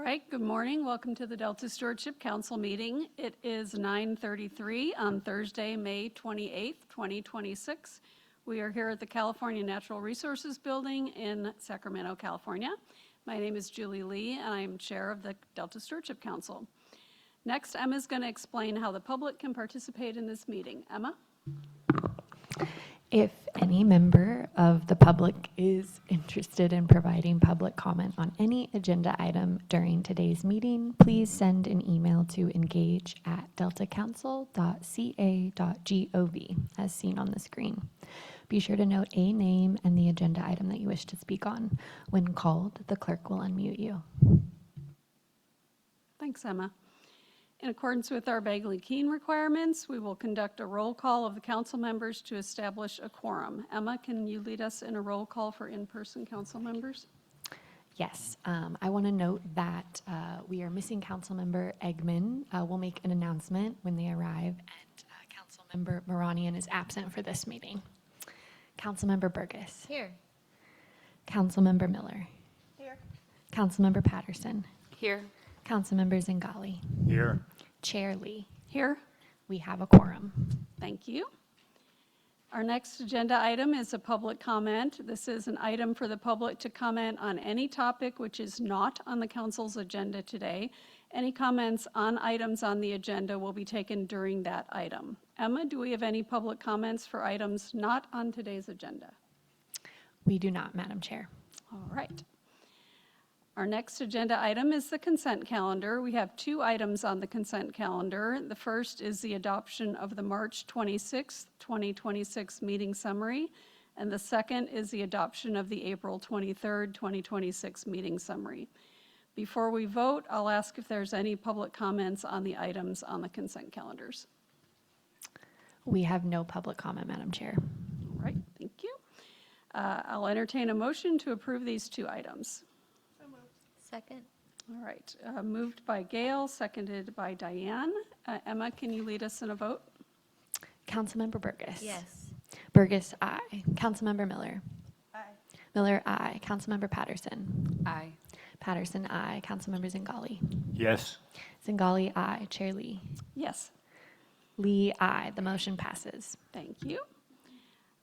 right, good morning. Welcome to the Delta Stewardship Council meeting. It is 9:33 on Thursday, May 28th, 2026. We are here at the California Natural Resources Building in Sacramento, California. My name is Julie Lee, and I am chair of the Delta Stewardship Council. Next, Emma is going to explain how the public can participate in this meeting. Emma? If any member of the public is interested in providing public comment on any agenda item during today's meeting, please send an email to engage@deltacouncil.ca.gov as seen on the screen. Be sure to note a name and the agenda item that you wish to speak on. When called, the clerk will unmute you. Thanks, Emma. In accordance with our Bagley-Keene requirements, we will conduct a roll call of the council members to establish a quorum. Emma, can you lead us in a roll call for in-person council members? Yes, I want to note that we are missing Councilmember Eggman. We'll make an announcement when they arrive, and Councilmember Moranian is absent for this meeting. Councilmember Burgess. Here. Councilmember Miller. Here. Councilmember Patterson. Here. Councilmember Zingali. Here. Chair Lee. Here. We have a quorum. Thank you. Our next agenda item is a public comment. This is an item for the public to comment on any topic which is not on the council's agenda today. Any comments on items on the agenda will be taken during that item. Emma, do we have any public comments for items not on today's agenda? We do not, Madam Chair. All right. Our next agenda item is the consent calendar. We have two items on the consent calendar. The first is the adoption of the March 26, 2026 meeting summary, and the second is the adoption of the April 23, 2026 meeting summary. Before we vote, I'll ask if there's any public comments on the items on the consent calendars. We have no public comment, Madam Chair. All right, thank you. I'll entertain a motion to approve these two items. Second. All right, moved by Gail, seconded by Diane. Emma, can you lead us in a vote? Councilmember Burgess. Yes. Burgess, aye. Councilmember Miller. Aye. Miller, aye. Councilmember Patterson. Aye. Patterson, aye. Councilmember Zingali. Yes. Zingali, aye. Chair Lee. Yes, Lee, aye. The motion passes. thank you.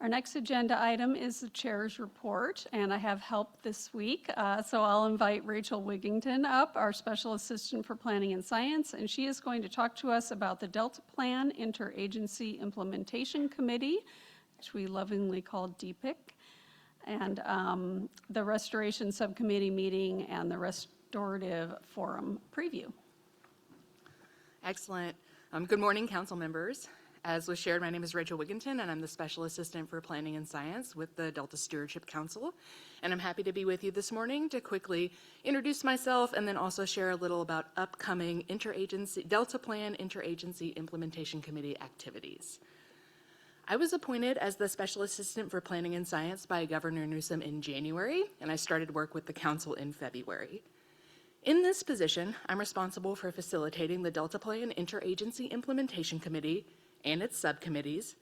Our next agenda item is the chair's report, and I have help this week. So I'll invite Rachel Wigington up, our special assistant for planning and science, and she is going to talk to us about the Delta Plan Interagency Implementation Committee, which we lovingly call DPIC, and the Restoration Subcommittee meeting and the Restorative Forum preview. Excellent. Good morning, council members. As was shared, my name is Rachel Wigington, and I'm the Special Assistant for Planning and Science with the Delta Stewardship Council. And I'm happy to be with you this morning to quickly introduce myself and then also share a little about upcoming Delta Plan Interagency Implementation Committee activities. I was appointed as the Special Assistant for Planning and Science by Governor Newsom in January, and I started work with the council in February. In this position, I'm responsible for facilitating the Delta Plan Interagency Implementation Committee and its subcommittees,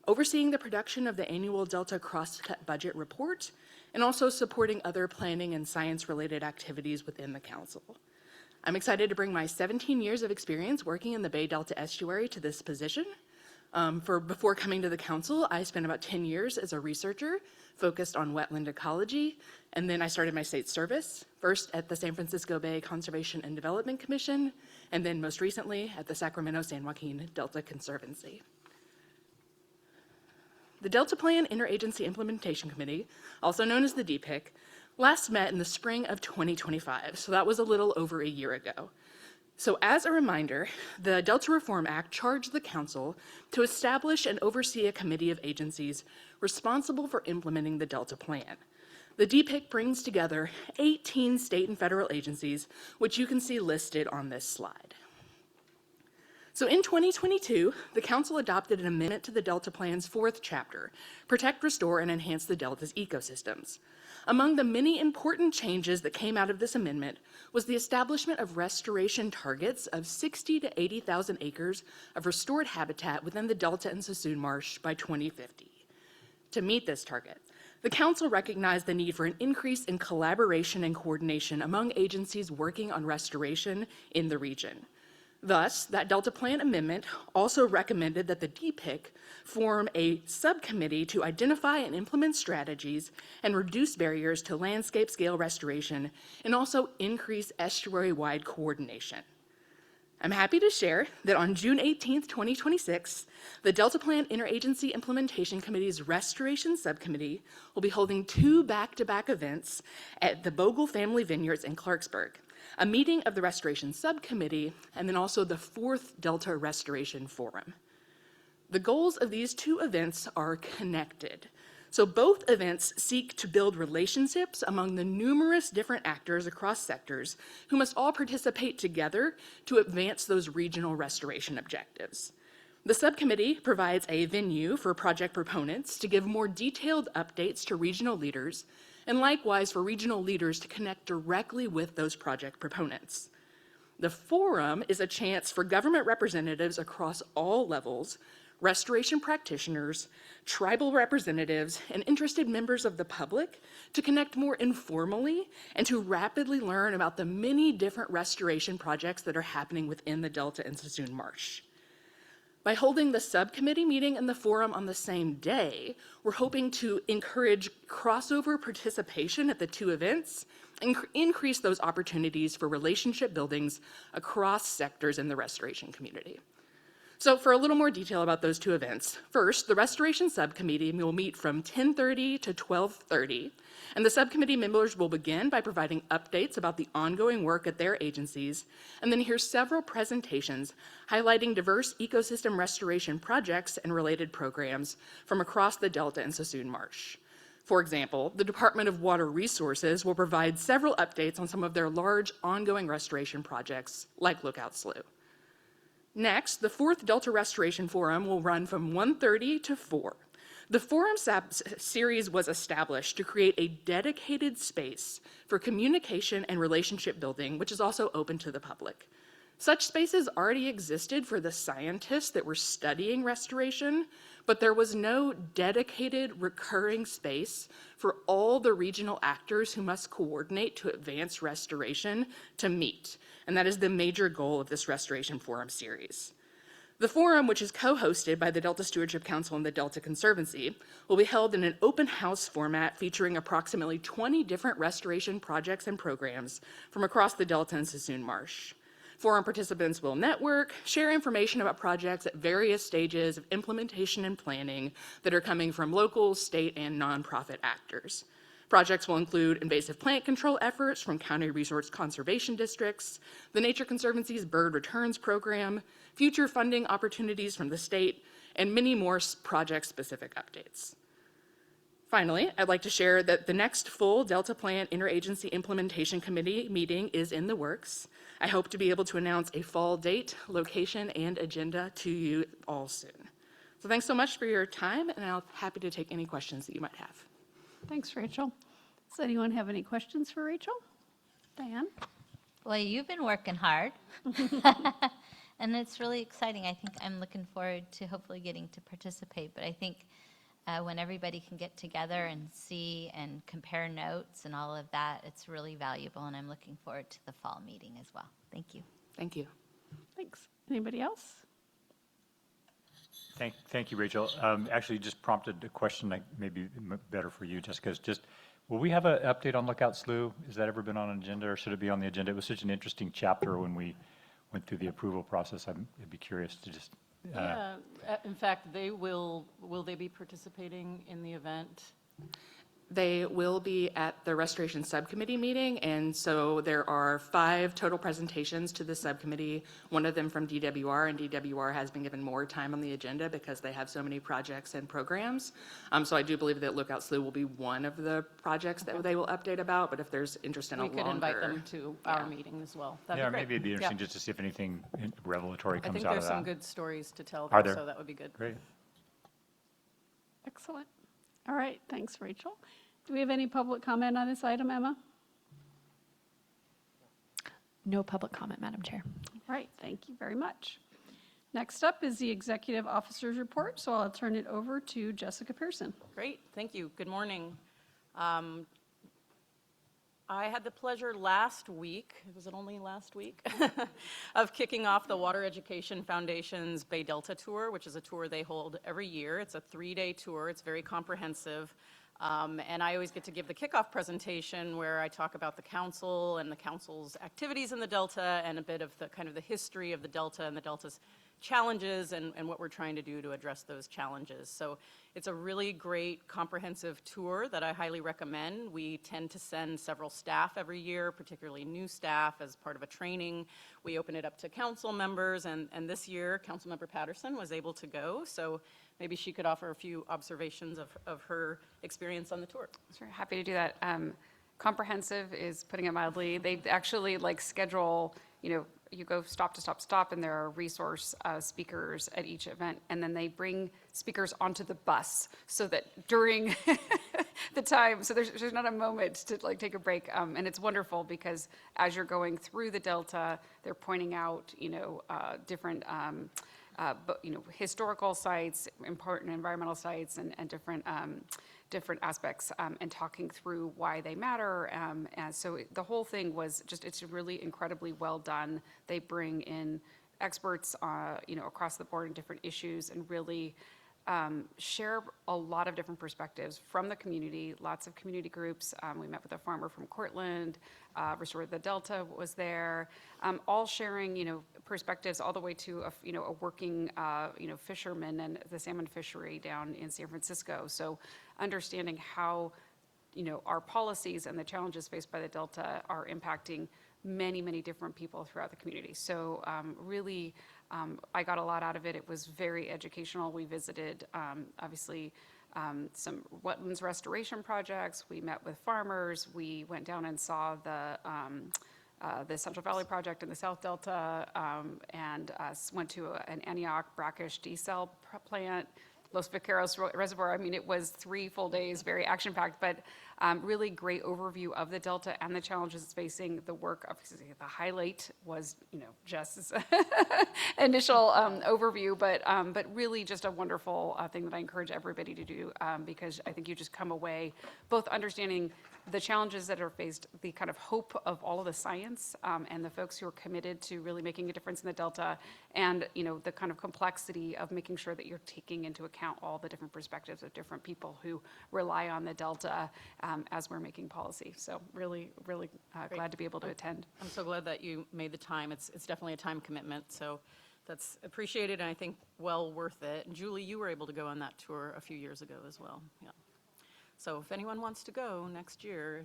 overseeing the production of the annual Delta Crosscut Budget Report, and also supporting other planning and science-related activities within the council. I'm excited to bring my 17 years of experience working in the Bay Delta estuary to this position. Before coming to the council, I spent about 10 years as a researcher focused on wetland ecology, and then I started my state service, first at the San Francisco Bay Conservation and Development Commission, and then most recently at the Sacramento-San Joaquin Delta Conservancy. The Delta Plan Interagency Implementation Committee, also known as the DPIC, last met in the spring of 2025, so that was a little over a year ago. So as a reminder, the Delta Reform Act charged the council to establish and oversee a committee of agencies responsible for implementing the Delta Plan. The DPIC brings together 18 state and federal agencies, which you can see listed on this slide. So in 2022, the council adopted an amendment to the Delta Plan's 4th chapter, Protect, Restore, and Enhance the Delta's Ecosystems. Among the many important changes that came out of this amendment was the establishment of restoration targets of 60 to 80,000 acres of restored habitat within the Delta and Sassoon Marsh by 2050. To meet this target, The council recognized the need for an increase in collaboration and coordination among agencies working on restoration in the region. Thus, that Delta Plan amendment also recommended that the DPIC form a subcommittee to identify and implement strategies and reduce barriers to landscape scale restoration and also increase estuary-wide coordination. I'm happy to share that on June 18th, 2026, the Delta Plan Interagency Implementation Committee's Restoration Subcommittee will be holding 2 back-to-back events at the Bogle Family Vineyards in Clarksburg, a meeting of the Restoration Subcommittee, and then also the 4th Delta Restoration Forum. The goals of these 2 events are connected. So both events seek to build relationships among the numerous different actors across sectors who must all participate together to advance those regional restoration objectives. The subcommittee provides a venue for project proponents to give more detailed updates to regional leaders, and likewise for regional leaders to connect directly with those project proponents. The forum is a chance for government representatives across all levels, restoration practitioners, tribal representatives, and interested members of the public to connect more informally and to rapidly learn about the many different restoration projects that are happening within the Delta and Sassoon Marsh. By holding the subcommittee meeting and the forum on the same day, we're hoping to encourage crossover participation at the 2 events and increase those opportunities for relationship buildings across sectors in the restoration community. So for a little more detail about those 2 events, first, the Restoration Subcommittee will meet from 10:30 to 12:30, and the subcommittee members will begin by providing updates about the ongoing work at their agencies, and then hear several presentations highlighting diverse ecosystem restoration projects and related programs from across the Delta and Sassoon Marsh. For example, the Department of Water Resources will provide several updates on some of their large ongoing restoration projects, like Lookout Slough. Next, the 4th Delta Restoration Forum will run from 1:30 to 4. The forum series was established to create a dedicated space for communication and relationship building, which is also open to the public. Such spaces already existed for the scientists that were studying restoration, but there was no dedicated recurring space for all the regional actors who must coordinate to advance restoration to meet. And that is the major goal of this Restoration Forum series. The forum, which is co-hosted by the Delta Stewardship Council and the Delta Conservancy, will be held in an open house format featuring approximately 20 different restoration projects and programs from across the Delta and Sassoon Marsh. Forum participants will network, share information about projects at various stages of implementation and planning that are coming from local, state, and nonprofit actors. Projects will include invasive plant control efforts from county resource conservation districts, the Nature Conservancy's Bird Returns Program, future funding opportunities from the state, and many more project-specific updates. Finally, I'd like to share that the next full Delta Plan Interagency Implementation Committee meeting is in the works. I hope to be able to announce a fall date, location, and agenda to you all soon. So thanks so much for your time, and I'm happy to take any questions that you might have. Thanks, Rachel. Does anyone have any questions for Rachel? Diane? Well, you've been working hard. And it's really exciting. I think I'm looking forward to hopefully getting to participate. But I think when everybody can get together and see and compare notes and all of that, it's really valuable. And I'm looking forward to the fall meeting as well. Thank you. Thank you. Thanks. Anybody else? Thank you, Rachel. Actually, just prompted a question that may be better for you, Jessica. Is just, will we have an update on Lookout Slough? Has that ever been on an agenda, or should it be on the agenda? It was such an interesting chapter when we went through the approval process. I'd be curious to just. Yeah, in fact, will they be participating in the event? They will be at the Restoration Subcommittee meeting, and so there are 5 total presentations to the subcommittee, one of them from DWR, and DWR has been given more time on the agenda because they have so many projects and programs. So I do believe that Lookout Slough will be one of the projects that they will update about, but if there's interest in a We longer... could invite them to our meeting as well. That'd Yeah, be great. maybe it'd be interesting Yeah. just to see if anything revelatory I comes think out of there's that. some good stories to tell Are there, there? so that would be good. Great. Excellent. All right, thanks, Rachel. Do we have any public comment on this item, Emma? No public comment, Madam Chair. All right, thank you very much. Next up is the Executive Officer's Report, so I'll turn it over to Jessica Pearson. Great, thank you. Good morning. I had the pleasure last week, was it only last week, of kicking off the Water Education Foundation's Bay Delta Tour, which is a tour they hold every year. It's a 3-day tour. It's very comprehensive. And I always get to give the kickoff presentation where I talk about the council and the council's activities in the Delta and a bit of the kind of the history of the Delta and the Delta's challenges and what we're trying to do to address those challenges. So it's a really great comprehensive tour that I highly recommend. We tend to send several staff every year, particularly new staff, as part of a training. We open it up to council members, and this year, Councilmember Patterson was able to go, so maybe she could offer a few observations of her experience on the tour. Sure, happy to do that. Comprehensive is putting it mildly. They actually schedule, you go stop to stop to stop, and there are resource speakers at each event, and then they bring speakers onto the bus so that during the time, so there's not a moment to take a break, and it's wonderful because as you're going through the Delta, they're pointing out, different historical sites, important environmental sites, and different aspects, and talking through why they matter. And so the whole thing was it's really incredibly well done. They bring in experts, across the board in different issues, and really share a lot of different perspectives from the community, lots of community groups. We met with a farmer from Cortland, Restore the Delta was there, all sharing, perspectives all the way to a working, fisherman and the salmon fishery down in San Francisco. So understanding how, our policies and the challenges faced by the Delta are impacting many, many different people throughout the community. So really, I got a lot out of it. It was very educational. We visited, obviously, some wetlands restoration projects. We met with farmers. We went down and saw the Central Valley Project in the South Delta, and went to an Antioch brackish desal plant, Los Vaqueros Reservoir. I mean, it was 3 full days, very action-packed, but really great overview of the Delta and the challenges it's facing. The work, obviously, the highlight was, Jess's initial overview, but really just a wonderful thing that I encourage everybody to do, because I think you just come away both understanding the challenges that are faced, the kind of hope of all of the science, and the folks who are committed to really making a difference in the Delta, and the kind of complexity of making sure that you're taking into account all the different perspectives of different people who rely on the Delta as we're making policy. So really, really glad to be able to attend. I'm so glad that you made the time. It's definitely a time commitment, so that's appreciated, and I think well worth it. And Julie, you were able to go on that tour a few years ago as well. Yeah. So if anyone wants to go next year,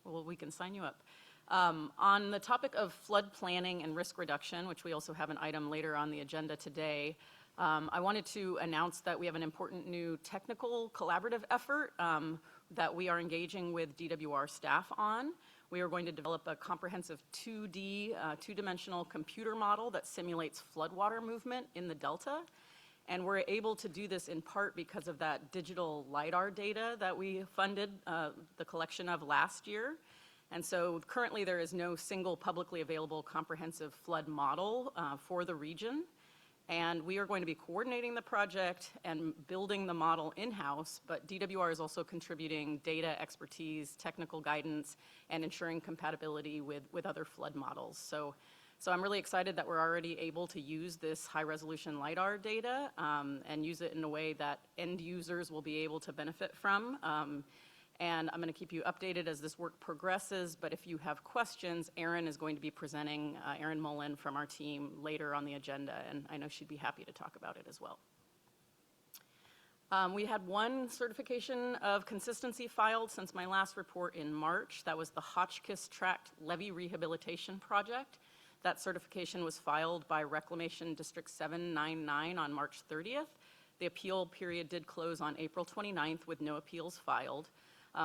we can sign you up. On the topic of flood planning and risk reduction, which we also have an item later on the agenda today, I wanted to announce that we have an important new technical collaborative effort that we are engaging with DWR staff on. We are going to develop a comprehensive 2D, two-dimensional computer model that simulates floodwater movement in the Delta. And we're able to do this in part because of that digital LiDAR data that we funded the collection of last year. And so currently there is no single publicly available comprehensive flood model for the region. And we are going to be coordinating the project and building the model in-house, but DWR is also contributing data expertise, technical guidance, and ensuring compatibility with other flood models. So I'm really excited that we're already able to use this high-resolution LiDAR data and use it in a way that end users will be able to benefit from. And I'm going to keep you updated as this work progresses, but if you have questions, Erin is going to be presenting, Erin Mullen from our team, later on the agenda, and I know she'd be happy to talk about it as well. We had one certification of consistency filed since my last report in March. That was the Hotchkiss Tract Levee Rehabilitation Project. That certification was filed by Reclamation District 799 on March 30th. The appeal period did close on April 29th with no appeals filed.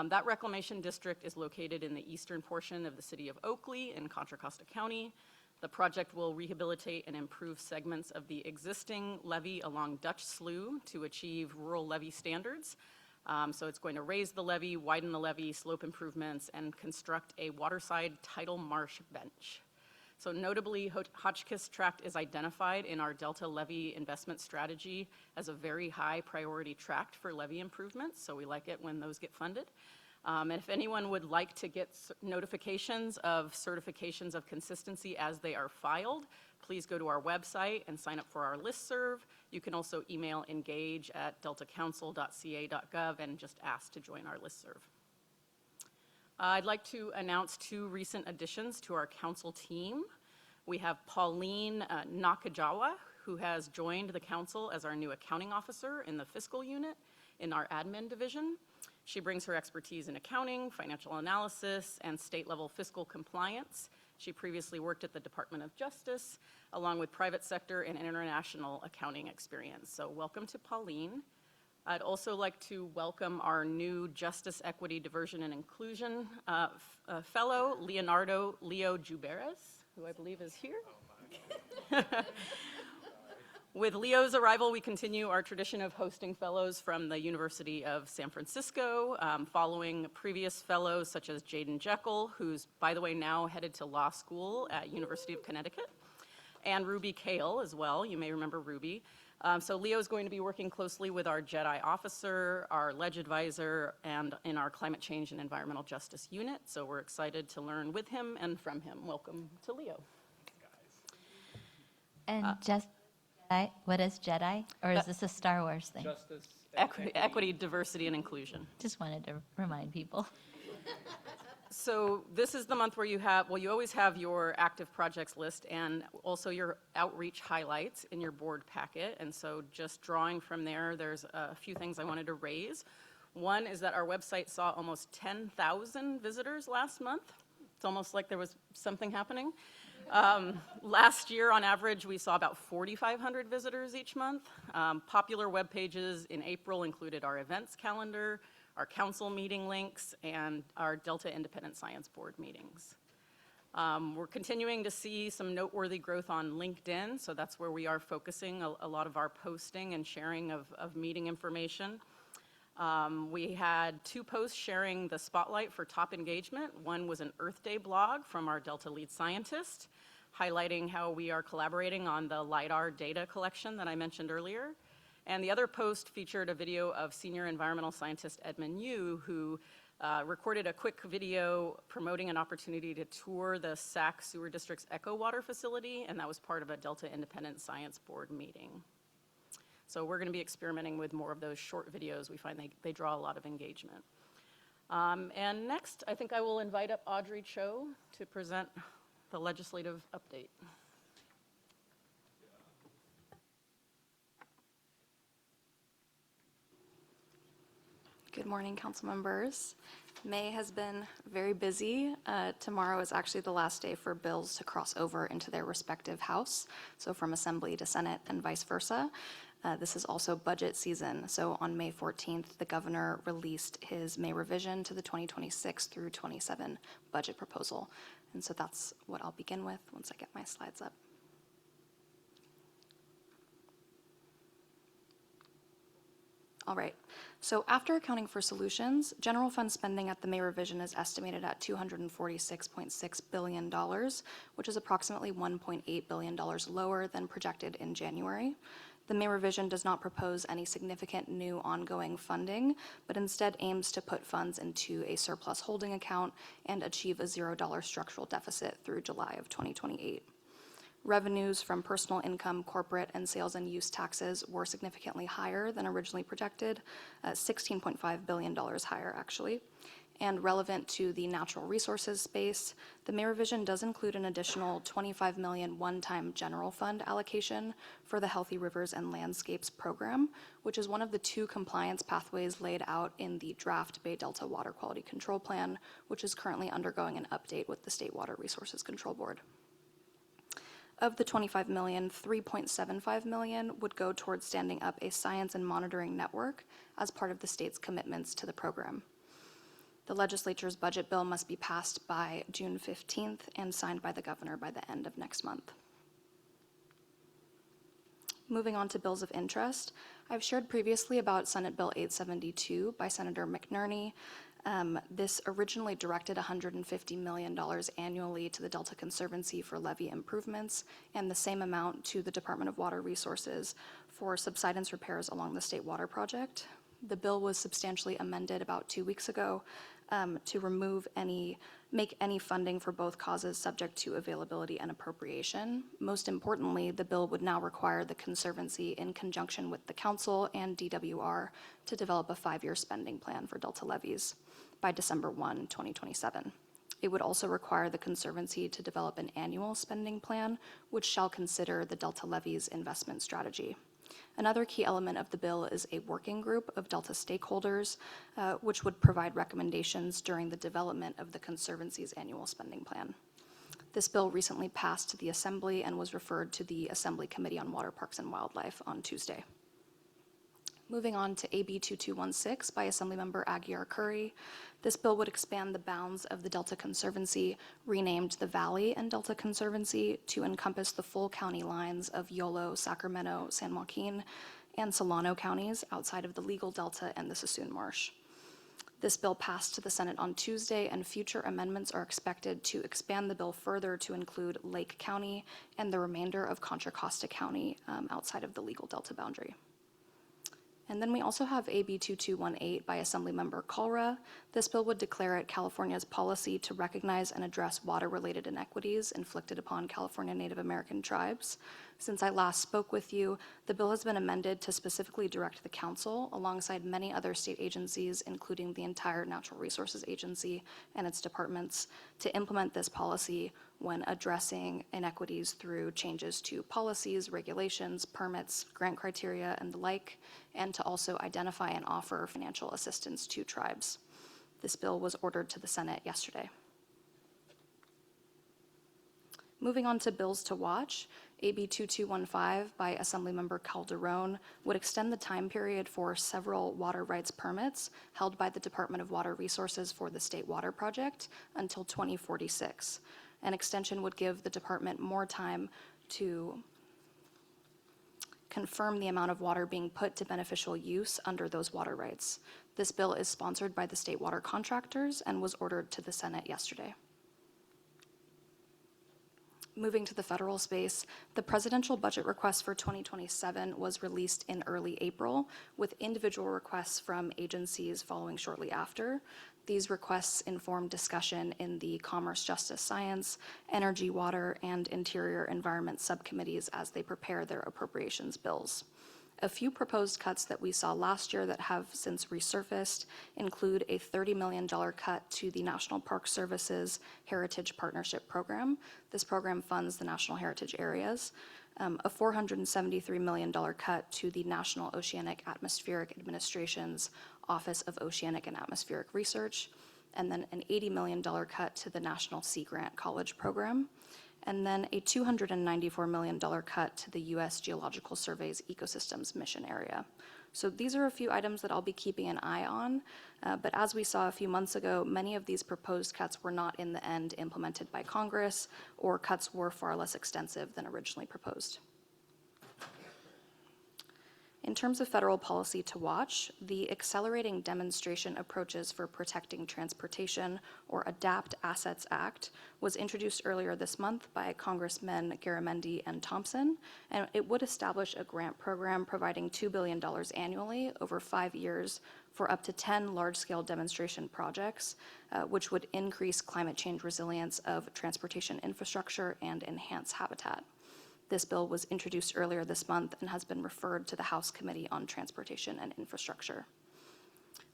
That reclamation district is located in the eastern portion of the city of Oakley in Contra Costa County. The project will rehabilitate and improve segments of the existing levee along Dutch Slough to achieve rural levee standards. So it's going to raise the levee, widen the levee, slope improvements, and construct a waterside tidal marsh bench. So notably, Hotchkiss Tract is identified in our Delta Levee investment strategy as a very high priority tract for levee improvements, so we like it when those get funded. And if anyone would like to get notifications of certifications of consistency as they are filed, please go to our website and sign up for our listserv. You can also email engage@deltacouncil.ca.gov and just ask to join our listserv. I'd like to announce 2 recent additions to our council team. We have Pauline Nakajawa, who has joined the council as our new accounting officer in the fiscal unit in our admin division. She brings her expertise in accounting, financial analysis, and state-level fiscal compliance. She previously worked at the Department of Justice, along with private sector and international accounting experience. So welcome to Pauline. I'd also like to welcome our new Justice, Equity, Diversion, and Inclusion fellow, Leonardo Leo Juberes, who I believe is here. With Leo's arrival, we continue our tradition of hosting fellows from the University of San Francisco, following previous fellows such as Jaden Jekyll, who's, by the way, now headed to law school at University of Connecticut, and Ruby Kale as well. You may remember Ruby. So Leo is going to be working closely with our JEDI officer, our ledge advisor, and in our climate change and environmental justice unit. So we're excited to learn with him and from him. Welcome to Leo. And what is Jedi? Or is this a Star Wars thing? Equity, diversity, and inclusion. Just wanted to remind people. So this is the month where you have, well, you always have your active projects list and also your outreach highlights in your board packet. And so just drawing from there, there's a few things I wanted to raise. One is that our website saw almost 10,000 visitors last month. It's almost like there was something happening. Last year, on average, we saw about 4,500 visitors each month. Popular web pages in April included our events calendar, our council meeting links, and our Delta Independent Science Board meetings. We're continuing to see some noteworthy growth on LinkedIn, so that's where we are focusing a lot of our posting and sharing of meeting information. We had 2 posts sharing the spotlight for top engagement. One was an Earth Day blog from our Delta lead scientist, highlighting how we are collaborating on the LIDAR data collection that I mentioned earlier. And the other post featured a video of senior environmental scientist Edmund Yu, who recorded a quick video promoting an opportunity to tour the Sac Sewer District's Echo Water facility, and that was part of a Delta Independent Science Board meeting. So we're going to be experimenting with more of those short videos. We find they draw a lot of engagement. And next, I think I will invite up Audrey Cho to present the legislative update. Good morning, council members. May has been very busy. Tomorrow is actually the last day for bills to cross over into their respective house, so from Assembly to Senate and vice versa. This is also budget season, so on May 14th, the governor released his May revision to the 2026 through 27 budget proposal. And so that's what I'll begin with once I get my slides up. All right, so after accounting for solutions, general fund spending at the May revision is estimated at $246.6 billion, which is approximately $1.8 billion lower than projected in January. The May revision does not propose any significant new ongoing funding, but instead aims to put funds into a surplus holding account and achieve a $0 structural deficit through July of 2028. Revenues from personal income, corporate, and sales and use taxes were significantly higher than originally projected, $16.5 billion higher actually. And relevant to the natural resources space, the May revision does include an additional $25 million one-time general fund allocation for the Healthy Rivers and Landscapes program, which is one of the 2 compliance pathways laid out in the draft Bay Delta Water Quality Control Plan, which is currently undergoing an update with the State Water Resources Control Board. Of the $25 million, $3.75 million would go towards standing up a science and monitoring network as part of the state's commitments to the program. The legislature's budget bill must be passed by June 15th and signed by the governor by the end of next month. Moving on to bills of interest, I've shared previously about Senate Bill 872 by Senator McNerney. This originally directed $150 million annually to the Delta Conservancy for levee improvements and the same amount to the Department of Water Resources for subsidence repairs along the State Water Project. The bill was substantially amended about 2 weeks ago to make any funding for both causes subject to availability and appropriation. Most importantly, the bill would now require the Conservancy, in conjunction with the Council and DWR, to develop a 5-year spending plan for Delta levies by December 1, 2027. It would also require the Conservancy to develop an annual spending plan, which shall consider the Delta levies investment strategy. Another key element of the bill is a working group of Delta stakeholders, which would provide recommendations during the development of the Conservancy's annual spending plan. This bill recently passed to the Assembly and was referred to the Assembly Committee on Water, Parks, and Wildlife on Tuesday. Moving on to AB 2216 by Assemblymember Aguiar Curry. This bill would expand the bounds of the Delta Conservancy, renamed the Valley and Delta Conservancy, to encompass the full county lines of Yolo, Sacramento, San Joaquin, and Solano counties outside of the legal Delta and the Sassoon Marsh. This bill passed to the Senate on Tuesday, and future amendments are expected to expand the bill further to include Lake County and the remainder of Contra Costa County outside of the legal Delta boundary. And then we also have AB 2218 by Assemblymember Kalra. This bill would declare it California's policy to recognize and address water-related inequities inflicted upon California Native American tribes. Since I last spoke with you, the bill has been amended to specifically direct the Council, alongside many other state agencies, including the entire Natural Resources Agency and its departments, to implement this policy when addressing inequities through changes to policies, regulations, permits, grant criteria, and the like, and to also identify and offer financial assistance to tribes. This bill was ordered to the Senate yesterday. Moving on to bills to watch, AB 2215 by Assemblymember Calderon would extend the time period for several water rights permits held by the Department of Water Resources for the State Water Project until 2046. An extension would give the department more time to confirm the amount of water being put to beneficial use under those water rights. This bill is sponsored by the state water contractors and was ordered to the Senate yesterday. Moving to the federal space, the presidential budget request for 2027 was released in early April, with individual requests from agencies following shortly after. These requests informed discussion in the Commerce, Justice, Science, Energy, Water, and Interior Environment subcommittees as they prepare their appropriations bills. A few proposed cuts that we saw last year that have since resurfaced include a $30 million cut to the National Park Service's Heritage Partnership Program. This program funds the national heritage areas. A $473 million cut to the National Oceanic Atmospheric Administration's Office of Oceanic and Atmospheric Research, and then an $80 million cut to the National Sea Grant College Program, and then a $294 million cut to the U.S. Geological Survey's Ecosystems Mission Area. So these are a few items that I'll be keeping an eye on, but as we saw a few months ago, many of these proposed cuts were not in the end implemented by Congress, or cuts were far less extensive than originally proposed. In terms of federal policy to watch, the Accelerating Demonstration Approaches for Protecting Transportation, or ADAPT Assets Act, was introduced earlier this month by Congressmen Garamendi and Thompson, and it would establish a grant program providing $2 billion annually over 5 years for up to 10 large-scale demonstration projects, which would increase climate change resilience of transportation infrastructure and enhance habitat. This bill was introduced earlier this month and has been referred to the House Committee on Transportation and Infrastructure.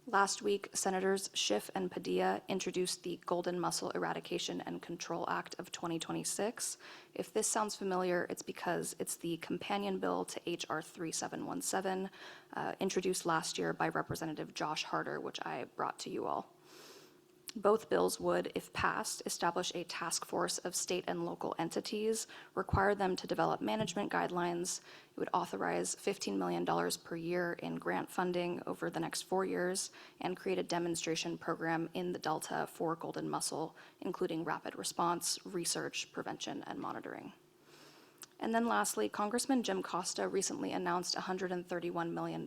Last week, Senators Schiff and Padilla introduced the Golden Mussel Eradication and Control Act of 2026. If this sounds familiar, it's because it's the companion bill to H.R. 3717, introduced last year by Representative Josh Harder, which I brought to you all. Both bills would, if passed, establish a task force of state and local entities, require them to develop management guidelines. It would authorize $15 million per year in grant funding over the next 4 years, and create a demonstration program in the Delta for golden mussel, including rapid response, research, prevention, and monitoring. And then lastly, Congressman Jim Costa recently announced $131 million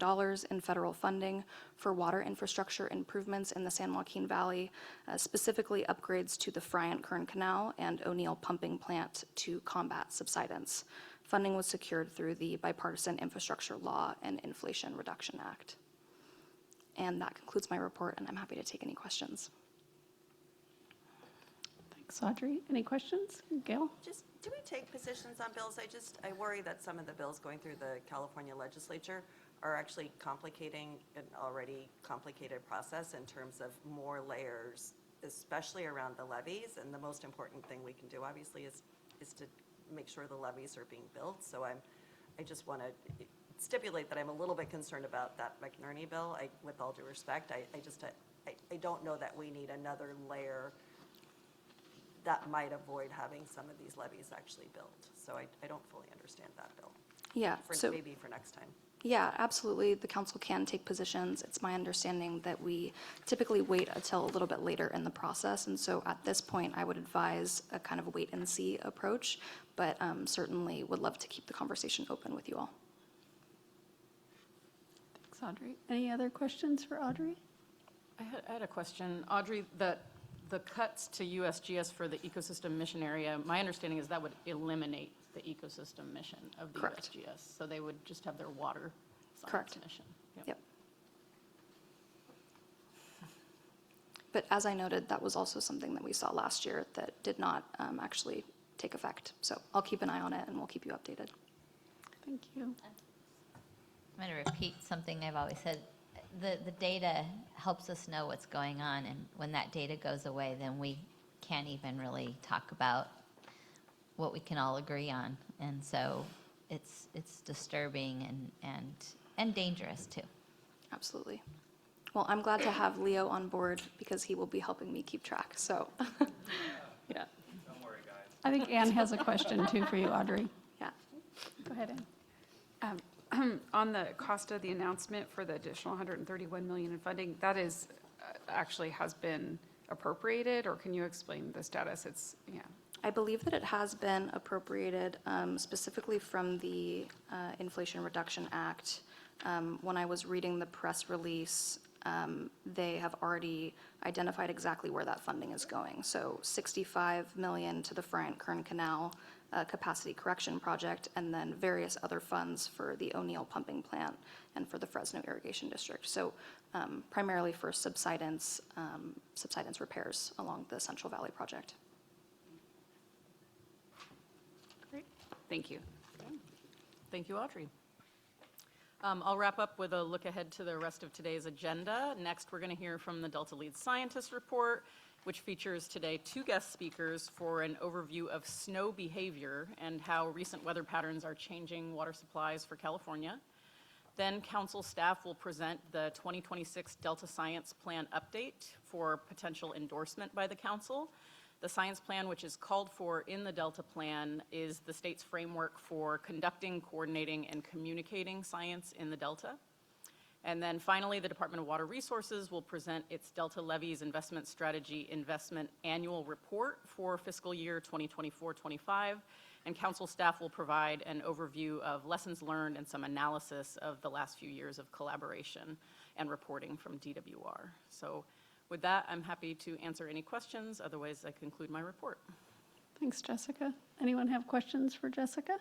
in federal funding for water infrastructure improvements in the San Joaquin Valley, specifically upgrades to the Friant-Kern Canal and O'Neill Pumping Plant to combat subsidence. Funding was secured through the Bipartisan Infrastructure Law and Inflation Reduction Act. And that concludes my report, and I'm happy to take any questions. Thanks, Audrey. Any questions? Gail? Just, do we take positions on bills? I worry that some of the bills going through the California legislature are actually complicating an already complicated process in terms of more layers, especially around the levees. And the most important thing we can do, obviously, is to make sure the levees are being built. So I just want to stipulate that I'm a little bit concerned about that McNerney bill. With all due respect, I don't know that we need another layer that might avoid having some of these levees actually built. So I don't fully understand that bill. Yeah, so Maybe for next time. yeah, absolutely. The council can take positions. It's my understanding that we typically wait until a little bit later in the process. And so at this point, I would advise a kind of wait and see approach, but certainly would love to keep the conversation open with you all. Thanks, Audrey. Any other questions for Audrey? I had a question. Audrey, the cuts to USGS for the ecosystem mission area, my understanding is that would eliminate the ecosystem mission of the Correct. USGS. So they would just have their water science Correct. mission. Yep. But as I noted, that was also something that we saw last year that did not actually take effect. So I'll keep an eye on it and we'll keep you updated. Thank you. I'm going to repeat something I've always said. The data helps us know what's going on, and when that data goes away, then we can't even really talk about what we can all agree on. And so it's disturbing and dangerous too. Absolutely. Well, I'm glad to have Leo on board because he will be helping me keep track. So, yeah. I think Anne has a question too for you, Audrey. Yeah. Go ahead, Anne. On the Costa, the announcement for the additional 131 million in funding, that is, actually has been appropriated, or can you explain the status? It's, yeah. I believe that it has been appropriated specifically from the Inflation Reduction Act. When I was reading the press release, they have already identified exactly where that funding is going. So 65 million to the Friant-Kern Canal capacity correction project, and then various other funds for the O'Neill Pumping Plant and for the Fresno Irrigation District. So primarily for subsidence repairs along the Central Valley project. Great. Thank you. Thank you, Audrey. I'll wrap up with a look ahead to the rest of today's agenda. Next, we're going to hear from the Delta Lead Scientist Report, which features today 2 guest speakers for an overview of snow behavior and how recent weather patterns are changing water supplies for California. Then council staff will present the 2026 Delta Science Plan update for potential endorsement by the council. The science plan, which is called for in the Delta Plan, is the state's framework for conducting, coordinating, and communicating science in the Delta. And then finally, the Department of Water Resources will present its Delta Levees Investment Strategy Investment Annual Report for fiscal year 2024-25, and council staff will provide an overview of lessons learned and some analysis of the last few years of collaboration and reporting from DWR. So with that, I'm happy to answer any questions. Otherwise, I conclude my report. Thanks, Jessica. Anyone have questions for Jessica?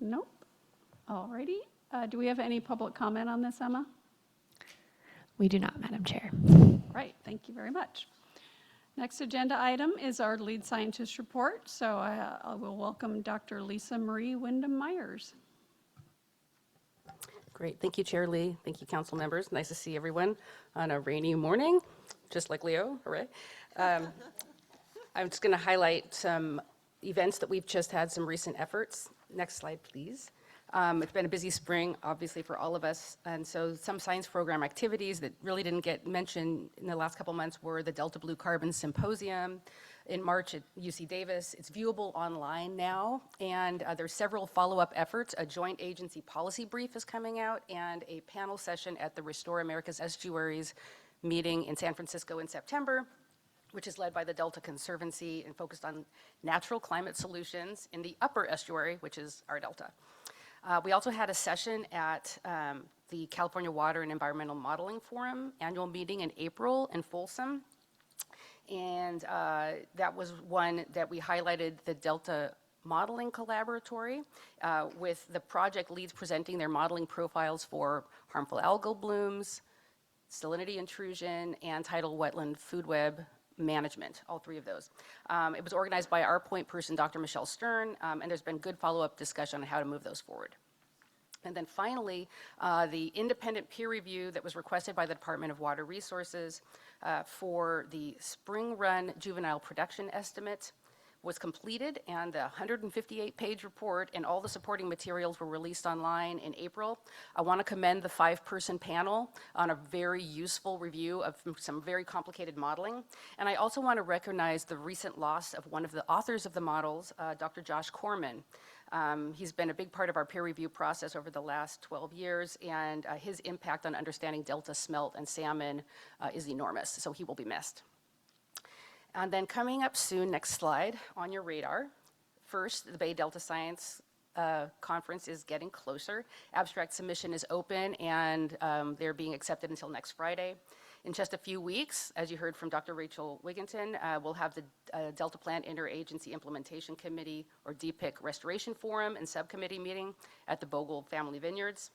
Nope. All righty. Do we have any public comment on this, Emma? We do not, Madam Chair. Right, thank you very much. Next agenda item is our lead scientist report. So I will welcome Dr. Lisa Marie Wyndham-Myers. Great. Thank you, Chair Lee. Thank you, council members. Nice to see everyone on a rainy morning, just like Leo. Hooray. I'm just going to highlight some events that we've just had, some recent efforts. Next slide, please. It's been a busy spring, obviously, for all of us. And so some science program activities that really didn't get mentioned in the last couple months were the Delta Blue Carbon Symposium in March at UC Davis. It's viewable online now, and there's several follow-up efforts. A joint agency policy brief is coming out, and a panel session at the Restore America's Estuaries meeting in San Francisco in September. which is led by the Delta Conservancy and focused on natural climate solutions in the upper estuary, which is our delta. We also had a session at the California Water and Environmental Modeling Forum annual meeting in April in Folsom. And that was one that we highlighted the Delta Modeling Collaboratory with the project leads presenting their modeling profiles for harmful algal blooms, salinity intrusion, and tidal wetland food web management, all three of those. It was organized by our point person, Dr. Michelle Stern, and there's been good follow-up discussion on how to move those forward. And then finally, the independent peer review that was requested by the Department of Water Resources for the spring run juvenile production estimate was completed, and the 158-page report and all the supporting materials were released online in April. I want to commend the 5-person panel on a very useful review of some very complicated modeling. And I also want to recognize the recent loss of one of the authors of the models, Dr. Josh Corman. He's been a big part of our peer review process over the last 12 years, and his impact on understanding delta smelt and salmon is enormous, so he will be missed. And then coming up soon, next slide, on your radar, first, the Bay Delta Science Conference is getting closer. Abstract submission is open, and they're being accepted until next Friday. In just a few weeks, as you heard from Dr. Rachel Wigginton, we'll have the Delta Plan Interagency Implementation Committee, or DPIC, Restoration Forum and Subcommittee meeting at the Bogle Family Vineyards.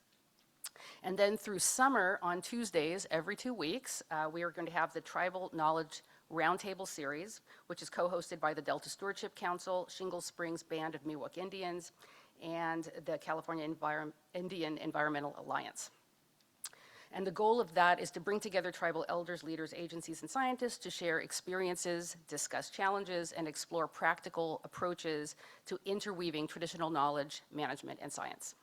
And then through summer, on Tuesdays, every 2 weeks, we are going to have the Tribal Knowledge Roundtable Series, which is co-hosted by the Delta Stewardship Council, Shingle Springs Band of Miwok Indians, and the California Indian Environmental Alliance. And the goal of that is to bring together tribal elders, leaders, agencies, and scientists to share experiences, discuss challenges, and explore practical approaches to interweaving traditional knowledge, management, and science.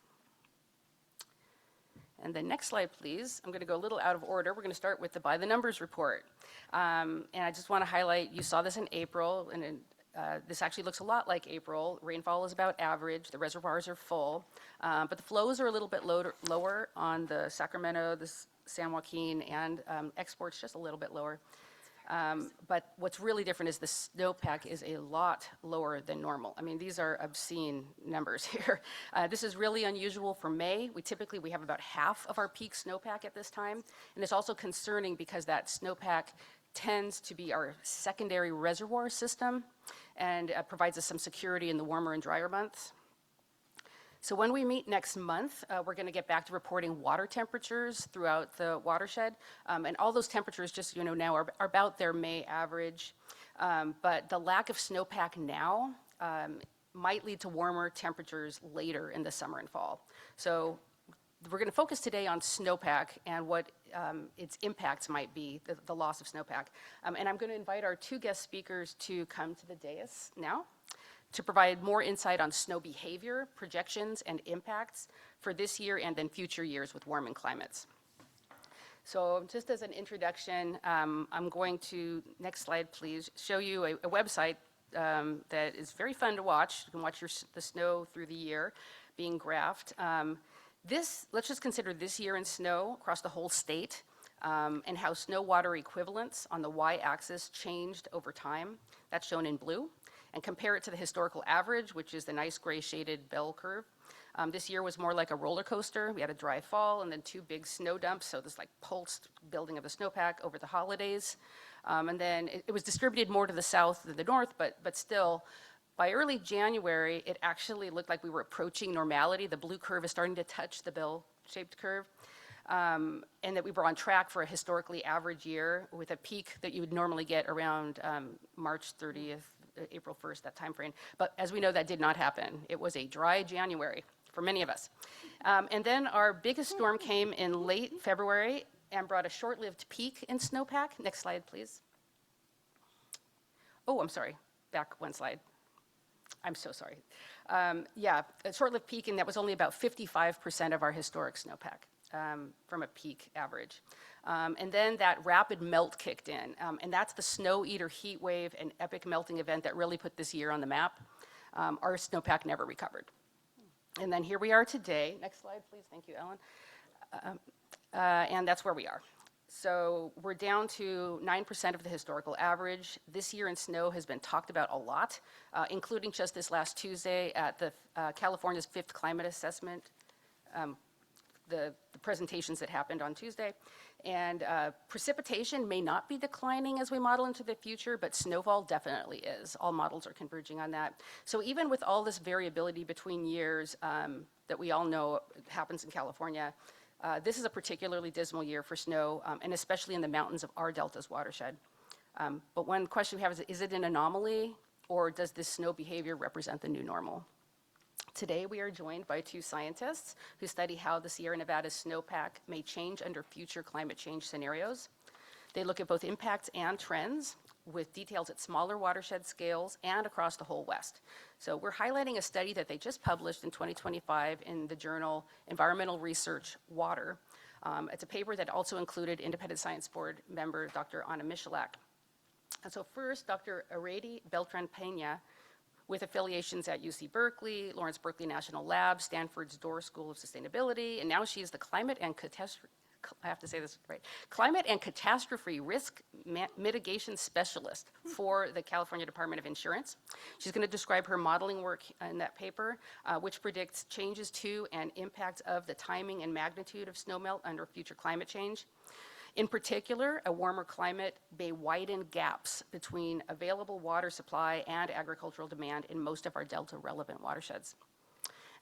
And the next slide, please. I'm going to go a little out of order. We're going to start with the by the numbers report. And I just want to highlight, you saw this in April, and this actually looks a lot like April. Rainfall is about average. The reservoirs are full. But the flows are a little bit lower on the Sacramento, the San Joaquin, and exports just a little bit lower. But what's really different is the snowpack is a lot lower than normal. I mean, these are obscene numbers here. This is really unusual for May. We have about half of our peak snowpack at this time. And it's also concerning because that snowpack tends to be our secondary reservoir system and provides us some security in the warmer and drier months. So when we meet next month, we're going to get back to reporting water temperatures throughout the watershed. And all those temperatures, just so you know now, are about their May average. But the lack of snowpack now might lead to warmer temperatures later in the summer and fall. So we're going to focus today on snowpack and what its impacts might be, the loss of snowpack. And I'm going to invite our 2 guest speakers to come to the dais now to provide more insight on snow behavior, projections, and impacts for this year and then future years with warming climates. So just as an introduction, I'm going to, next slide please, show you a website that is very fun to watch. You can watch the snow through the year being graphed. Let's just consider this year in snow across the whole state and how snow water equivalents on the y-axis changed over time. That's shown in blue. And compare it to the historical average, which is the nice gray shaded bell curve. This year was more like a roller coaster. We had a dry fall and then 2 big snow dumps, so this like pulsed building of the snowpack over the holidays. And then it was distributed more to the south than the north, but still, by early January, it actually looked like we were approaching normality. The blue curve is starting to touch the bell-shaped curve. And that we were on track for a historically average year with a peak that you would normally get around March 30th, April 1st, that time frame. But as we know, that did not happen. It was a dry January for many of us. And then our biggest storm came in late February and brought a short-lived peak in snowpack. Next slide, please. Oh, I'm sorry. Back one slide. I'm so sorry. Yeah, a short-lived peak, and that was only about 55% of our historic snowpack from a peak average. And then that rapid melt kicked in, and that's the snow eater heat wave and epic melting event that really put this year on the map. Our snowpack never recovered. And then here we are today. Next slide, please. Thank you, Ellen. And that's where we are. So we're down to 9% of the historical average. This year in snow has been talked about a lot, including just this last Tuesday at the California's 5th Climate Assessment, the presentations that happened on Tuesday. And precipitation may not be declining as we model into the future, but snowfall definitely is. All models are converging on that. So even with all this variability between years that we all know happens in California, this is a particularly dismal year for snow, and especially in the mountains of our Delta's watershed. But one question we have is it an anomaly, or does this snow behavior represent the new normal? Today, we are joined by 2 scientists who study how the Sierra Nevada snowpack may change under future climate change scenarios. They look at both impacts and trends with details at smaller watershed scales and across the whole West. So we're highlighting a study that they just published in 2025 in the journal Environmental Research Water. It's a paper that also included Independent Science Board member Dr. Ana Michalak. And so first, Dr. Arady Beltran-Pena, with affiliations at UC Berkeley, Lawrence Berkeley National Lab, Stanford's Dorr School of Sustainability, and now she is the Climate and Catastrophe Risk Mitigation Specialist for the California Department of Insurance. She's going to describe her modeling work in that paper, which predicts changes to and impacts of the timing and magnitude of snowmelt under future climate change. In particular, a warmer climate may widen gaps between available water supply and agricultural demand in most of our Delta-relevant watersheds.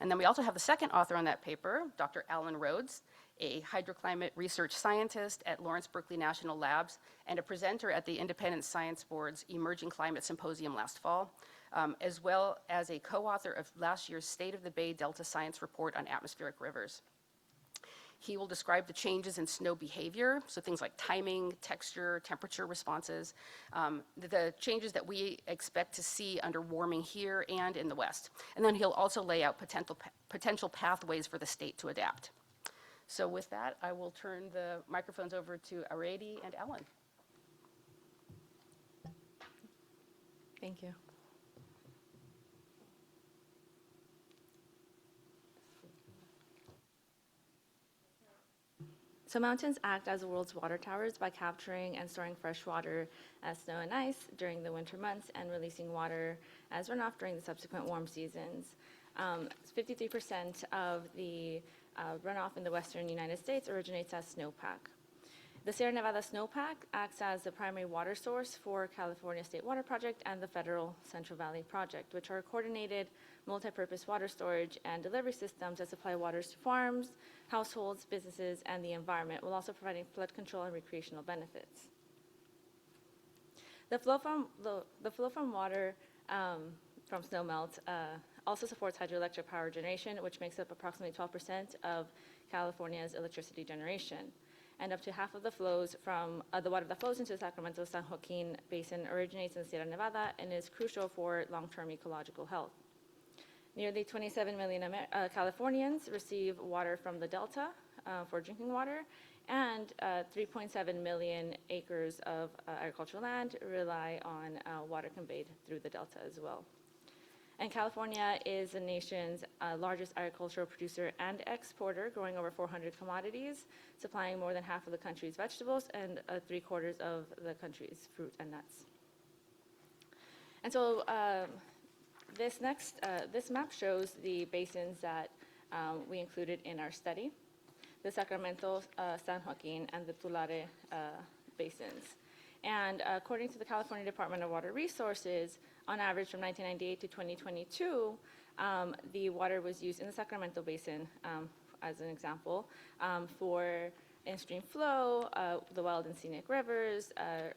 And then we also have the second author on that paper, Dr. Alan Rhodes, a hydroclimate research scientist at Lawrence Berkeley National Labs and a presenter at the Independent Science Board's Emerging Climate Symposium last fall, as well as a co-author of last year's State of the Bay Delta Science Report on Atmospheric Rivers. He will describe the changes in snow behavior, so things like timing, texture, temperature responses, the changes that we expect to see under warming here and in the West. And then he'll also lay out potential pathways for the state to adapt. So with that, I will turn the microphones over to Arady and Ellen. Thank you. So mountains act as the world's water towers by capturing and storing fresh water as snow and ice during the winter months and releasing water as runoff during the subsequent warm seasons. 53% of the runoff in the western United States originates as snowpack. The Sierra Nevada snowpack acts as the primary water source for California State Water Project and the Federal Central Valley Project, which are coordinated multi-purpose water storage and delivery systems that supply water to farms, households, businesses, and the environment, while also providing flood control and recreational benefits. The flow from water from snowmelt also supports hydroelectric power generation, which makes up approximately 12% of California's electricity generation. And up to half of the flows from the water that flows into the Sacramento-San Joaquin basin originates in Sierra Nevada and is crucial for long-term ecological health. Nearly 27 million Californians receive water from the Delta for drinking water, and 3.7 million acres of agricultural land rely on water conveyed through the Delta as well. And California is the nation's largest agricultural producer and exporter, growing over 400 commodities, supplying more than half of the country's vegetables and 3/4 of the country's fruit and nuts. And so this map shows the basins that we included in our study, the Sacramento, San Joaquin, and the Tulare basins. And according to the California Department of Water Resources, on average from 1998 to 2022, the water was used in the Sacramento Basin, as an example, for in-stream flow, the wild and scenic rivers,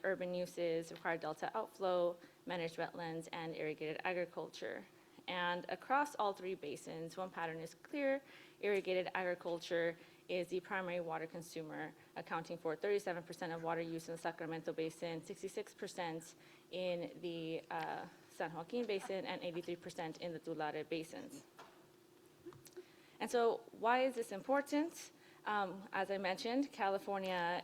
urban uses, required delta outflow, managed wetlands, and irrigated agriculture. And across all 3 basins, one pattern is clear: irrigated agriculture is the primary water consumer, accounting for 37% of water use in the Sacramento Basin, 66% in the San Joaquin Basin, and 83% in the Tulare Basins. And so why is this important? As I mentioned, California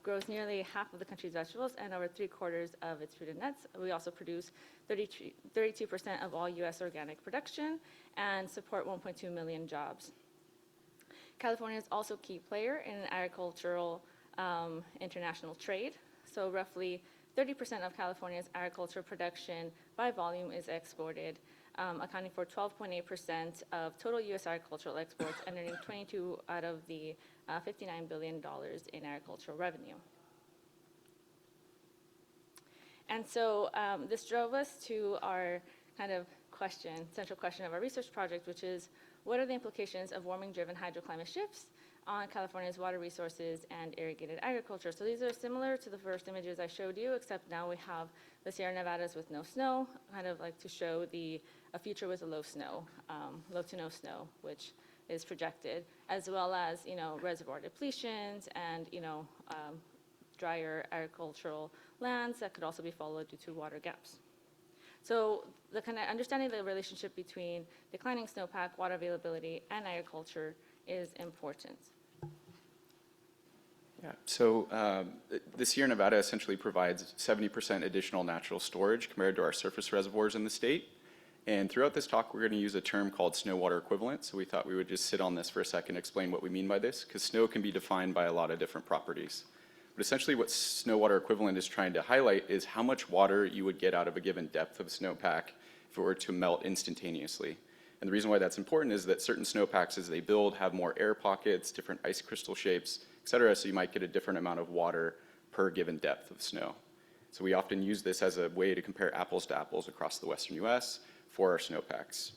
grows nearly half of the country's vegetables and over 3/4 of its fruit and nuts. We also produce 32% of all U.S. organic production and support 1.2 million jobs. California is also a key player in agricultural international trade. So roughly 30% of California's agricultural production by volume is exported, accounting for 12.8% of total U.S. agricultural exports and earning 22 out of the $59 billion in agricultural revenue. And so this drove us to our kind of central question of our research project, which is, what are the implications of warming-driven hydroclimate shifts on California's water resources and irrigated agriculture? So these are similar to the first images I showed you, except now we have the Sierra Nevadas with no snow, kind of like to show a future with a low to no snow, which is projected, as well as, reservoir depletions and, drier agricultural lands that could also be followed due to water gaps. So the kind of understanding the relationship between declining snowpack, water availability, and agriculture is important. Yeah, so the Sierra Nevada essentially provides 70% additional natural storage compared to our surface reservoirs in the state. And throughout this talk, we're going to use a term called snow water equivalent. So we thought we would just sit on this for a second, explain what we mean by this, because snow can be defined by a lot of different properties. But essentially what snow water equivalent is trying to highlight is how much water you would get out of a given depth of snowpack if it were to melt instantaneously. And the reason why that's important is that certain snowpacks, as they build, have more air pockets, different ice crystal shapes, et cetera, so you might get a different amount of water per given depth of snow. So we often use this as a way to compare apples to apples across the western US for our snowpacks.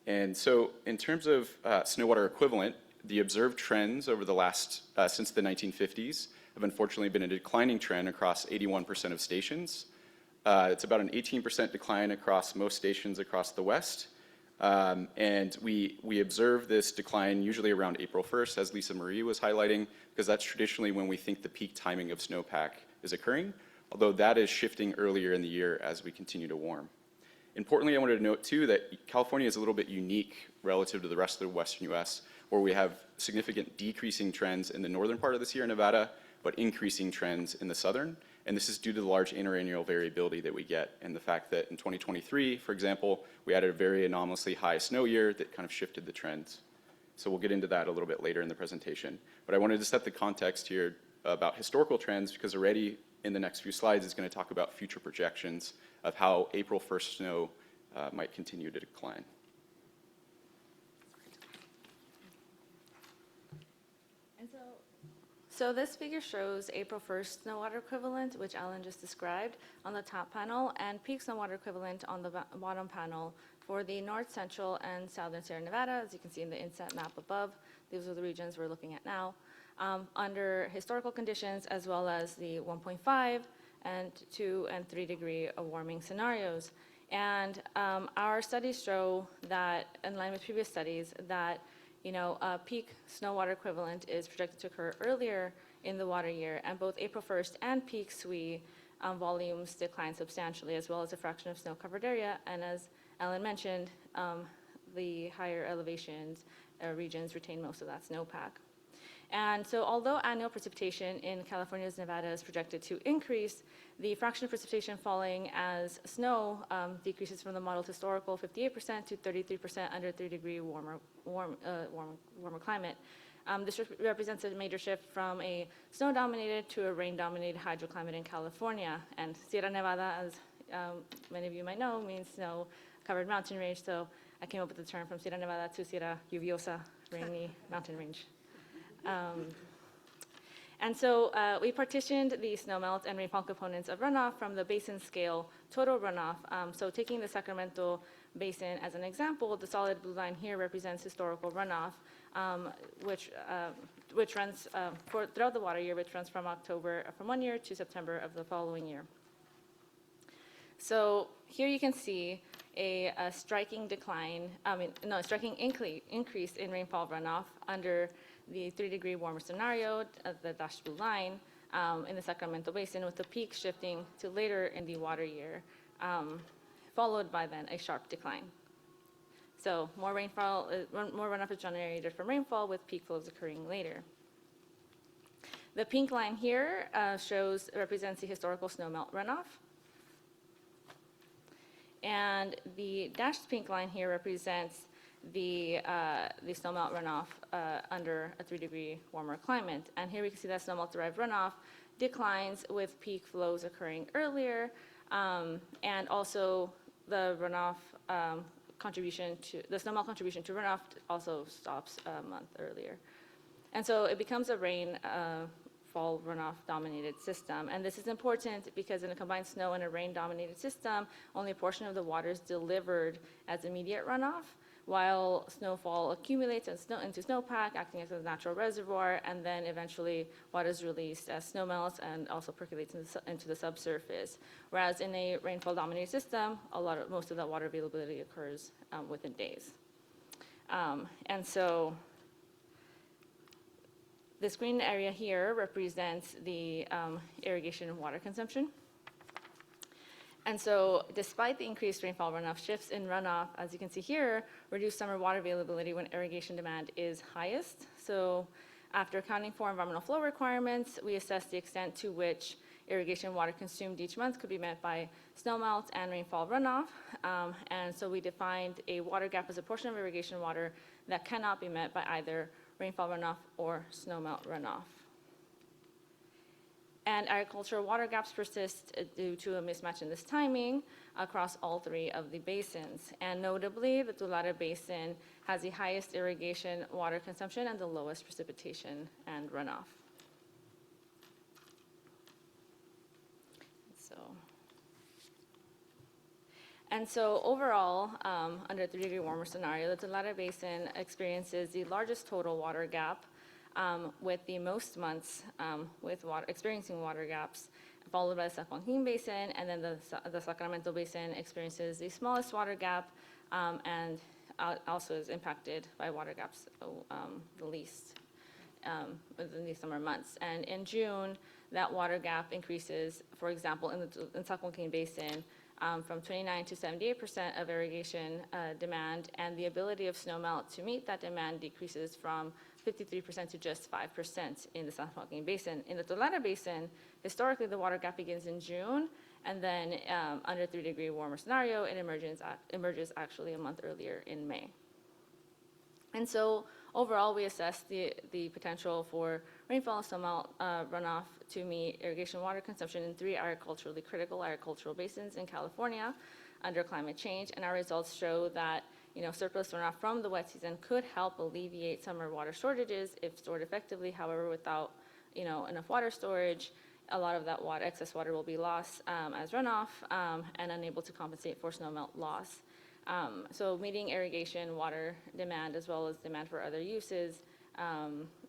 And so in terms of snow water equivalent, the observed trends over the last, since the 1950s, have unfortunately been a declining trend across 81% of stations. It's about an 18% decline across most stations across the West. And we observe this decline usually around April 1st, as Lisa Marie was highlighting, because that's traditionally when we think the peak timing of snowpack is occurring, although that is shifting earlier in the year as we continue to warm. Importantly, I wanted to note too that California is a little bit unique relative to the rest of the Western US, where we have significant decreasing trends in the northern part of the Sierra Nevada, but increasing trends in the southern. And this is due to the large interannual variability that we get, and the fact that in 2023, for example, we had a very anomalously high snow year that kind of shifted the trends. So we'll get into that a little bit later in the presentation. But I wanted to set the context here about historical trends, because already in the next few slides is going to talk about future projections of how April 1st snow might continue to decline. So this figure shows April 1st snow water equivalent, which Alan just described, on the top panel, and peak snow water equivalent on the bottom panel for the north, central, and southern Sierra Nevada. As you can see in the inset map above, these are the regions we're looking at now, under historical conditions, as well as the 1.5 and 2 and 3 degree of warming scenarios. And our studies show that, in line with previous studies, that peak snow water equivalent is projected to occur earlier in the water year, and both April 1st and peak SWE volumes decline substantially, as well as the fraction of snow-covered area. And as Ellen mentioned, the higher elevations regions retain most of that snowpack. And so although annual precipitation in California's Nevada is projected to increase, the fraction of precipitation falling as snow decreases from the modeled historical 58% to 33% under 3 degree warmer climate. This represents a major shift from a snow-dominated to a rain-dominated hydroclimate in California. And Sierra Nevada, as many of you might know, means snow-covered mountain range. So I came up with the term from Sierra Nevada to Sierra Lluviosa, rainy mountain range. And so we partitioned the snowmelt and rainfall components of runoff from the basin scale total runoff. So taking the Sacramento Basin as an example, the solid blue line here represents historical runoff, which runs throughout the water year, which runs from October from one year to September of the following year. So here you can see a striking striking increase in rainfall runoff under the 3 degree warmer scenario, the dashed blue line, in the Sacramento Basin, with the peak shifting to later in the water year, followed by then a sharp decline. So more runoff is generated from rainfall, with peak flows occurring later. The pink line here represents the historical snowmelt runoff. And the dashed pink line here represents the snowmelt runoff under a 3-degree warmer climate. And here we can see that snowmelt-derived runoff declines with peak flows occurring earlier, and also the runoff contribution to, the snowmelt contribution to runoff also stops a month earlier. And so it becomes a fall runoff dominated system. And this is important because in a combined snow and a rain dominated system, only a portion of the water is delivered as immediate runoff, while snowfall accumulates into snowpack, acting as a natural reservoir, and then eventually water is released as snow melts and also percolates into the subsurface. Whereas in a rainfall dominated system, most of that water availability occurs within days. And so this green area here represents the irrigation and water consumption. And so despite the increased rainfall runoff, shifts in runoff, as you can see here, reduce summer water availability when irrigation demand is highest. So after accounting for environmental flow requirements, we assess the extent to which irrigation water consumed each month could be met by snowmelt and rainfall runoff. And so we defined a water gap as a portion of irrigation water that cannot be met by either rainfall runoff or snowmelt runoff. And agricultural water gaps persist due to a mismatch in this timing across all three of the basins. And notably, the Tulare Basin has the highest irrigation water consumption and the lowest precipitation and runoff. And so overall, under a 3-degree warmer scenario, the Tulare Basin experiences the largest total water gap, with the most months experiencing water gaps, followed by the Joaquin Basin, and then the Sacramento Basin experiences the smallest water gap, and also is impacted by water gaps the least within the summer months. And in June, that water gap increases, for example, in the Joaquin Basin, from 29 to 78% of irrigation demand, and the ability of snowmelt to meet that demand decreases from 53% to just 5% in the San Joaquin Basin. In the Tulare Basin, historically the water gap begins in June, and then under 3-degree warmer scenario, it emerges actually a month earlier in May. And so overall, we assess the potential for rainfall and snowmelt runoff to meet irrigation water consumption in 3 agriculturally critical agricultural basins in California under climate change. And our results show that surplus runoff from the wet season could help alleviate summer water shortages if stored effectively. However, without enough water storage, a lot of that excess water will be lost as runoff and unable to compensate for snowmelt loss. So meeting irrigation water demand as well as demand for other uses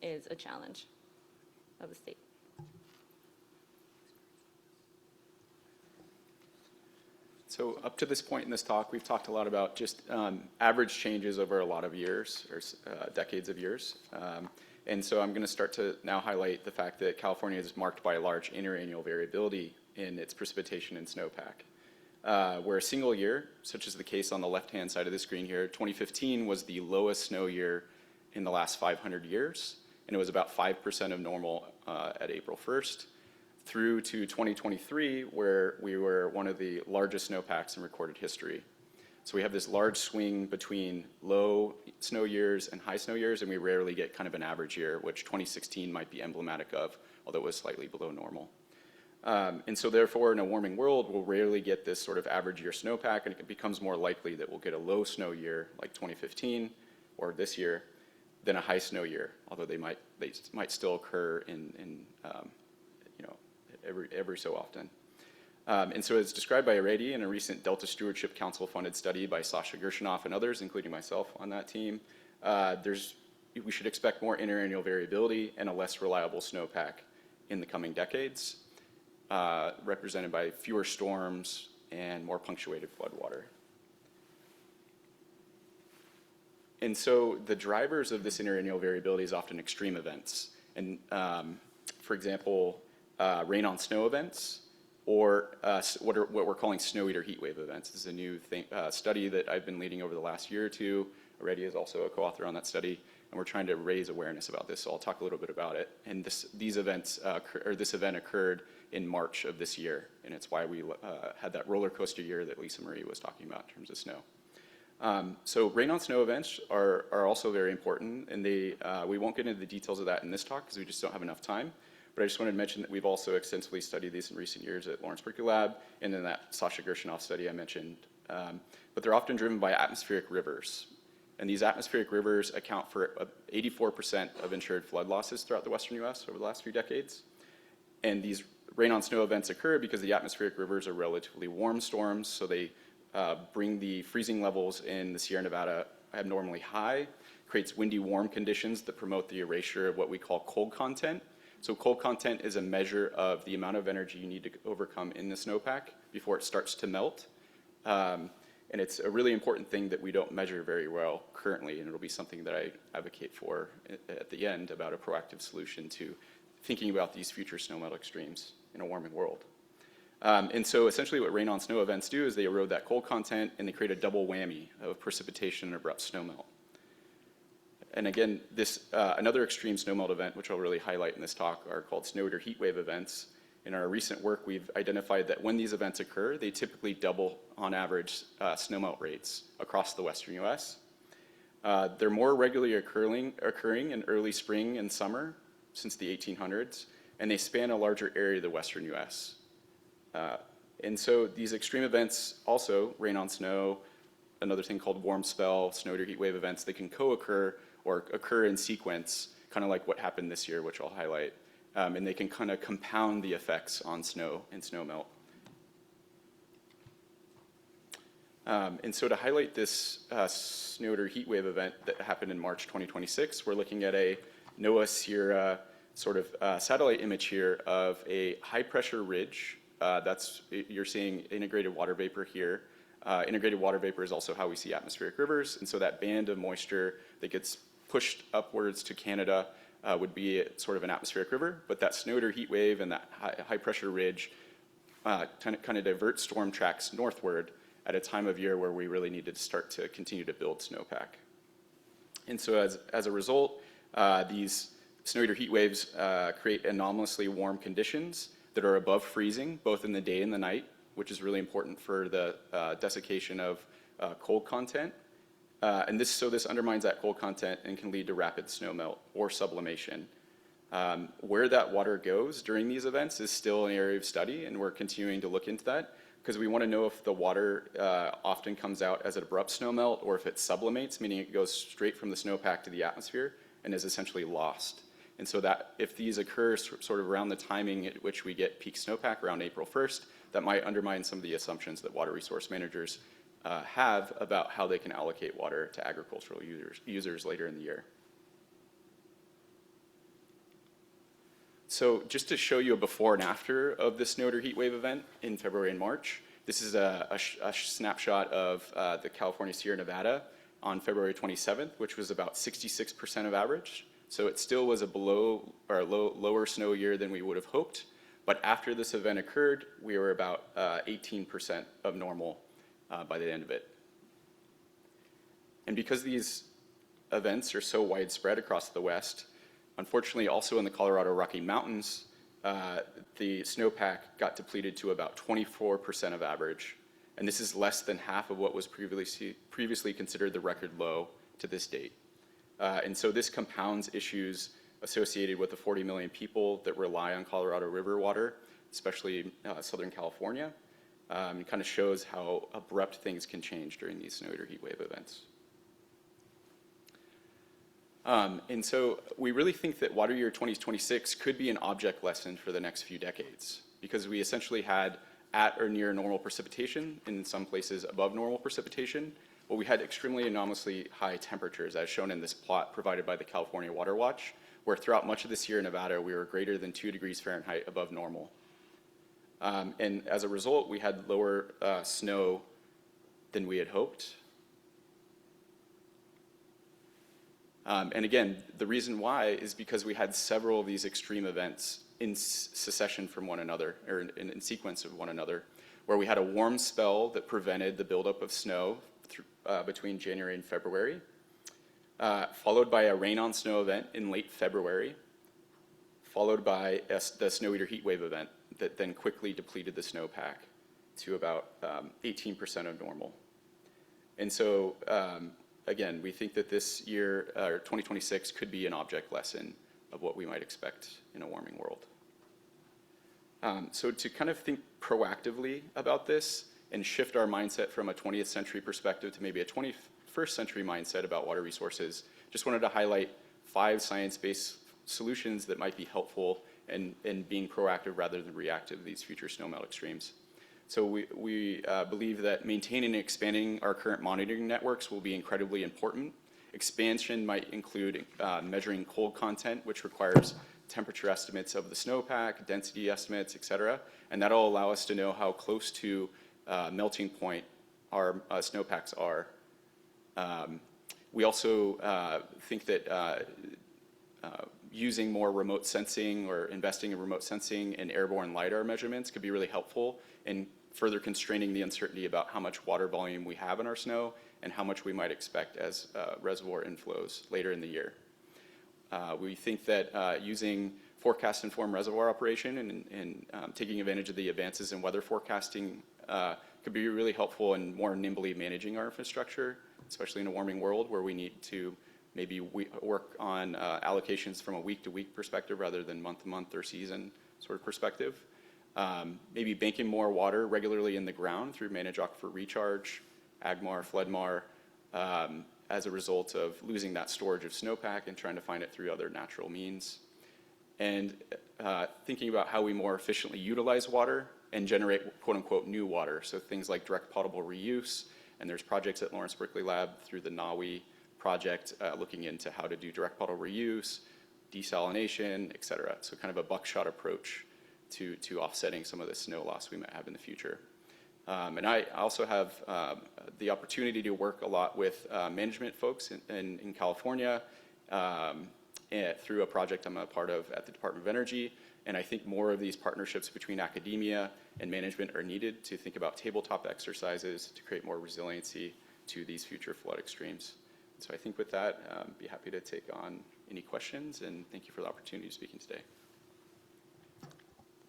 is a challenge of the state. So up to this point in this talk, we've talked a lot about just average changes over a lot of years, or decades of years. And so I'm going to start to now highlight the fact that California is marked by a large interannual variability in its precipitation and snowpack. Where a single year, such as the case on the left-hand side of the screen here, 2015 was the lowest snow year in the last 500 years, and it was about 5% of normal at April 1st, through to 2023, where we were one of the largest snowpacks in recorded history. So we have this large swing between low snow years and high snow years, and we rarely get kind of an average year, which 2016 might be emblematic of, although it was slightly below normal. And so therefore, in a warming world, we'll rarely get this sort of average year snowpack, and it becomes more likely that we'll get a low snow year like 2015 or this year than a high snow year, although they might still occur in every so often. And so as described by Areti in a recent Delta Stewardship Council funded study by Sasha Gershinoff and others, including myself on that team, we should expect more interannual variability and a less reliable snowpack in the coming decades, represented by fewer storms and more punctuated floodwater. And so the drivers of this interannual variability is often extreme events. And for example, rain on snow events, or what we're calling snow eater heat wave events. This is a new study that I've been leading over the last year or two. Areti is also a co-author on that study, and we're trying to raise awareness about this, so I'll talk a little bit about it. And this event occurred in March of this year, and it's why we had that roller coaster year that Lisa Marie was talking about in terms of snow. So rain on snow events are also very important, and we won't get into the details of that in this talk because we just don't have enough time. But I just wanted to mention that we've also extensively studied these in recent years at Lawrence Berkeley Lab and in that Sasha Gershinoff study I mentioned. But they're often driven by atmospheric rivers. And these atmospheric rivers account for 84% of insured flood losses throughout the western US over the last few decades. And these rain on snow events occur because the atmospheric rivers are relatively warm storms, so they bring the freezing levels in the Sierra Nevada abnormally high, creates windy warm conditions that promote the erasure of what we call cold content. So cold content is a measure of the amount of energy you need to overcome in the snowpack before it starts to melt. And it's a really important thing that we don't measure very well currently, and it'll be something that I advocate for at the end about a proactive solution to thinking about these future snowmelt extremes in a warming world. And so essentially what rain on snow events do is they erode that cold content and they create a double whammy of precipitation and abrupt snowmelt. And again, another extreme snowmelt event, which I'll really highlight in this talk, are called snow eater heat wave events. In our recent work, we've identified that when these events occur, they typically double, on average, snowmelt rates across the western US. They're more regularly occurring in early spring and summer since the 1800s, and they span a larger area of the western US. And so these extreme events also, rain on snow, another thing called warm spell, snow eater heat wave events, they can co-occur or occur in sequence, kind of like what happened this year, which I'll highlight. And they can kind of compound the effects on snow and snowmelt. And so to highlight this snow eater heat wave event that happened in March 2026, we're looking at a NOAA Sierra sort of satellite image here of a high pressure ridge. You're seeing integrated water vapor here. Integrated water vapor is also how we see atmospheric rivers. And so that band of moisture that gets pushed upwards to Canada would be sort of an atmospheric river, but that snow eater heat wave and that high pressure ridge kind of divert storm tracks northward at a time of year where we really needed to start to continue to build snowpack. And so as a result, these snow eater heat waves create anomalously warm conditions that are above freezing, both in the day and the night, which is really important for the desiccation of cold content. And this undermines that cold content and can lead to rapid snowmelt or sublimation. Where that water goes during these events is still an area of study, and we're continuing to look into that because we want to know if the water often comes out as an abrupt snowmelt or if it sublimates, meaning it goes straight from the snowpack to the atmosphere and is essentially lost. And so that if these occur sort of around the timing at which we get peak snowpack around April 1st, that might undermine some of the assumptions that water resource managers have about how they can allocate water to agricultural users later in the year. So just to show you a before and after of this snow eater heat wave event in February and March, this is a snapshot of the California Sierra Nevada on February 27th, which was about 66% of average. So it still was a lower snow year than we would have hoped. But after this event occurred, we were about 18% of normal by the end of it. And because these events are so widespread across the West, unfortunately also in the Colorado Rocky Mountains, the snowpack got depleted to about 24% of average. And this is less than half of what was previously considered the record low to this date. And so this compounds issues associated with the 40 million people that rely on Colorado River water, especially Southern California. It kind of shows how abrupt things can change during these snow eater heat wave events. And so we really think that water year 2026 could be an object lesson for the next few decades, because we essentially had at or near normal precipitation, in some places above normal precipitation, but we had extremely anomalously high temperatures, as shown in this plot provided by the California Water Watch, where throughout much of the Sierra Nevada, we were greater than 2 degrees Fahrenheit above normal. And as a result, we had lower snow than we had hoped. And again, the reason why is because we had several of these extreme events in succession from one another, or in sequence of one another, where we had a warm spell that prevented the buildup of snow between January and February, followed by a rain on snow event in late February, followed by the snow eater heat wave event that then quickly depleted the snowpack to about 18% of normal. And so, again, we think that this year, or 2026, could be an object lesson of what we might expect in a warming world. So to kind of think proactively about this and shift our mindset from a 20th century perspective to maybe a 21st century mindset about water resources, just wanted to highlight 5 science-based solutions that might be helpful in being proactive rather than reactive to these future snowmelt extremes. So we believe that maintaining and expanding our current monitoring networks will be incredibly important. Expansion might include measuring cold content, which requires temperature estimates of the snowpack, density estimates, et cetera, and that'll allow us to know how close to melting point our snowpacks are. We also think that using more remote sensing or investing in remote sensing and airborne LiDAR measurements could be really helpful in further constraining the uncertainty about how much water volume we have in our snow and how much we might expect as reservoir inflows later in the year. We think that using forecast-informed reservoir operation and taking advantage of the advances in weather forecasting could be really helpful in more nimbly managing our infrastructure, especially in a warming world where we need to maybe work on allocations from a week-to-week perspective rather than month-to-month or season sort of perspective. Maybe banking more water regularly in the ground through managed aquifer recharge, AgMAR, FloodMAR, as a result of losing that storage of snowpack and trying to find it through other natural means. And thinking about how we more efficiently utilize water and generate quote-unquote new water. So things like direct potable reuse, and there's projects at Lawrence Berkeley Lab through the NAWI project looking into how to do direct potable reuse, desalination, et cetera. So kind of a buckshot approach to offsetting some of the snow loss we might have in the future. And I also have the opportunity to work a lot with management folks in California through a project I'm a part of at the Department of Energy. And I think more of these partnerships between academia and management are needed to think about tabletop exercises to create more resiliency to these future flood extremes. So I think with that, be happy to take on any questions, and thank you for the opportunity of speaking today.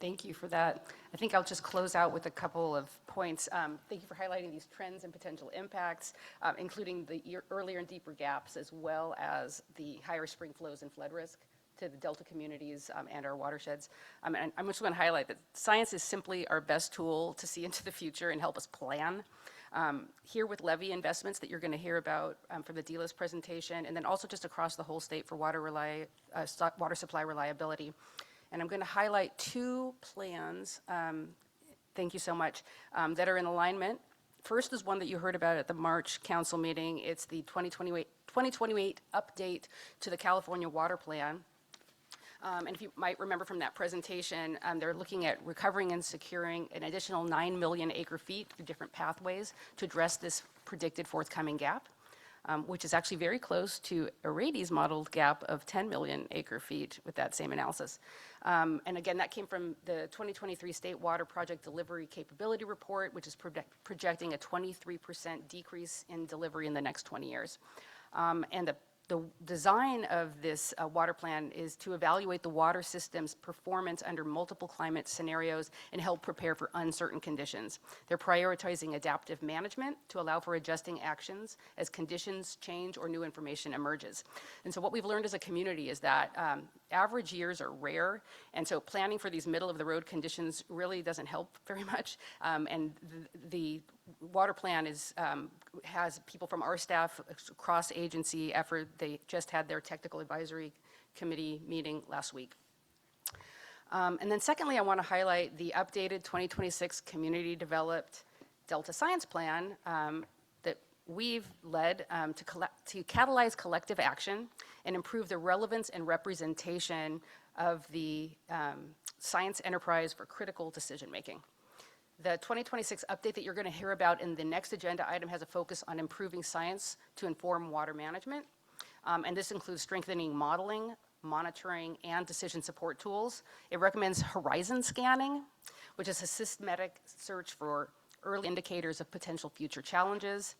Thank you for that. I think I'll just close out with a couple of points. Thank you for highlighting these trends and potential impacts, including the earlier and deeper gaps, as well as the higher spring flows and flood risk to the Delta communities and our watersheds. And I'm just going to highlight that science is simply our best tool to see into the future and help us plan. Here with levee investments that you're going to hear about from the DLIS presentation, and then also just across the whole state for water supply reliability. And I'm going to highlight 2 plans, thank you so much, that are in alignment. First is one that you heard about at the March council meeting. It's the 2028 update to the California Water Plan. And if you might remember from that presentation, they're looking at recovering and securing an additional 9 million acre-feet through different pathways to address this predicted forthcoming gap, which is actually very close to Arady's modeled gap of 10 million acre-feet with that same analysis. And again, that came from the 2023 State Water Project Delivery Capability Report, which is projecting a 23% decrease in delivery in the next 20 years. And the design of this water plan is to evaluate the water system's performance under multiple climate scenarios and help prepare for uncertain conditions. They're prioritizing adaptive management to allow for adjusting actions as conditions change or new information emerges. And so what we've learned as a community is that average years are rare, and so planning for these middle-of-the-road conditions really doesn't help very much. And the water plan has people from our staff, cross-agency effort. They just had their technical advisory committee meeting last week. And then secondly, I want to highlight the updated 2026 community-developed Delta Science Plan that we've led to catalyze collective action and improve the relevance and representation of the science enterprise for critical decision-making. The 2026 update that you're going to hear about in the next agenda item has a focus on improving science to inform water management. And this includes strengthening modeling, monitoring, and decision support tools. It recommends horizon scanning, which is a systematic search for early indicators of potential future challenges.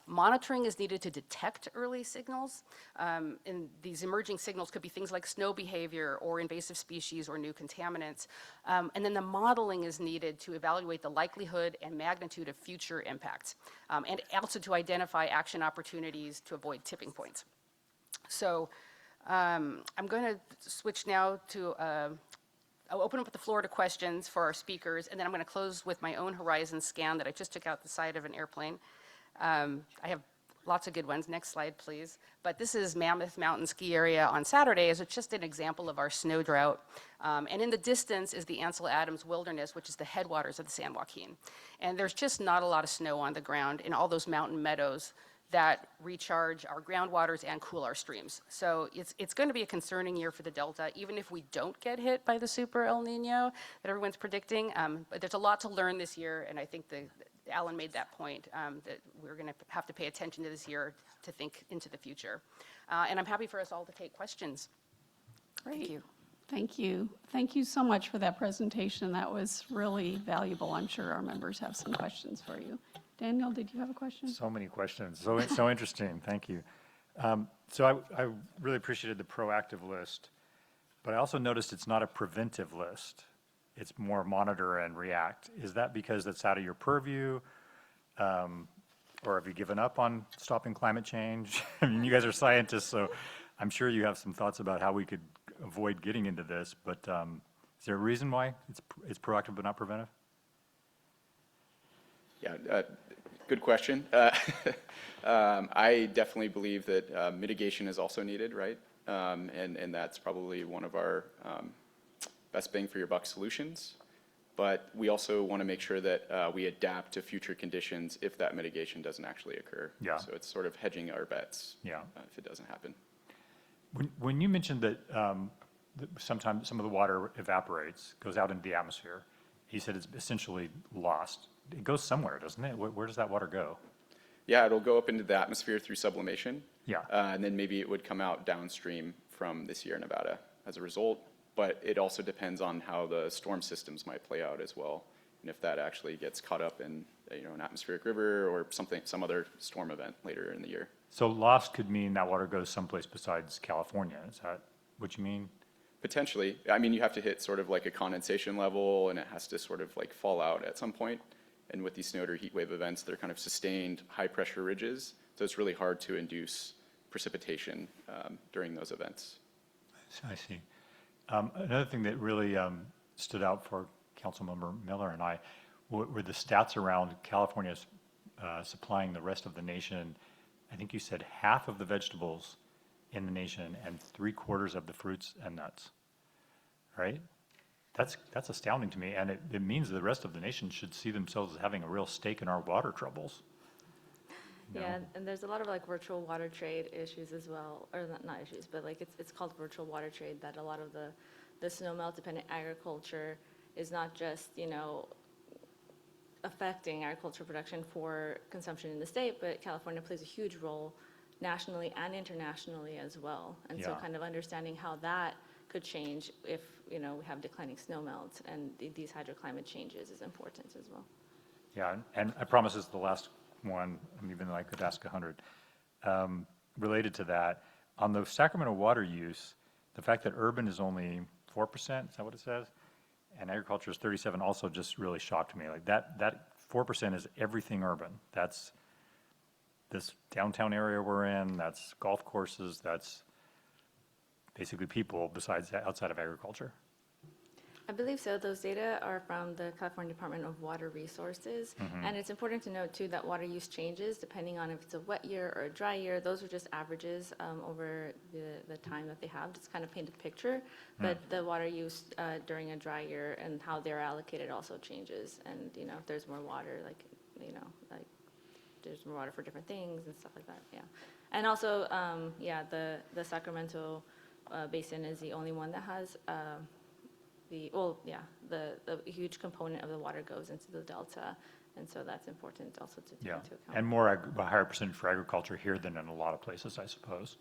Monitoring is needed to detect early signals. And these emerging signals could be things like snow behavior or invasive species or new contaminants. And then the modeling is needed to evaluate the likelihood and magnitude of future impacts, and also to identify action opportunities to avoid tipping points. So I'm going to switch now to I'll open up the floor to questions for our speakers, and then I'm going to close with my own horizon scan that I just took out the side of an airplane. I have lots of good ones. Next slide, please. But this is Mammoth Mountain Ski Area on Saturday. It's just an example of our snow drought. And in the distance is the Ansel Adams Wilderness, which is the headwaters of the San Joaquin. And there's just not a lot of snow on the ground in all those mountain meadows that recharge our groundwaters and cool our streams. So it's going to be a concerning year for the Delta, even if we don't get hit by the super El Nino that everyone's predicting. But there's a lot to learn this year, and I think Alan made that point, that we're going to have to pay attention to this year to think into the future. And I'm happy for us all to take questions. Great. Thank you. Thank you. Thank you so much for that presentation. That was really valuable. I'm sure our members have some questions for you. Daniel, did you have a question? So many questions. So interesting. Thank you. So I really appreciated the proactive list, but I also noticed it's not a preventive list. It's more monitor and react. Is that because that's out of your purview? Or have you given up on stopping climate change? I mean, you guys are scientists, so I'm sure you have some thoughts about how we could avoid getting into this, but is there a reason why it's proactive but not preventive? Yeah, good question. I definitely believe that mitigation is also needed, right? And that's probably one of our best bang for your buck solutions. But we also want to make sure that we adapt to future conditions if that mitigation doesn't actually occur. Yeah. So it's sort of hedging our bets. Yeah. If it doesn't happen. When you mentioned that sometimes some of the water evaporates, goes out into the atmosphere, he said it's essentially lost. It goes somewhere, doesn't it? Where does that water go? Yeah, it'll go up into the atmosphere through sublimation. Yeah. And then maybe it would come out downstream from the Sierra Nevada as a result. But it also depends on how the storm systems might play out as well, and if that actually gets caught up in an atmospheric river or some other storm event later in the year. So lost could mean that water goes someplace besides California. Is that what you mean? Potentially. I mean, you have to hit sort of like a condensation level, and it has to sort of like fall out at some point. And with these snow or heat wave events, they're kind of sustained high pressure ridges, so it's really hard to induce precipitation during those events. I see. Another thing that really stood out for Councilmember Miller and I were the stats around California's supplying the rest of the nation. I think you said half of the vegetables in the nation and 3/4 of the fruits and nuts, right? That's astounding to me, and it means the rest of the nation should see themselves as having a real stake in our water troubles. You know? Yeah, and there's a lot of like virtual water trade issues as well, or not issues, but like it's called virtual water trade, that a lot of the snow melt dependent agriculture is not just, affecting agricultural production for consumption in the state, but California plays a huge role nationally and internationally as well. And so Yeah. kind of understanding how that could change if, we have declining snow melt and these hydroclimate changes is important as well. Yeah, and I promise this is the last one, even though I could ask 100. Related to that, on the Sacramento water use, the fact that urban is only 4%, is that what it says? And agriculture is 37 also just really shocked me. Like that 4% is everything urban. That's this downtown area we're in, that's golf courses, that's basically people besides outside of agriculture. I believe so. Those data are from the California Department of Water Resources. And it's important to note, too, that water use changes depending on if it's a wet year or a dry year. Those are just averages over the time that they have, just kind of paint a picture. But the water use during a dry year and how they're allocated also changes. And, if there's more water, like there's more water for different things and stuff like that, yeah. And also, the Sacramento Basin is the only one that has the huge component of the water goes into the delta, and so that's important also to take into account. And a higher percentage for agriculture here than in a lot of places, I suppose,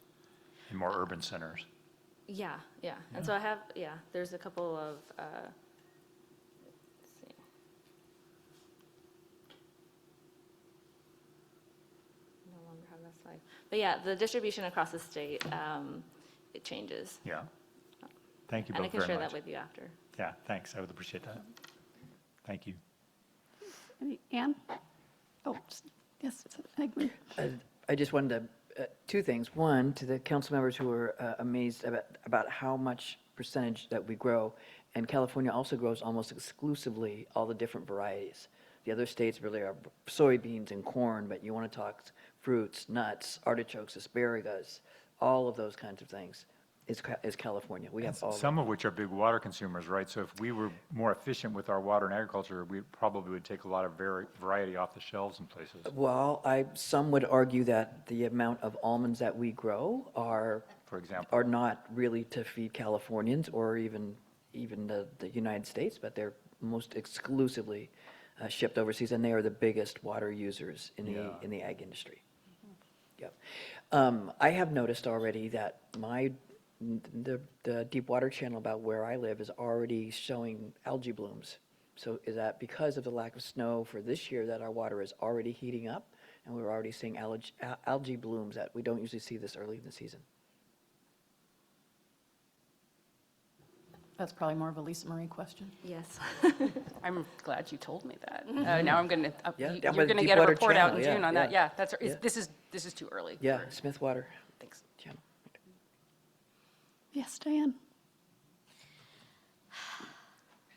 in more urban centers. Yeah. And so there's a couple of, let's see. have that slide. But yeah, the distribution across the state, it changes. Yeah. Thank you And I both can very share much. that with you after. Yeah, thanks. I would appreciate that. Thank you. Ann? Oh, yes, Eggman. I just wanted to, two things. One, to the council members who are amazed about how much percentage that we grow. And California also grows almost exclusively all the different varieties. The other states really are soybeans and corn, but you want to talk fruits, nuts, artichokes, asparagus, all of those kinds of things is California. We have all Some of which are big water consumers, right? So if we were more efficient with our water and agriculture, we probably would take a lot of variety off the shelves in places. Well, some would argue that the amount of almonds that we grow For example. are not really to feed Californians or even the United States, but they're most exclusively shipped overseas, and they are the biggest water users in the ag industry. Yep. I have noticed already that the deep water channel about where I live is already showing algae blooms. So is that because of the lack of snow for this year that our water is already heating up, and we're already seeing algae blooms that we don't usually see this early in the season? That's probably more of a Lisa Marie question. Yes. I'm glad you told me that. Now I'm going to, Yeah, you're down by the going to get a Deepwater report out in Channel, June on yeah, that. Yeah, that's, yeah. this is too early. Yeah, Smith Water Thanks. Channel. Yes, Diane?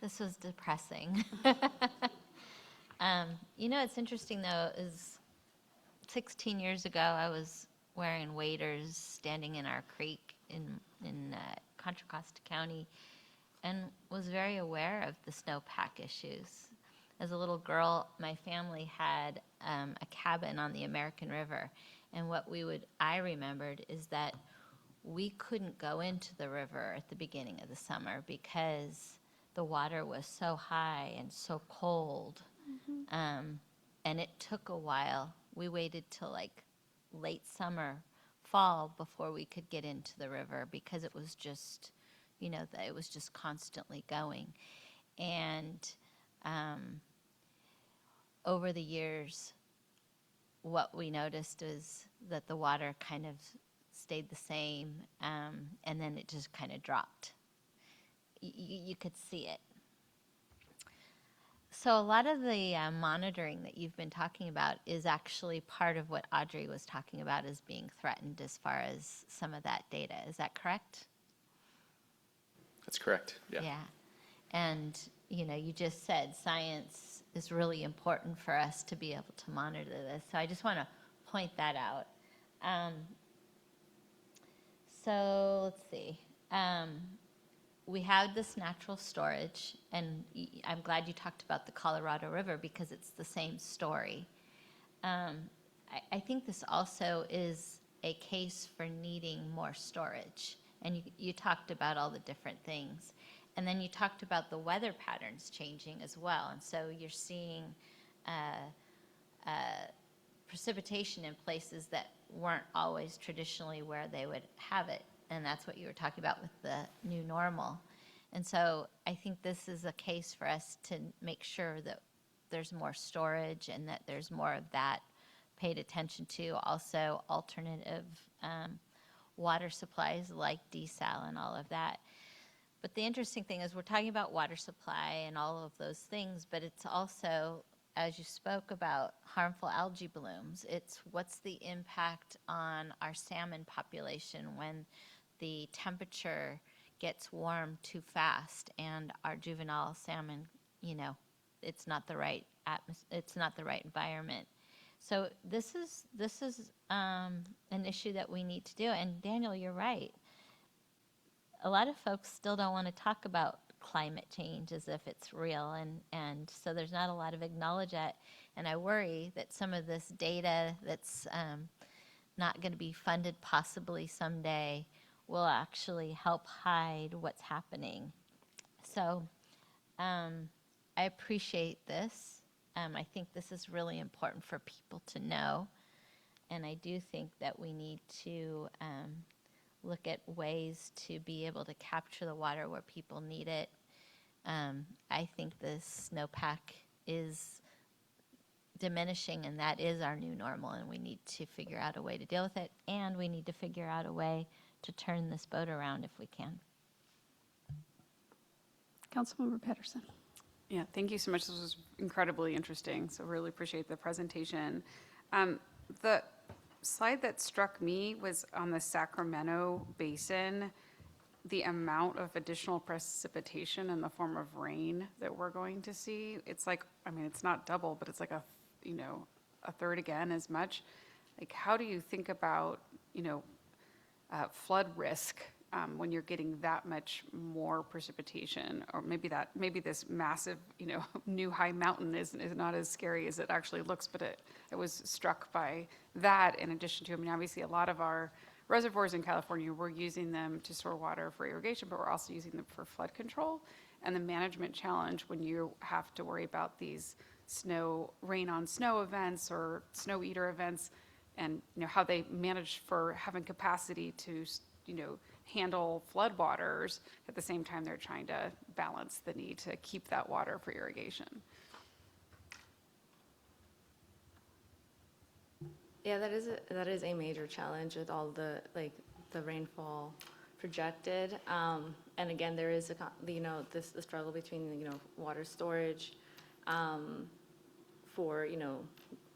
This was depressing. What's interesting though is 16 years ago, I was wearing waders standing in our creek in Contra Costa County and was very aware of the snowpack issues. As a little girl, my family had a cabin on the American River, and what I remembered is that we couldn't go into the river at the beginning of the summer because the water was so high and so cold. And it took a while. We waited till like late summer, fall before we could get into the river because it was just, it was just constantly going. And over the years, what we noticed is that the water kind of stayed the same, and then it just kind of dropped. You could see it. So a lot of the monitoring that you've been talking about is actually part of what Audrey was talking about as being threatened as far as some of that data. Is that correct? That's correct, yeah. Yeah. And, you just said science is really important for us to be able to monitor this. So I just want to point that out. So let's see. We have this natural storage, and I'm glad you talked about the Colorado River because it's the same story. I think this also is a case for needing more storage, and you talked about all the different things. And then you talked about the weather patterns changing as well, and so you're seeing precipitation in places that weren't always traditionally where they would have it. And that's what you were talking about with the new normal. And so I think this is a case for us to make sure that there's more storage and that there's more of that paid attention to. Also alternative water supplies like desal and all of that. But the interesting thing is we're talking about water supply and all of those things, but it's also, as you spoke about harmful algae blooms, it's what's the impact on our salmon population when the temperature gets warm too fast and our juvenile salmon, it's not the right it's not the right environment. So this is an issue that we need to do. And Daniel, you're right. A lot of folks still don't want to talk about climate change as if it's real, and so there's not a lot of acknowledge that. And I worry that some of this data that's not going to be funded possibly someday will actually help hide what's happening. So I appreciate this. I think this is really important for people to know. And I do think that we need to look at ways to be able to capture the water where people need it. I think the snowpack is diminishing, and that is our new normal, and we need to figure out a way to deal with it, and we need to figure out a way to turn this boat around if we can. Councilmember Pedersen. Yeah, thank you so much. This was incredibly interesting, so really appreciate the presentation. The slide that struck me was on the Sacramento Basin, the amount of additional precipitation in the form of rain that we're going to see. It's like, I mean, it's not double, but it's like a third again as much. Like, how do you think about, flood risk when you're getting that much more precipitation? Or maybe this massive, new high mountain is not as scary as it actually looks, but I was struck by that in addition to, I mean, obviously a lot of our reservoirs in California, we're using them to store water for irrigation, but we're also using them for flood control. And the management challenge when you have to worry about these rain on snow events or snow eater events, and how they manage for having capacity to handle floodwaters at the same time they're trying to balance the need to keep that water for irrigation. Yeah, that is a major challenge with all the rainfall projected. And again, there is the struggle between water storage for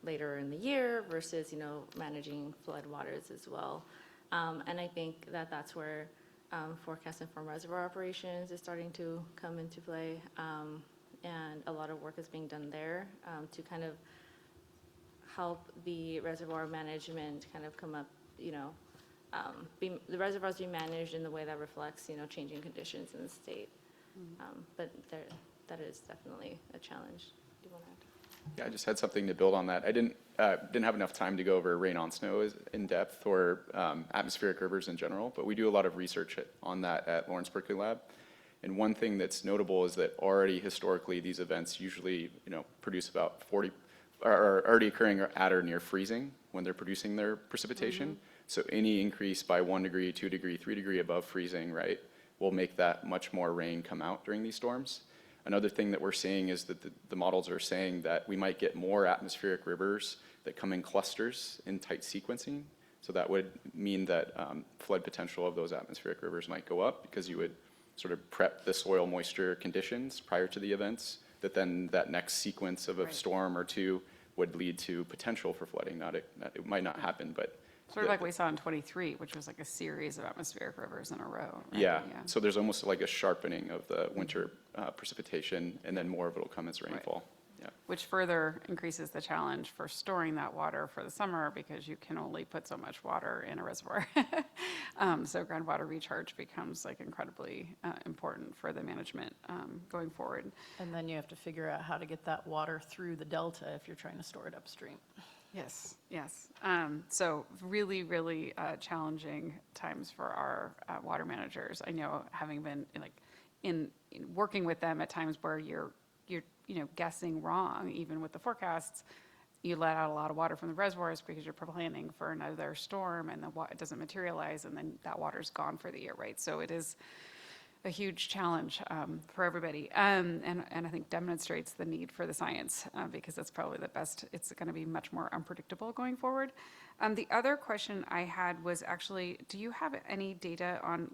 later in the year versus managing floodwaters as well. And I think that's where forecast informed reservoir operations is starting to come into play, and a lot of work is being done there to kind of help the reservoir management kind of come up, the reservoirs be managed in the way that reflects, changing conditions in the state. But that is definitely a challenge. Do you want to add? Yeah, I just had something to build on that. I didn't have enough time to go over rain on snow in depth or atmospheric rivers in general, but we do a lot of research on that at Lawrence Berkeley Lab. And one thing that's notable is that already historically these events usually produce about 40 are already occurring at or near freezing when they're producing their precipitation. So any increase by 1 degree, 2 degree, 3 degree above freezing, right, will make that much more rain come out during these storms. Another thing that we're seeing is that the models are saying that we might get more atmospheric rivers that come in clusters in tight sequencing. So that would mean that flood potential of those atmospheric rivers might go up because you would sort of prep the soil moisture conditions prior to the events, that then that next sequence of a storm or two would lead to potential for flooding. It might not happen, but Sort of like we saw in 23, which was like a series of atmospheric rivers in a row. Right? Yeah. So there's almost like a sharpening of the winter precipitation, and then more of it will come as rainfall. Yeah. Which further increases the challenge for storing that water for the summer because you can only put so much water in a reservoir. So groundwater recharge becomes like incredibly important for the management going forward. And then you have to figure out how to get that water through the delta if you're trying to store it upstream. Yes. So really, really challenging times for our water managers. I know, having been in working with them at times where you're guessing wrong, even with the forecasts, you let out a lot of water from the reservoirs because you're planning for another storm, and it doesn't materialize, and then that water's gone for the year, right? So it is a huge challenge for everybody, and I think demonstrates the need for the science because that's probably the best. It's going to be much more unpredictable going forward. The other question I had was actually, do you have any data on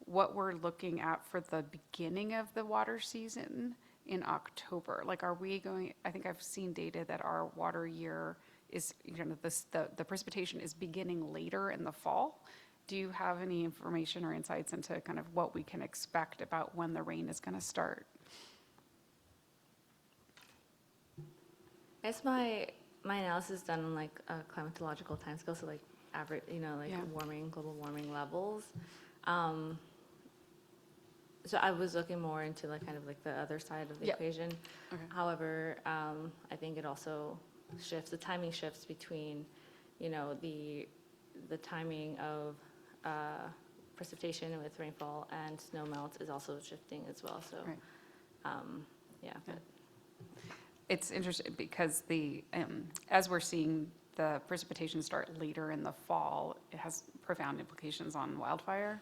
what we're looking at for the beginning of the water season in October? Are we going? I think I've seen data that our water year is, the precipitation is beginning later in the fall. Do you have any information or insights into kind of what we can expect about when the rain is going to start? It's my analysis done on a climatological timescale, so average, global warming levels. So I was looking more into the other side of the equation. Okay. However, I think it also shifts. The timing shifts between, the timing of precipitation with rainfall and snow melt is also shifting as well. So, Right. But It's interesting because as we're seeing the precipitation start later in the fall, it has profound implications on wildfire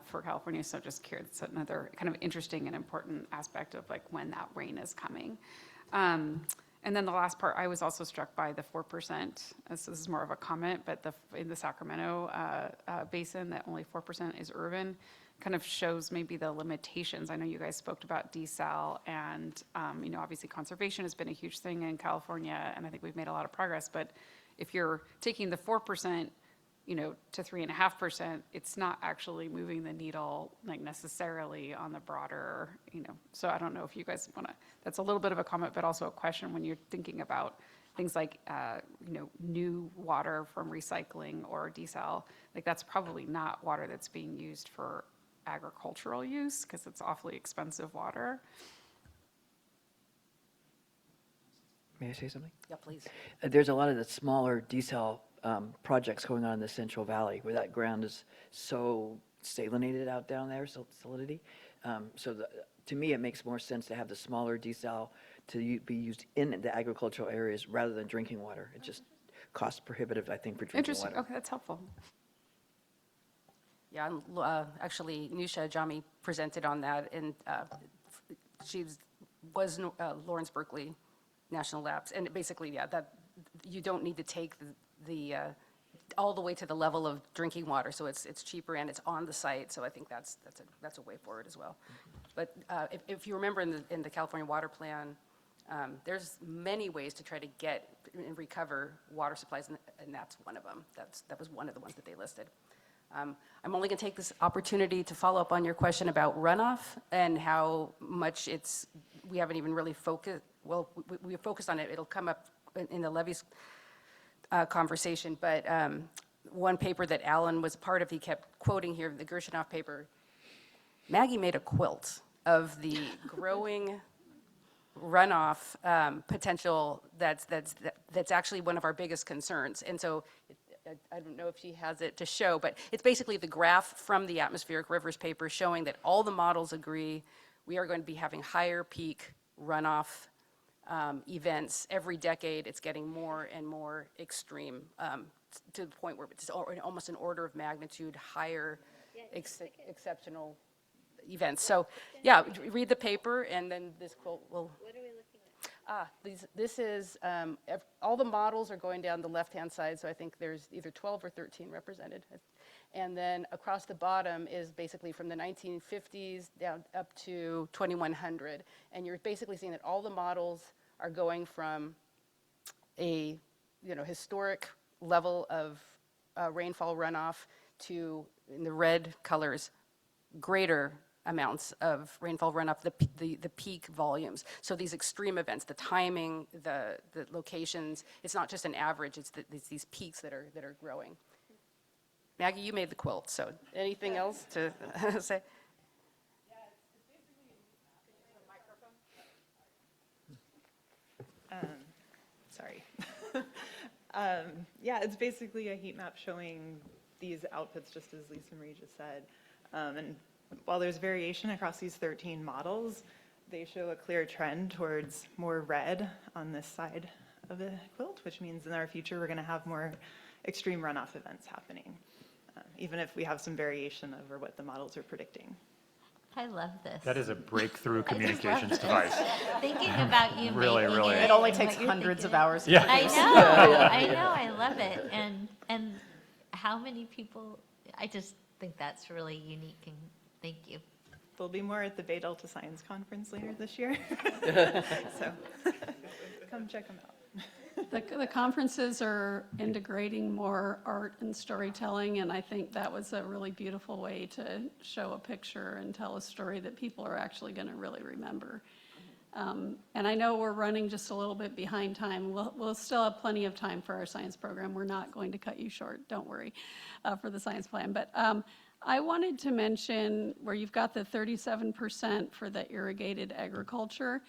for California. So just curious, it's another kind of interesting and important aspect of when that rain is coming. And then the last part, I was also struck by the 4%. This is more of a comment, but in the Sacramento basin, that only 4% is urban, kind of shows maybe the limitations. I know you guys spoke about desal, and obviously conservation has been a huge thing in California, and I think we've made a lot of progress. But if you're taking the 4%, to 3.5%, it's not actually moving the needle like necessarily on the broader, So I don't know if you guys want to. That's a little bit of a comment, but also a question when you're thinking about things like, new water from recycling or desal. Like that's probably not water that's being used for agricultural use because it's awfully expensive water. May I say something? Yeah, please. There's a lot of the smaller desal projects going on in the Central Valley where that ground is so salinated out down there, salinity. To me, it makes more sense to have the smaller desal to be used in the agricultural areas rather than drinking water. It's just cost prohibitive, I think, for drinking Interesting. water. Okay, that's helpful. Yeah, and, actually, Nusha Jami presented on that, and she was Lawrence Berkeley National Labs, and basically, yeah, that you don't need to take the all the way to the level of drinking water, so it's cheaper and it's on the site. So I think that's a way forward as well. But if you remember in the California Water Plan, there's many ways to try to get and recover water supplies, and that's one of them. That was one of the ones that they listed. I'm only going to take this opportunity to follow up on your question about runoff and how much we haven't even really focused. Well, we focused on it. It'll come up in the Levees conversation, but one paper that Alan was part of, he kept quoting here, the Gershinoff paper. Maggie made a quilt of the growing runoff potential that's actually one of our biggest concerns. And so I don't know if she has it to show, but it's basically the graph from the Atmospheric Rivers paper showing that all the models agree we are going to be having higher peak runoff events every decade. It's getting more and more extreme to the point where it's almost an order of magnitude higher exceptional events. So yeah, read the paper and then this quote will. What are we looking at? This is, all the models are going down the left-hand side, so I think there's either 12 or 13 represented. And then across the bottom is basically from the 1950s down up to 2100. And you're basically seeing that all the models are going from a historic level of rainfall runoff to, in the red colors, greater amounts of rainfall runoff, the peak volumes. So these extreme events, the timing, the locations, it's not just an average, it's these peaks that are growing. Maggie, you made the quilt, so anything else to say? Sorry. Yeah, it's basically a heat map showing these outputs, just as Lisa Marie just said. And while there's variation across these 13 models, they show a clear trend towards more red on this side of the quilt, which means in our future we're going to have more extreme runoff events happening, even if we have some variation over what the models are predicting. I love this. That is a breakthrough communications device. Thinking about you Really, making really. it. It only and takes what you're hundreds of thinking. hours. Yeah. I know, I love it. And how many people, I just think that's really unique, and thank you. There'll be more at the Bay Delta Science Conference later this year. So come check them out. The conferences are integrating more art and storytelling, and I think that was a really beautiful way to show a picture and tell a story that people are actually going to really remember. And I know we're running just a little bit behind time. We'll still have plenty of time for our science program. We're not going to cut you short, don't worry, for the science plan. But I wanted to mention where you've got the 37% for the irrigated agriculture.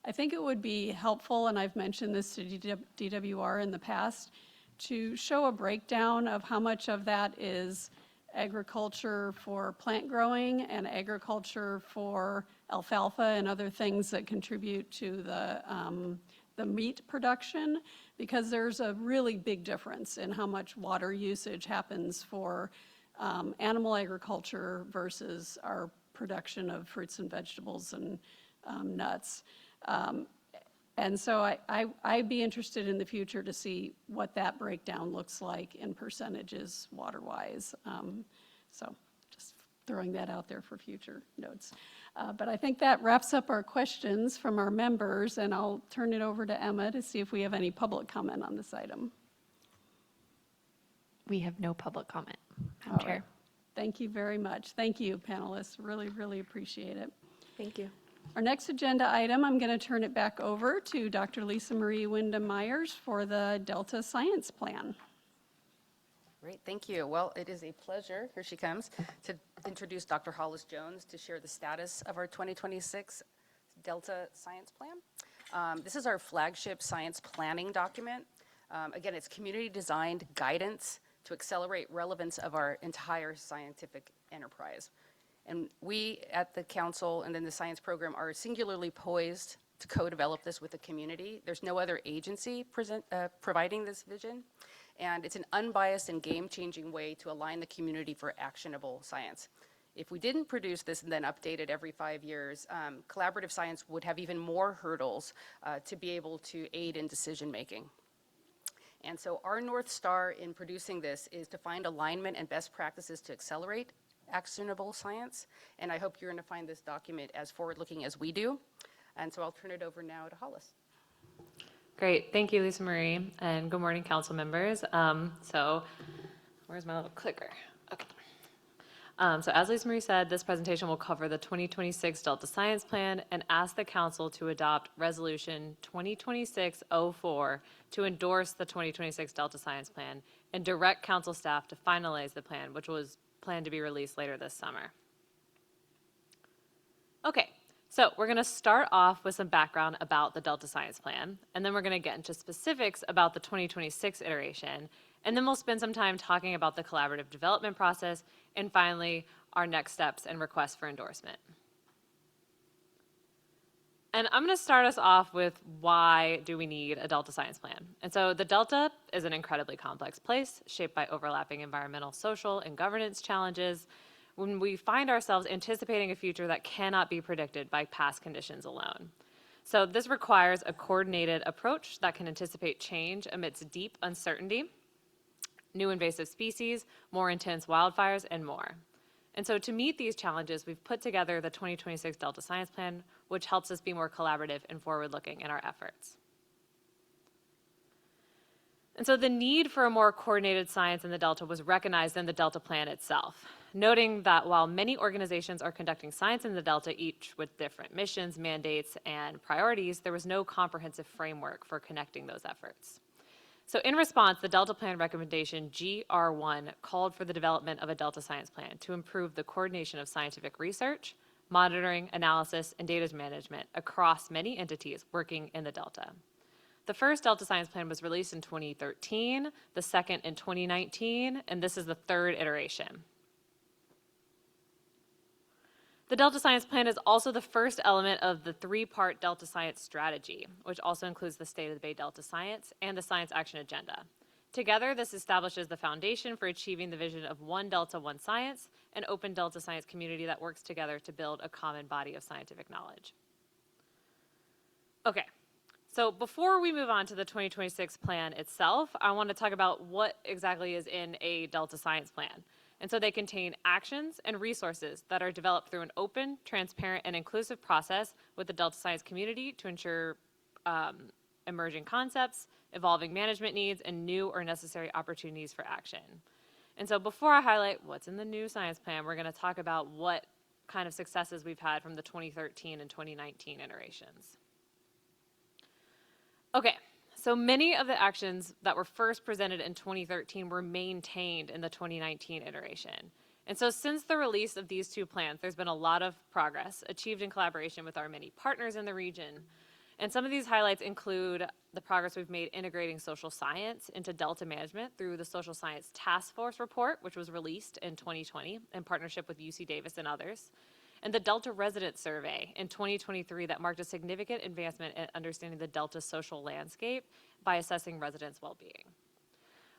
I think it would be helpful, and I've mentioned this to DWR in the past, to show a breakdown of how much of that is agriculture for plant growing and agriculture for alfalfa and other things that contribute to the meat production, because there's a really big difference in how much water usage happens for animal agriculture versus our production of fruits and vegetables and nuts. And so I'd be interested in the future to see what that breakdown looks like in percentages water-wise. So just throwing that out there for future notes. But I think that wraps up our questions from our members, and I'll turn it over to Emma to see if we have any public comment on this item. We have no public comment, Madam All Chair. right. Thank you very much. Thank you, panelists. Really, really appreciate it. Thank you. Our next agenda item, I'm going to turn it back over to Dr. Lisa Marie Wyndham-Myers for the Delta Science Plan. Great, thank you. Well, it is a pleasure, here she comes, to introduce Dr. Hollis Jones to share the status of our 2026 Delta Science Plan. This is our flagship science planning document. Again, it's community-designed guidance to accelerate relevance of our entire scientific enterprise. And we at the council and then the science program are singularly poised to co-develop this with the community. There's no other agency providing this vision. And it's an unbiased and game-changing way to align the community for actionable science. If we didn't produce this and then update it every 5 years, collaborative science would have even more hurdles to be able to aid in decision-making. And so our North Star in producing this is to find alignment and best practices to accelerate actionable science. And I hope you're going to find this document as forward-looking as we do. And so I'll turn it over now to Hollis. Great. Thank you, Lisa Marie, and good morning, council members. So where's my little clicker? Okay. So as Lisa Marie said, this presentation will cover the 2026 Delta Science Plan and ask the council to adopt Resolution 2026-04 to endorse the 2026 Delta Science Plan and direct council staff to finalize the plan, which was planned to be released later this summer. Okay, so we're going to start off with some background about the Delta Science Plan, and then we're going to get into specifics about the 2026 iteration, and then we'll spend some time talking about the collaborative development process, and finally, our next steps and requests for endorsement. And I'm going to start us off with why do we need a Delta Science Plan? And so the Delta is an incredibly complex place shaped by overlapping environmental, social, and governance challenges when we find ourselves anticipating a future that cannot be predicted by past conditions alone. So this requires a coordinated approach that can anticipate change amidst deep uncertainty, new invasive species, more intense wildfires, and more. And so to meet these challenges, we've put together the 2026 Delta Science Plan, which helps us be more collaborative and forward-looking in our efforts. And so the need for a more coordinated science in the Delta was recognized in the Delta Plan itself, noting that while many organizations are conducting science in the Delta, each with different missions, mandates, and priorities, there was no comprehensive framework for connecting those efforts. So in response, the Delta Plan recommendation GR1 called for the development of a Delta Science Plan to improve the coordination of scientific research, monitoring, analysis, and data management across many entities working in the Delta. The first Delta Science Plan was released in 2013, the second in 2019, and this is the third iteration. The Delta Science Plan is also the first element of the three-part Delta Science strategy, which also includes the State of the Bay Delta Science and the Science Action Agenda. Together, this establishes the foundation for achieving the vision of one Delta, one science, an open Delta science community that works together to build a common body of scientific knowledge. Okay, so before we move on to the 2026 plan itself, I want to talk about what exactly is in a Delta Science Plan. And so they contain actions and resources that are developed through an open, transparent, and inclusive process with the Delta science community to ensure emerging concepts, evolving management needs, and new or necessary opportunities for action. And so before I highlight what's in the new science plan, we're going to talk about what kind of successes we've had from the 2013 and 2019 iterations. Okay. So many of the actions that were first presented in 2013 were maintained in the 2019 iteration. And so since the release of these two plans, there's been a lot of progress achieved in collaboration with our many partners in the region. And some of these highlights include the progress we've made integrating social science into Delta management through the Social Science Task Force report, which was released in 2020 in partnership with UC Davis and others, and the Delta Resident Survey in 2023 that marked a significant advancement in understanding the Delta social landscape by assessing residents' well-being.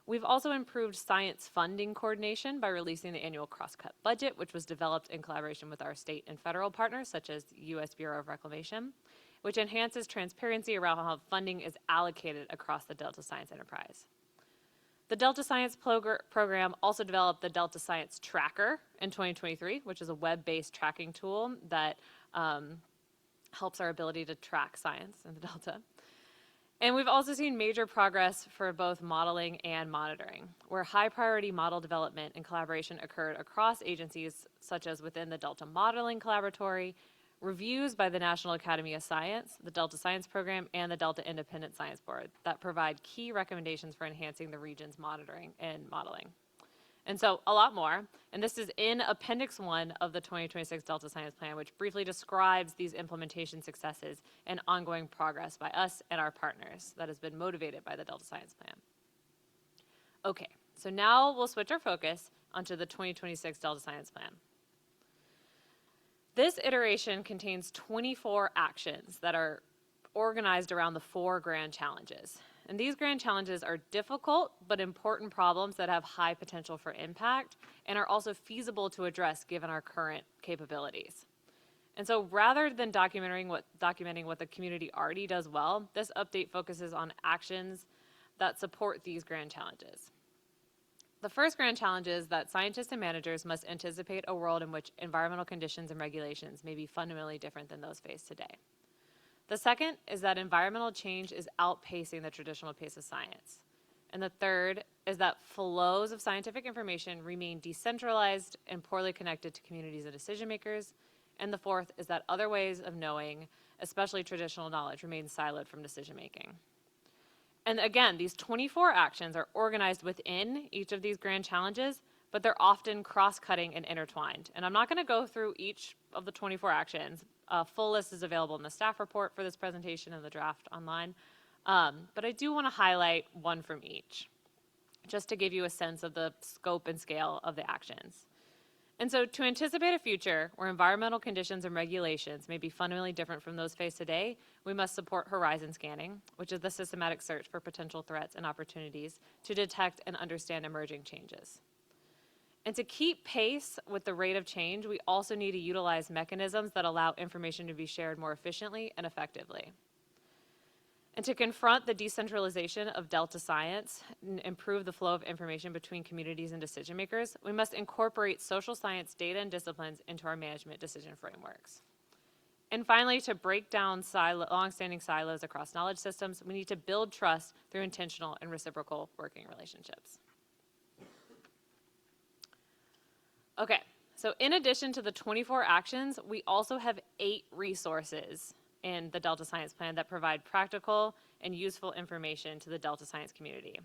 We've also improved science funding coordination by releasing the annual cross-cut budget, which was developed in collaboration with our state and federal partners, such as the U.S. Bureau of Reclamation. which enhances transparency around how funding is allocated across the Delta Science enterprise. The Delta Science program also developed the Delta Science Tracker in 2023, which is a web-based tracking tool that helps our ability to track science in the Delta. And we've also seen major progress for both modeling and monitoring, where high-priority model development and collaboration occurred across agencies, such as within the Delta Modeling Collaboratory, reviews by the National Academy of Science, the Delta Science Program, and the Delta Independent Science Board that provide key recommendations for enhancing the region's monitoring and modeling. And so a lot more, and this is in Appendix 1 of the 2026 Delta Science Plan, which briefly describes these implementation successes and ongoing progress by us and our partners that has been motivated by the Delta Science Plan. Okay, so now we'll switch our focus onto the 2026 Delta Science Plan. This iteration contains 24 actions that are organized around the 4 grand challenges. And these grand challenges are difficult but important problems that have high potential for impact and are also feasible to address given our current capabilities. And so rather than documenting what the community already does well, this update focuses on actions that support these grand challenges. The first grand challenge is that scientists and managers must anticipate a world in which environmental conditions and regulations may be fundamentally different than those faced today. The second is that environmental change is outpacing the traditional pace of science. And the third is that flows of scientific information remain decentralized and poorly connected to communities and decision makers. And the fourth is that other ways of knowing, especially traditional knowledge, remain siloed from decision making. And again, these 24 actions are organized within each of these grand challenges, but they're often cross-cutting and intertwined. And I'm not going to go through each of the 24 actions. A full list is available in the staff report for this presentation and the draft online. But I do want to highlight one from each, just to give you a sense of the scope and scale of the actions. And so to anticipate a future where environmental conditions and regulations may be fundamentally different from those faced today, we must support horizon scanning, which is the systematic search for potential threats and opportunities to detect and understand emerging changes. And to keep pace with the rate of change, we also need to utilize mechanisms that allow information to be shared more efficiently and effectively. And to confront the decentralization of Delta Science and improve the flow of information between communities and decision makers, we must incorporate social science data and disciplines into our management decision frameworks. And finally, to break down longstanding silos across knowledge systems, we need to build trust through intentional and reciprocal working relationships. Okay, so in addition to the 24 actions, we also have 8 resources in the Delta Science Plan that provide practical and useful information to the Delta Science community.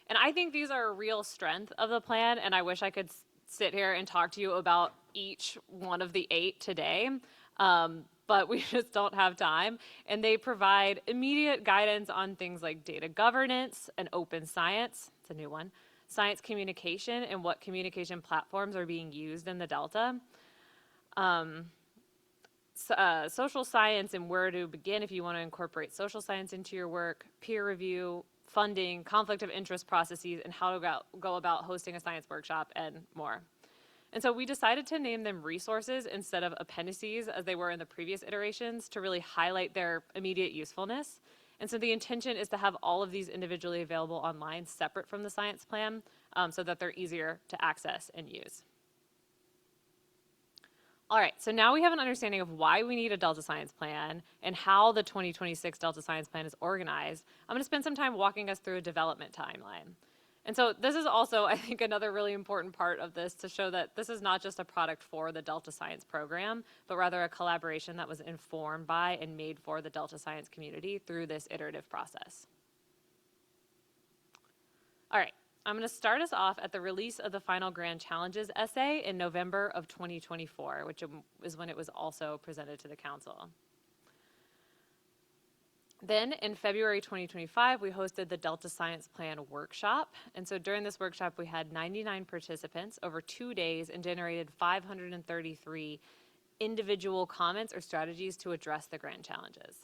And I think these are a real strength of the plan, and I wish I could sit here and talk to you about each one of the 8 today, but we just don't have time. And they provide immediate guidance on things like data governance and open science, it's a new one, science communication and what communication platforms are being used in the Delta. Social science and where to begin if you want to incorporate social science into your work, peer review, funding, conflict of interest processes, and how to go about hosting a science workshop and more. And so we decided to name them resources instead of appendices as they were in the previous iterations to really highlight their immediate usefulness. And so the intention is to have all of these individually available online separate from the science plan so that they're easier to access and use. All right, so now we have an understanding of why we need a Delta Science Plan and how the 2026 Delta Science Plan is organized. I'm going to spend some time walking us through a development timeline. And so this is also, I think, another really important part of this to show that this is not just a product for the Delta Science program, but rather a collaboration that was informed by and made for the Delta Science community through this iterative process. All right, I'm going to start us off at the release of the final Grand Challenges essay in November of 2024, which is when it was also presented to the council. Then in February 2025, we hosted the Delta Science Plan workshop. And so during this workshop, we had 99 participants over 2 days and generated 533 individual comments or strategies to address the grand challenges.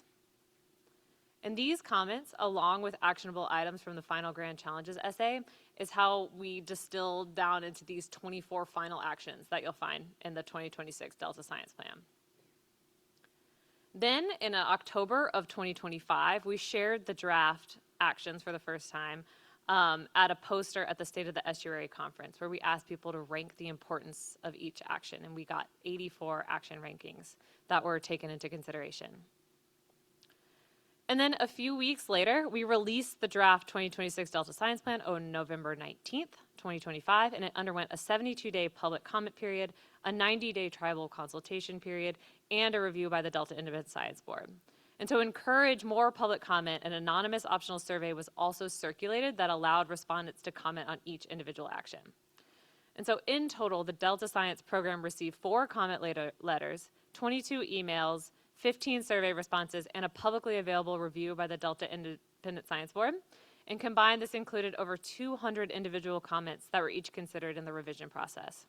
And these comments, along with actionable items from the final Grand Challenges essay, is how we distilled down into these 24 final actions that you'll find in the 2026 Delta Science Plan. Then in October of 2025, we shared the draft actions for the first time at a poster at the State of the Estuary Conference, where we asked people to rank the importance of each action, and we got 84 action rankings that were taken into consideration. And then a few weeks later, we released the draft 2026 Delta Science Plan on November 19th, 2025, and it underwent a 72-day public comment period, a 90-day tribal consultation period, and a review by the Delta Independent Science Board. And to encourage more public comment, an anonymous optional survey was also circulated that allowed respondents to comment on each individual action. And so in total, the Delta Science program received 4 comment letters, 22 emails, 15 survey responses, and a publicly available review by the Delta Independent Science Board. And combined, this included over 200 individual comments that were each considered in the revision process.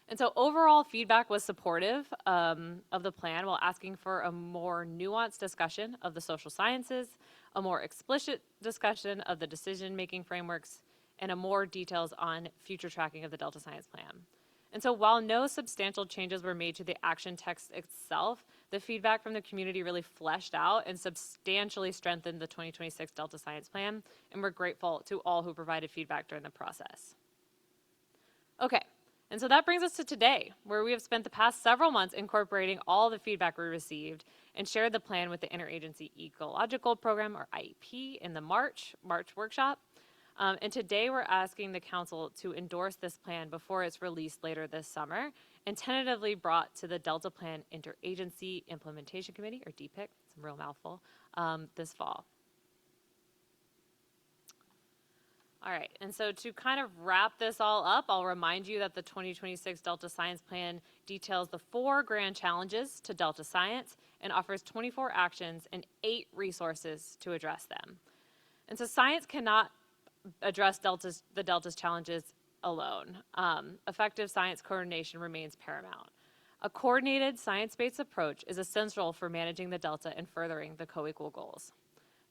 And so overall feedback was supportive of the plan, while asking for a more nuanced discussion of the social sciences, a more explicit discussion of the decision-making frameworks, and a more details on future tracking of the Delta Science Plan. And so while no substantial changes were made to the action text itself, the feedback from the community really fleshed out and substantially strengthened the 2026 Delta Science Plan, and we're grateful to all who provided feedback during the process. Okay, and so that brings us to today, where we have spent the past several months incorporating all the feedback we received and shared the plan with the Interagency Ecological Program, or IEP, in the March workshop. And today we're asking the council to endorse this plan before it's released later this summer and tentatively brought to the Delta Plan Interagency Implementation Committee, or DPIC, it's a real mouthful, this fall. All right, and so to kind of wrap this all up, I'll remind you that the 2026 Delta Science Plan details the 4 grand challenges to Delta Science and offers 24 actions and 8 resources to address them. And so science cannot address the Delta's challenges alone. Effective science coordination remains paramount. A coordinated science-based approach is essential for managing the Delta and furthering the co-equal goals.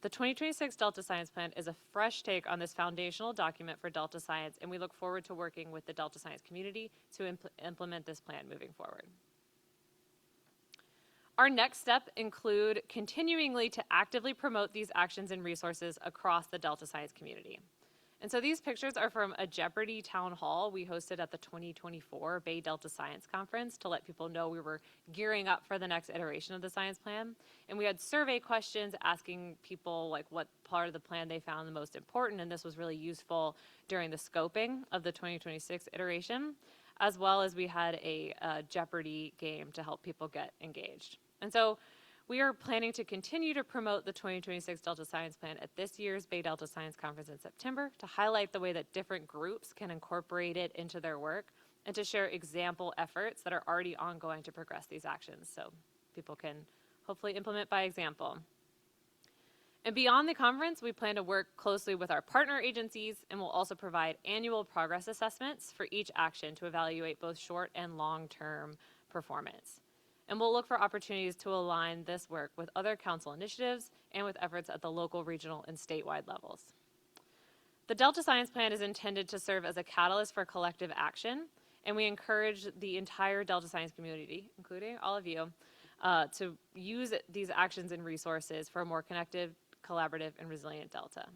The 2026 Delta Science Plan is a fresh take on this foundational document for Delta Science, and we look forward to working with the Delta Science community to implement this plan moving forward. Our next step include continuingly to actively promote these actions and resources across the Delta Science community. And so these pictures are from a Jeopardy town hall we hosted at the 2024 Bay Delta Science Conference to let people know we were gearing up for the next iteration of the science plan. And we had survey questions asking people like what part of the plan they found the most important, and this was really useful during the scoping of the 2026 iteration, as well as we had a Jeopardy game to help people get engaged. And so we are planning to continue to promote the 2026 Delta Science Plan at this year's Bay Delta Science Conference in September to highlight the way that different groups can incorporate it into their work and to share example efforts that are already ongoing to progress these actions so people can hopefully implement by example. And beyond the conference, we plan to work closely with our partner agencies, and we'll also provide annual progress assessments for each action to evaluate both short and long-term performance. And we'll look for opportunities to align this work with other council initiatives and with efforts at the local, regional, and statewide levels. The Delta Science Plan is intended to serve as a catalyst for collective action, and we encourage the entire Delta Science community, including all of you, to use these actions and resources for a more connected, collaborative, and resilient Delta.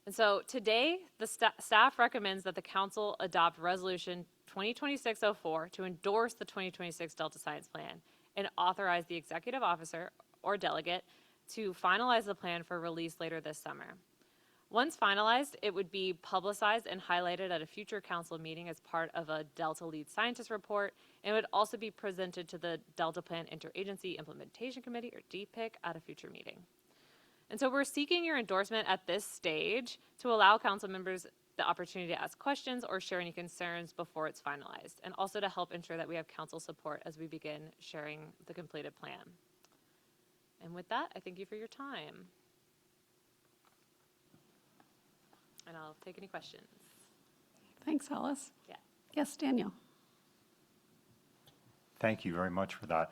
And so today, the staff recommends that the council adopt Resolution 2026-04 to endorse the 2026 Delta Science Plan and authorize the executive officer or delegate to finalize the plan for release later this summer. Once finalized, it would be publicized and highlighted at a future council meeting as part of a Delta Lead Scientist report, and would also be presented to the Delta Plan Interagency Implementation Committee, or DPIC, at a future meeting. And so we're seeking your endorsement at this stage to allow council members the opportunity to ask questions or share any concerns before it's finalized, and also to help ensure that we have council support as we begin sharing the completed plan. And with that, I thank you for your time. And I'll take any questions. Thanks, Alice. Yeah. Yes, Daniel. Thank you very much for that.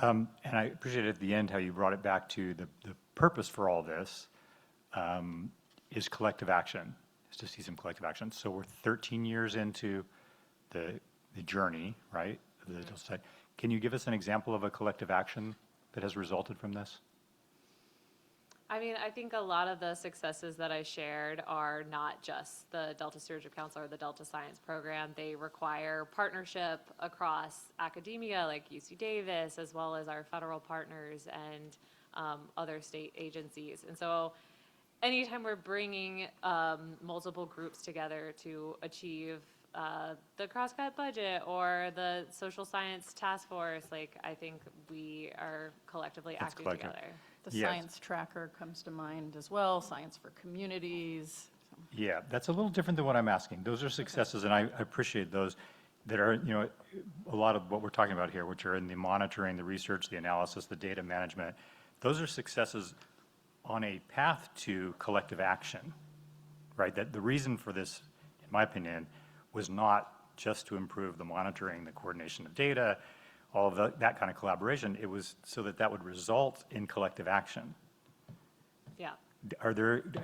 And I appreciate at the end how you brought it back to the purpose for all this is collective action, is to see some collective action. So we're 13 years into the journey, right? Can you give us an example of a collective action that has resulted from this? I mean, I think a lot of the successes that I shared are not just the Delta Stewardship Council or the Delta Science Program. They require partnership across academia, like UC Davis, as well as our federal partners and other state agencies. And so anytime we're bringing multiple groups together to achieve the cross-cut budget or the social science task force, like, I think we are collectively acting collective. together. The Yes. science tracker comes to mind as well, science for communities. Yeah, that's a little different than what I'm asking. Those are successes, and I appreciate those that are, a lot of what we're talking about here, which are in the monitoring, the research, the analysis, the data management. Those are successes on a path to collective action, right? That the reason for this, in my opinion, was not just to improve the monitoring, the coordination of data, all of that kind of collaboration. It was so that that would result in collective action. Yeah.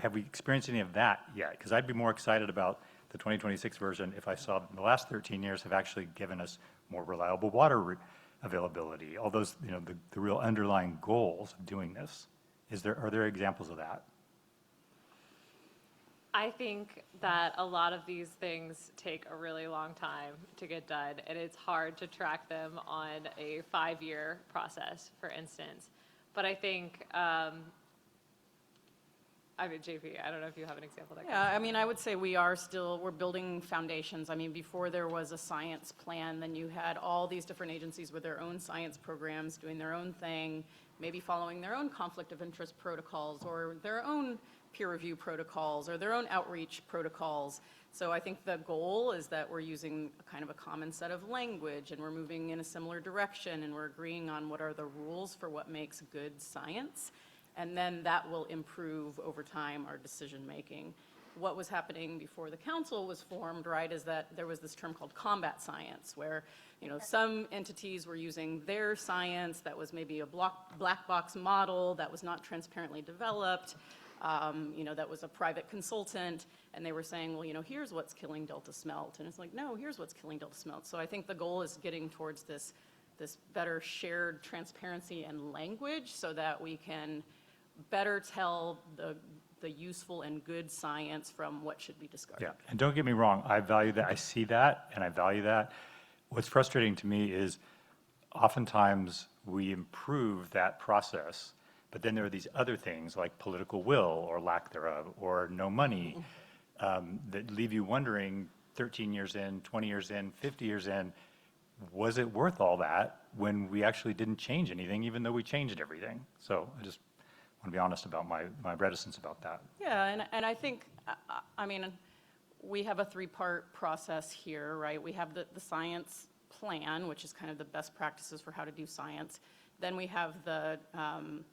Have we experienced any of that yet? Because I'd be more excited about the 2026 version if I saw the last 13 years have actually given us more reliable water availability, all those, the real underlying goals of doing this. Are there examples of that? I think that a lot of these things take a really long time to get done, and it's hard to track them on a 5-year process, for instance. But I think, JP, I don't know if you have an example that Yeah, I mean, I would say we're building foundations. I mean, before there was a science plan, then you had all these different agencies with their own science programs, doing their own thing, maybe following their own conflict of interest protocols or their own peer review protocols or their own outreach protocols. So I think the goal is that we're using kind of a common set of language and we're moving in a similar direction and we're agreeing on what are the rules for what makes good science. And then that will improve over time our decision making. What was happening before the council was formed, right, is that there was this term called combat science, where some entities were using their science that was maybe a black box model that was not transparently developed, that was a private consultant, and they were saying, well, here's what's killing Delta smelt. And it's like, no, here's what's killing Delta smelt. So I think the goal is getting towards this better shared transparency and language so that we can better tell the useful and good science from what should be discarded. Yeah, and don't get me wrong, I value that, I see that, and I value that. What's frustrating to me is oftentimes we improve that process, but then there are these other things like political will or lack thereof, or no money, that leave you wondering 13 years in, 20 years in, 50 years in, was it worth all that when we actually didn't change anything, even though we changed everything? So I just want to be honest about my reticence about that. Yeah, and I think, we have a 3-part process here, right? We have the science plan, which is kind of the best practices for how to do science. Then we have the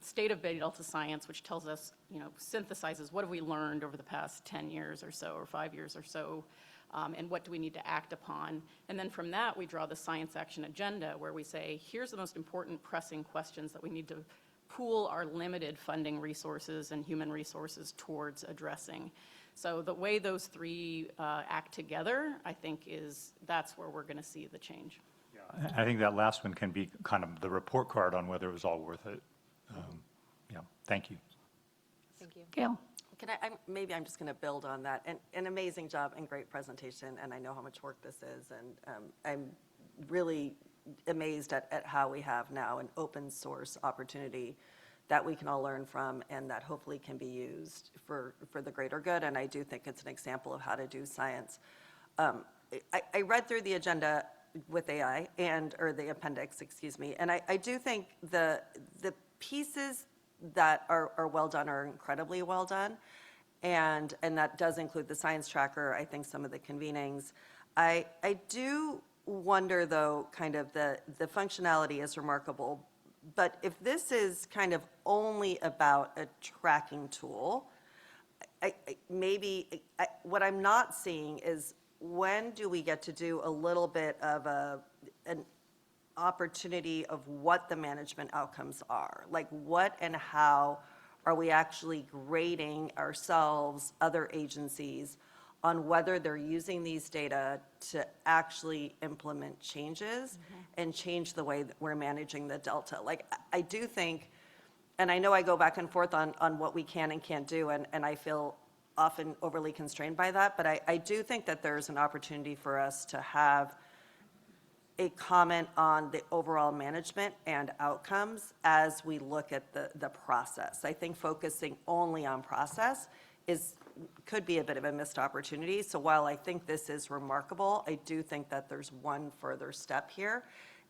state of Beta Delta science, which tells us, synthesizes what have we learned over the past 10 years or so, or 5 years or so, and what do we need to act upon. And then from that, we draw the science action agenda, where we say, here's the most important pressing questions that we need to pool our limited funding resources and human resources towards addressing. So the way those 3 act together, I think that's where we're going to see the change. Yeah, I think that last one can be kind of the report card on whether it was all worth it. Thank you. Thank you. Gail? Maybe I'm just going to build on that. An amazing job and great presentation, and I know how much work this is, and I'm really amazed at how we have now an open source opportunity that we can all learn from and that hopefully can be used for the greater good. And I do think it's an example of how to do science. I read through the agenda with AI or the appendix, excuse me, and I do think the pieces that are well done are incredibly well done. And that does include the science tracker, I think some of the convenings. I do wonder, though, kind of the functionality is remarkable, but if this is kind of only about a tracking tool, what I'm not seeing is when do we get to do a little bit of an opportunity of what the management outcomes are? Like what and how are we actually grading ourselves, other agencies, on whether they're using these data to actually implement changes and change the way that we're managing the delta. Like, I do think, and I know I go back and forth on what we can and can't do, and I feel often overly constrained by that, but I do think that there's an opportunity for us to have a comment on the overall management and outcomes as we look at the process. I think focusing only on process could be a bit of a missed opportunity. So while I think this is remarkable, I do think that there's one further step here.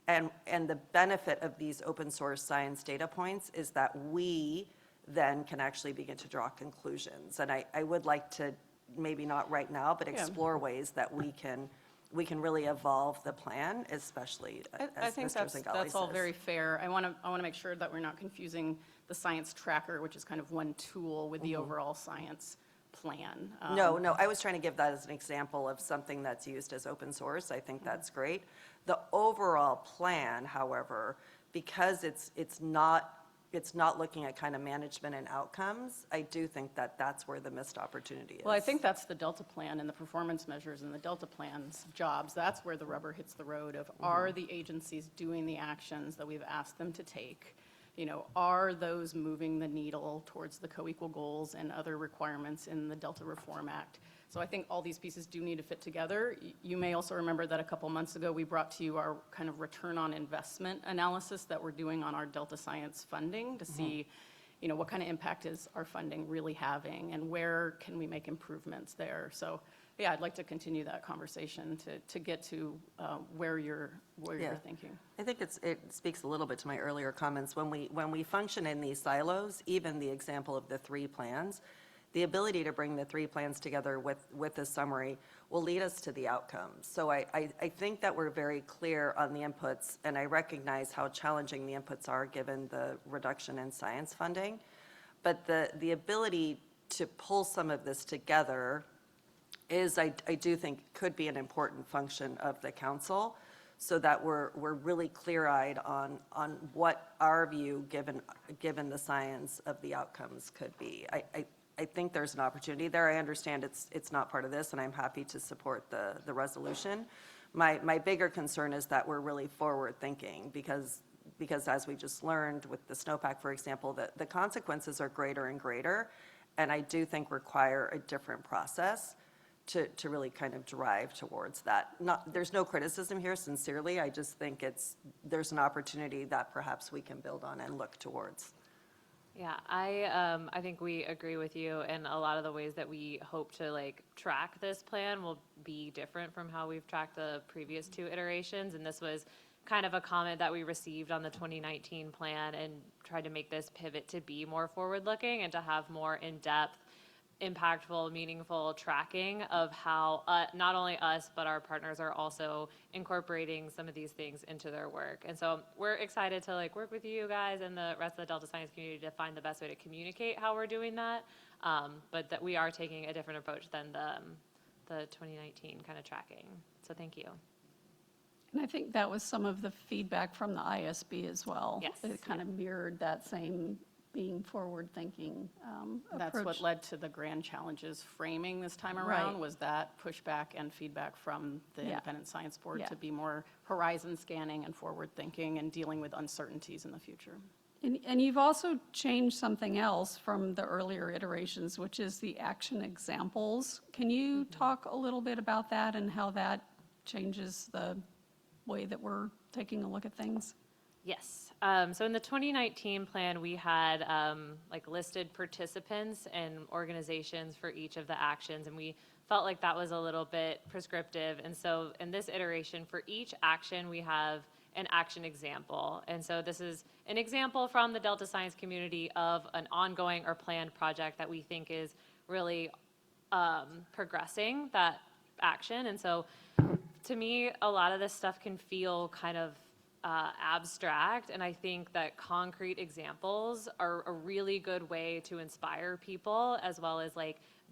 And the benefit of these open source science data points is that we then can actually begin to draw conclusions. And I would like to, maybe not right now, but explore ways that we can really evolve the plan, especially I as think Mr. Zingali that's all says. very fair. I want to make sure that we're not confusing the science tracker, which is kind of one tool, with the overall science plan. No, I was trying to give that as an example of something that's used as open source. I think that's great. The overall plan, however, because it's not looking at kind of management and outcomes, I do think that that's where the missed opportunity is. Well, I think that's the Delta plan and the performance measures and the Delta plan's jobs. That's where the rubber hits the road of, are the agencies doing the actions that we've asked them to take? You know, are those moving the needle towards the co-equal goals and other requirements in the Delta Reform Act? So I think all these pieces do need to fit together. You may also remember that a couple months ago, we brought to you our kind of return on investment analysis that we're doing on our Delta Science funding to see, you know, what kind of impact is our funding really having and where can we make improvements there. So yeah, I'd like to continue that conversation to get to where you're thinking. I think it speaks a little bit to my earlier comments. When we function in these silos, even the example of the 3 plans, the ability to bring the 3 plans together with a summary will lead us to the outcomes. So I think that we're very clear on the inputs, and I recognize how challenging the inputs are given the reduction in science funding. But the ability to pull some of this together is, I do think, could be an important function of the council, so that we're really clear-eyed on what our view, given the science of the outcomes, could be. I think there's an opportunity there. I understand it's not part of this, and I'm happy to support the resolution. My bigger concern is that we're really forward-thinking, because as we just learned with the snowpack, for example, the consequences are greater and greater, and I do think require a different process to really kind of drive towards that. There's no criticism here, sincerely. I just think there's an opportunity that perhaps we can build on and look towards. Yeah, I think we agree with you, and a lot of the ways that we hope to track this plan will be different from how we've tracked the previous 2 iterations, and this was kind of a comment that we received on the 2019 plan and tried to make this pivot to be more forward-looking and to have more in-depth, impactful, meaningful tracking of how not only us but our partners are also incorporating some of these things into their work. And so we're excited to work with you guys and the rest of the Delta Science community to find the best way to communicate how we're doing that, but that we are taking a different approach than the 2019 kind of tracking. So thank you. And I think that was some of the feedback from the ISB as well. Yes. It kind of mirrored that same being forward-thinking approach. That's what led to the grand challenges framing this time around, Right. was that pushback and feedback from the Independent Science Board Yeah. to be more horizon scanning and forward-thinking and dealing with uncertainties in the future. And you've also changed something else from the earlier iterations, which is the action examples. Can you talk a little bit about that and how that changes the way that we're taking a look at things? Yes. So in the 2019 plan, we had listed participants and organizations for each of the actions, and we felt like that was a little bit prescriptive. And so in this iteration, for each action, we have an action example. And so this is an example from the Delta Science community of an ongoing or planned project that we think is really progressing that action. And so to me, a lot of this stuff can feel kind of abstract, and I think that concrete examples are a really good way to inspire people, as well as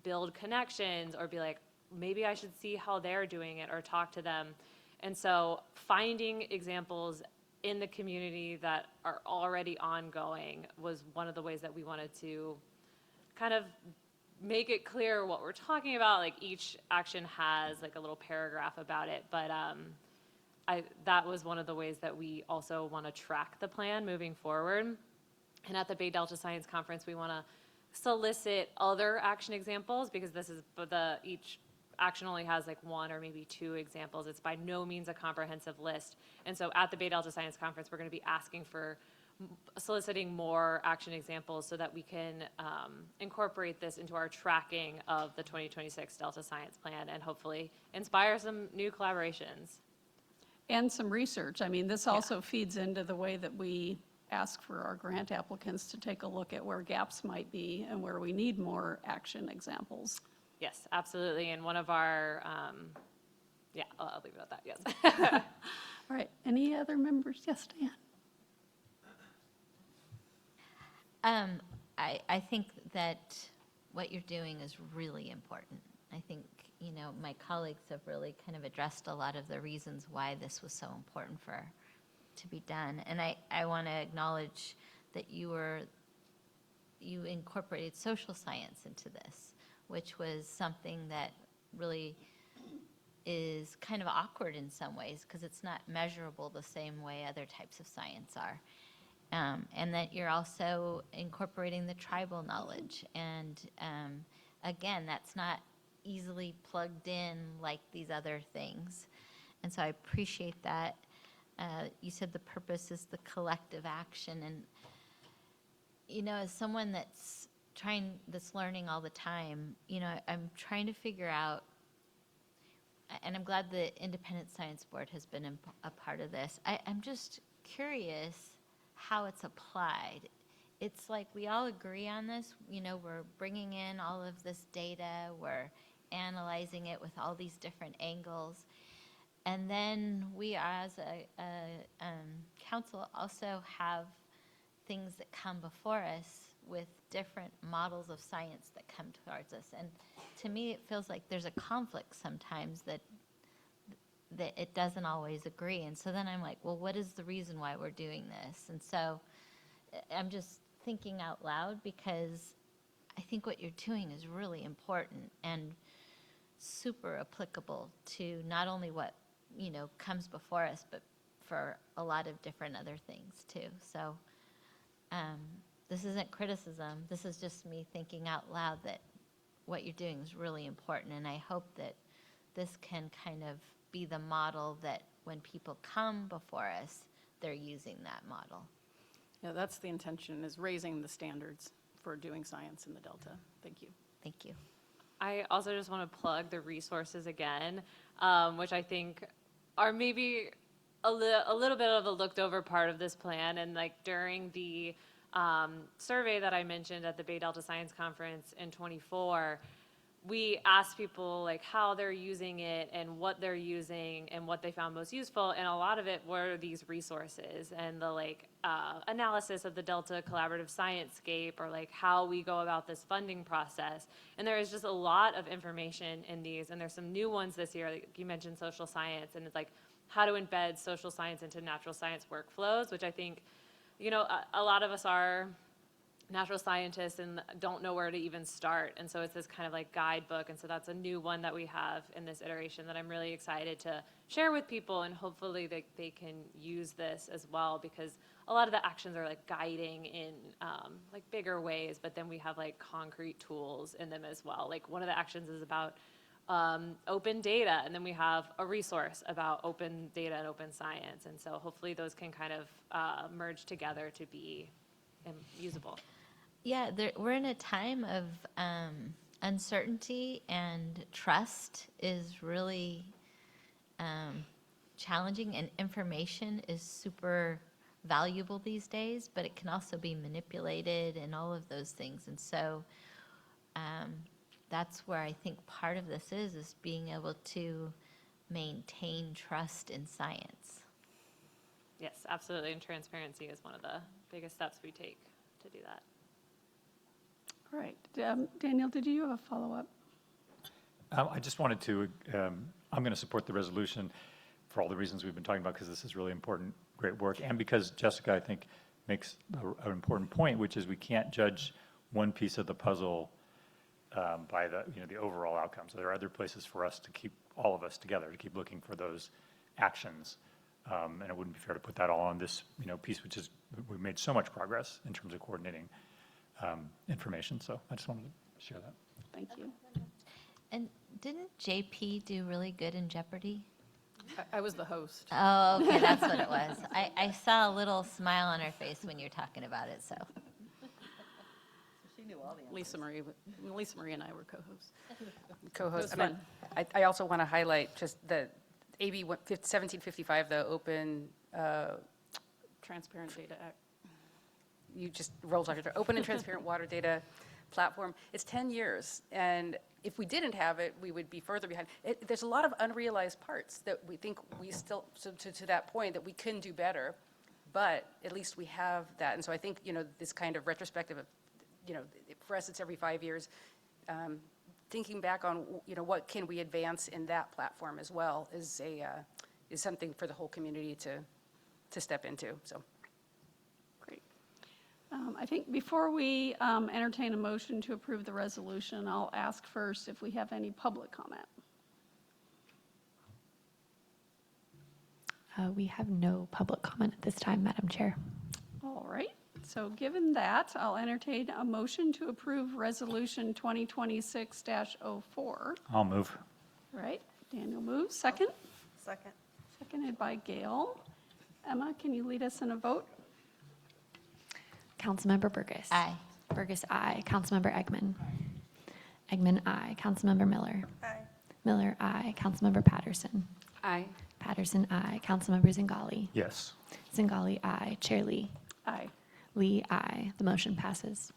build connections or be like, maybe I should see how they're doing it or talk to them. And so finding examples in the community that are already ongoing was one of the ways that we wanted to kind of make it clear what we're talking about. Like each action has like a little paragraph about it, but that was one of the ways that we also want to track the plan moving forward. And at the Bay Delta Science Conference, we want to solicit other action examples because this is each action only has like one or maybe two examples. It's by no means a comprehensive list. And so at the Bay Delta Science Conference, we're going to be asking for soliciting more action examples so that we can incorporate this into our tracking of the 2026 Delta Science Plan and hopefully inspire some new collaborations. And some research. I mean, this also feeds into the way that we ask for our grant applicants to take a look at where gaps might be and where we need more action examples. Yes, absolutely. And one of our, I'll leave it at that, yes. All right, any other members? Yes, Dan. I think that what you're doing is really important. I think, my colleagues have really kind of addressed a lot of the reasons why this was so important to be done. And I want to acknowledge that you incorporated social science into this, which was something that really is kind of awkward in some ways because it's not measurable the same way other types of science are. And that you're also incorporating the tribal knowledge. And again, that's not easily plugged in like these other things. And so I appreciate that. You said the purpose is the collective action. And, as someone that's learning all the time, I'm trying to figure out, and I'm glad the Independent Science Board has been a part of this. I'm just curious how it's applied. It's like we all agree on this, we're bringing in all of this data, we're analyzing it with all these different angles. And then we as a council also have things that come before us with different models of science that come towards us. And to me, it feels like there's a conflict sometimes that it doesn't always agree. And so then I'm like, well, what is the reason why we're doing this? And so I'm just thinking out loud because I think what you're doing is really important and super applicable to not only what, comes before us, but for a lot of different other things too. So this isn't criticism. This is just me thinking out loud that what you're doing is really important. And I hope that this can kind of be the model that when people come before us, they're using that model. Yeah, that's the intention, is raising the standards for doing science in the Delta. Thank you. Thank you. I also just want to plug the resources again, which I think are maybe a little bit of a looked over part of this plan. And like during the survey that I mentioned at the Bay Delta Science Conference in '24, we asked people like how they're using it and what they're using and what they found most useful. And a lot of it were these resources and the analysis of the Delta Collaborative Sciencescape, or like how we go about this funding process. And there is just a lot of information in these. And there's some new ones this year. Like you mentioned social science, and it's like how to embed social science into natural science workflows, which I think, a lot of us are natural scientists and don't know where to even start. And so it's this kind of like guidebook. And so that's a new one that we have in this iteration that I'm really excited to share with people, and hopefully they can use this as well, because a lot of the actions are like guiding in like bigger ways, but then we have like concrete tools in them as well. Like one of the actions is about open data, and then we have a resource about open data and open science. And so hopefully those can kind of merge together to be usable. Yeah, we're in a time of uncertainty, and trust is really challenging, and information is super valuable these days, but it can also be manipulated and all of those things. And so that's where I think part of this is being able to maintain trust in science. Yes, absolutely. And transparency is one of the biggest steps we take to do that. All right. Daniel, did you have a follow-up? I just wanted to, I'm going to support the resolution for all the reasons we've been talking about, because this is really important, great work, and because Jessica, I think, makes an important point, which is we can't judge one piece of the puzzle by the, the overall outcome. So there are other places for us to keep, all of us together, to keep looking for those actions. And it wouldn't be fair to put that all on this, piece, which is, we've made so much progress in terms of coordinating information. So I just wanted to share that. Thank you. And didn't JP do really good in Jeopardy? I was the host. Oh, okay, that's what it was. I saw a little smile on her face when you're talking about it, so. Lisa Marie and I were co-hosts. Co-host. It was fun. I also want to highlight just the AB 1755, the open, Transparent Data Act. you just rolled off your tongue, open and transparent water data platform. It's 10 years, and if we didn't have it, we would be further behind. There's a lot of unrealized parts that we think we still, so to that point, that we can do better, but at least we have that. And so I think, this kind of retrospective of, for us, it's every 5 years, thinking back on, what can we advance in that platform as well is something for the whole community to step into, so. Great. I think before we entertain a motion to approve the resolution, I'll ask first if we have any public comment. We have no public comment at this time, Madam Chair. All right. So given that, I'll entertain a motion to approve Resolution 2026-04. I'll move. All right. Daniel moves. Second. Second. Seconded by Gail. Emma, can you lead us in a vote? Councilmember Burgess. Aye. Burgess, aye. Councilmember Eggman. Eggman, aye. Councilmember Miller. Aye. Miller, aye. Councilmember Patterson. Aye. Patterson, aye. Councilmember Zingali. Yes. Zingali, aye. Chair Lee. Aye. Lee, aye. The motion passes.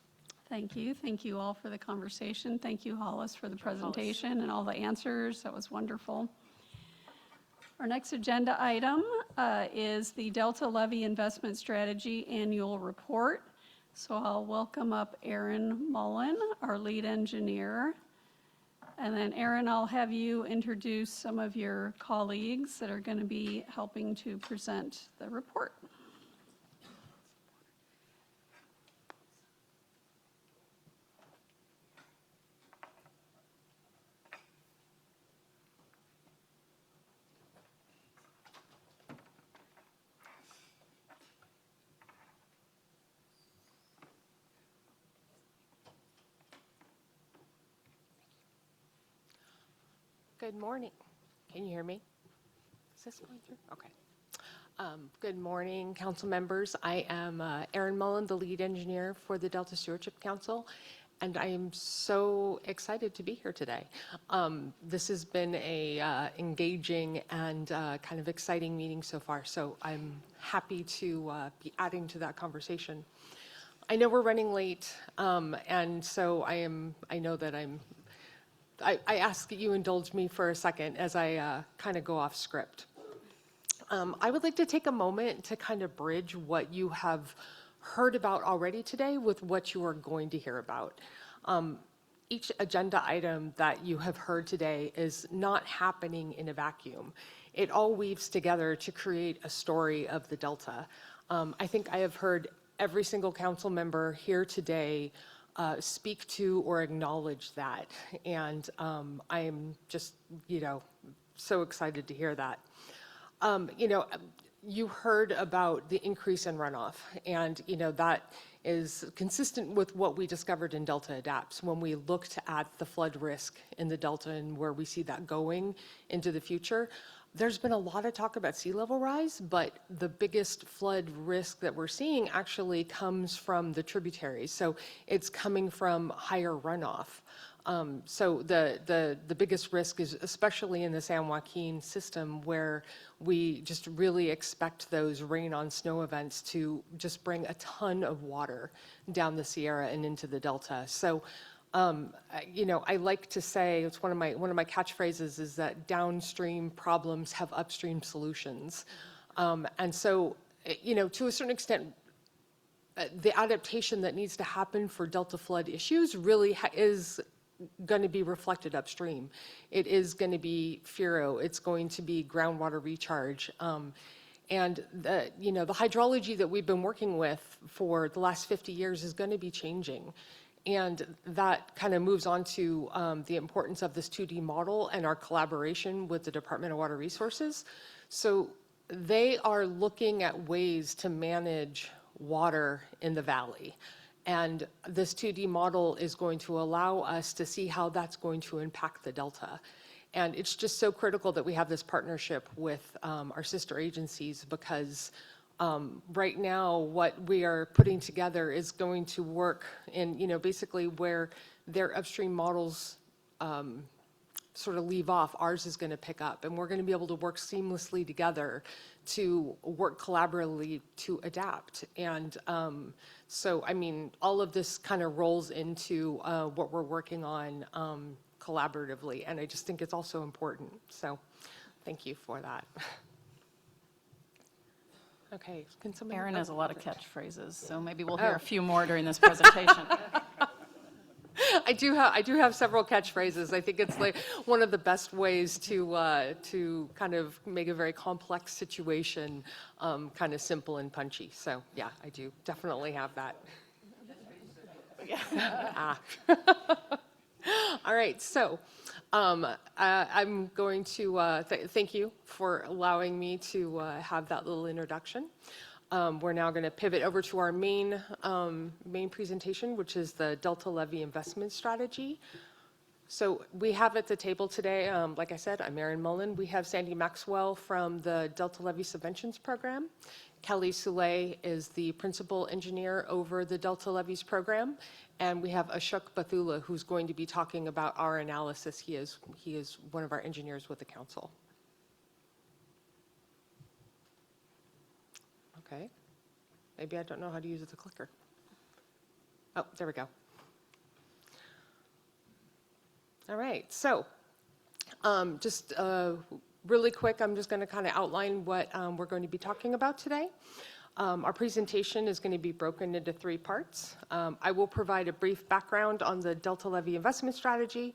Thank you. Thank you all for the conversation. Thank you, Hollis, for the presentation and all the answers. That was wonderful. Our next agenda item is the Delta Levy Investment Strategy Annual Report. So I'll welcome up Aaron Mullen, our lead engineer. And then Aaron, I'll have you introduce some of your colleagues that are going to be helping to present the report. Good morning. Can you hear me? Is this going through? Okay. Good morning, council members. I am Erin Mullen, the lead engineer for the Delta Stewardship Council, and I am so excited to be here today. This has been a engaging and kind of exciting meeting so far, so I'm happy to be adding to that conversation. I know we're running late, and so I know that I ask that you indulge me for a second as I kind of go off script. I would like to take a moment to kind of bridge what you have heard about already today with what you are going to hear about. Each agenda item that you have heard today is not happening in a vacuum. It all weaves together to create a story of the Delta. I think I have heard every single council member here today speak to or acknowledge that. And I am just, so excited to hear that. You heard about the increase in runoff, and that is consistent with what we discovered in Delta Adapts when we looked at the flood risk in the Delta and where we see that going into the future. There's been a lot of talk about sea level rise, but the biggest flood risk that we're seeing actually comes from the tributaries. So it's coming from higher runoff. So the biggest risk is especially in the San Joaquin system, where we just really expect those rain on snow events to just bring a ton of water down the Sierra and into the Delta. So I like to say, it's one of my catchphrases is that downstream problems have upstream solutions. And so, to a certain extent, the adaptation that needs to happen for Delta flood issues really is going to be reflected upstream. It is going to be FURO. It's going to be groundwater recharge. And the hydrology that we've been working with for the last 50 years is going to be changing. And that kind of moves on to the importance of this 2D model and our collaboration with the Department of Water Resources. So they are looking at ways to manage water in the valley. And this 2D model is going to allow us to see how that's going to impact the Delta. And it's just so critical that we have this partnership with our sister agencies, because right now what we are putting together is going to work in, basically where their upstream models sort of leave off, ours is going to pick up. And we're going to be able to work seamlessly together to work collaboratively to adapt. And so, I mean, all of this kind of rolls into what we're working on collaboratively. And I just think it's also important. So thank you for that. Okay, can somebody? Erin has a lot of catchphrases, so maybe we'll hear a few more during this presentation. I do have several catchphrases. I think it's like one of the best ways to kind of make a very complex situation kind of simple and punchy. So yeah, I do definitely have that. All right, so I'm going to thank you for allowing me to have that little introduction. We're now going to pivot over to our main presentation, which is the Delta Levee Investment Strategy. So we have at the table today, like I said, I'm Erin Mullen. We have Sandy Maxwell from the Delta Levee Subventions Program. Kelly Soule is the principal engineer over the Delta Levees program. And we have Ashok Bathula, who's going to be talking about our analysis. He is one of our engineers with the council. Okay. Maybe I don't know how to use the clicker. Oh, there we go. All right. So just really quick, I'm just going to kind of outline what we're going to be talking about today. Our presentation is going to be broken into 3 parts. I will provide a brief background on the Delta Levee Investment Strategy.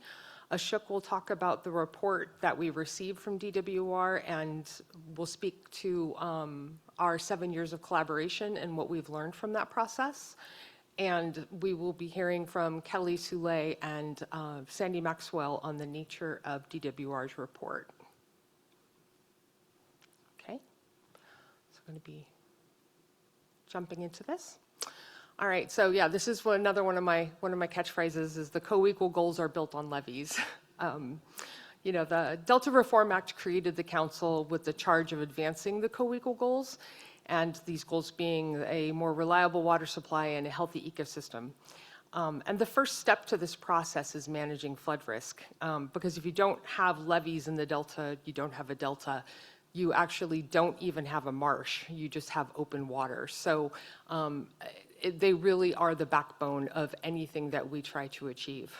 Ashok will talk about the report that we received from DWR, and we'll speak to our 7 years of collaboration and what we've learned from that process. And we will be hearing from Kelly Soule and Sandy Maxwell on the nature of DWR's report. Okay, so I'm going to be jumping into this. All right, so yeah, this is another one of my catchphrases is the co-equal goals are built on levees. The Delta Reform Act created the council with the charge of advancing the co-equal goals, and these goals being a more reliable water supply and a healthy ecosystem. And the first step to this process is managing flood risk, because if you don't have levees in the Delta, you don't have a Delta. You actually don't even have a marsh. You just have open water. So they really are the backbone of anything that we try to achieve.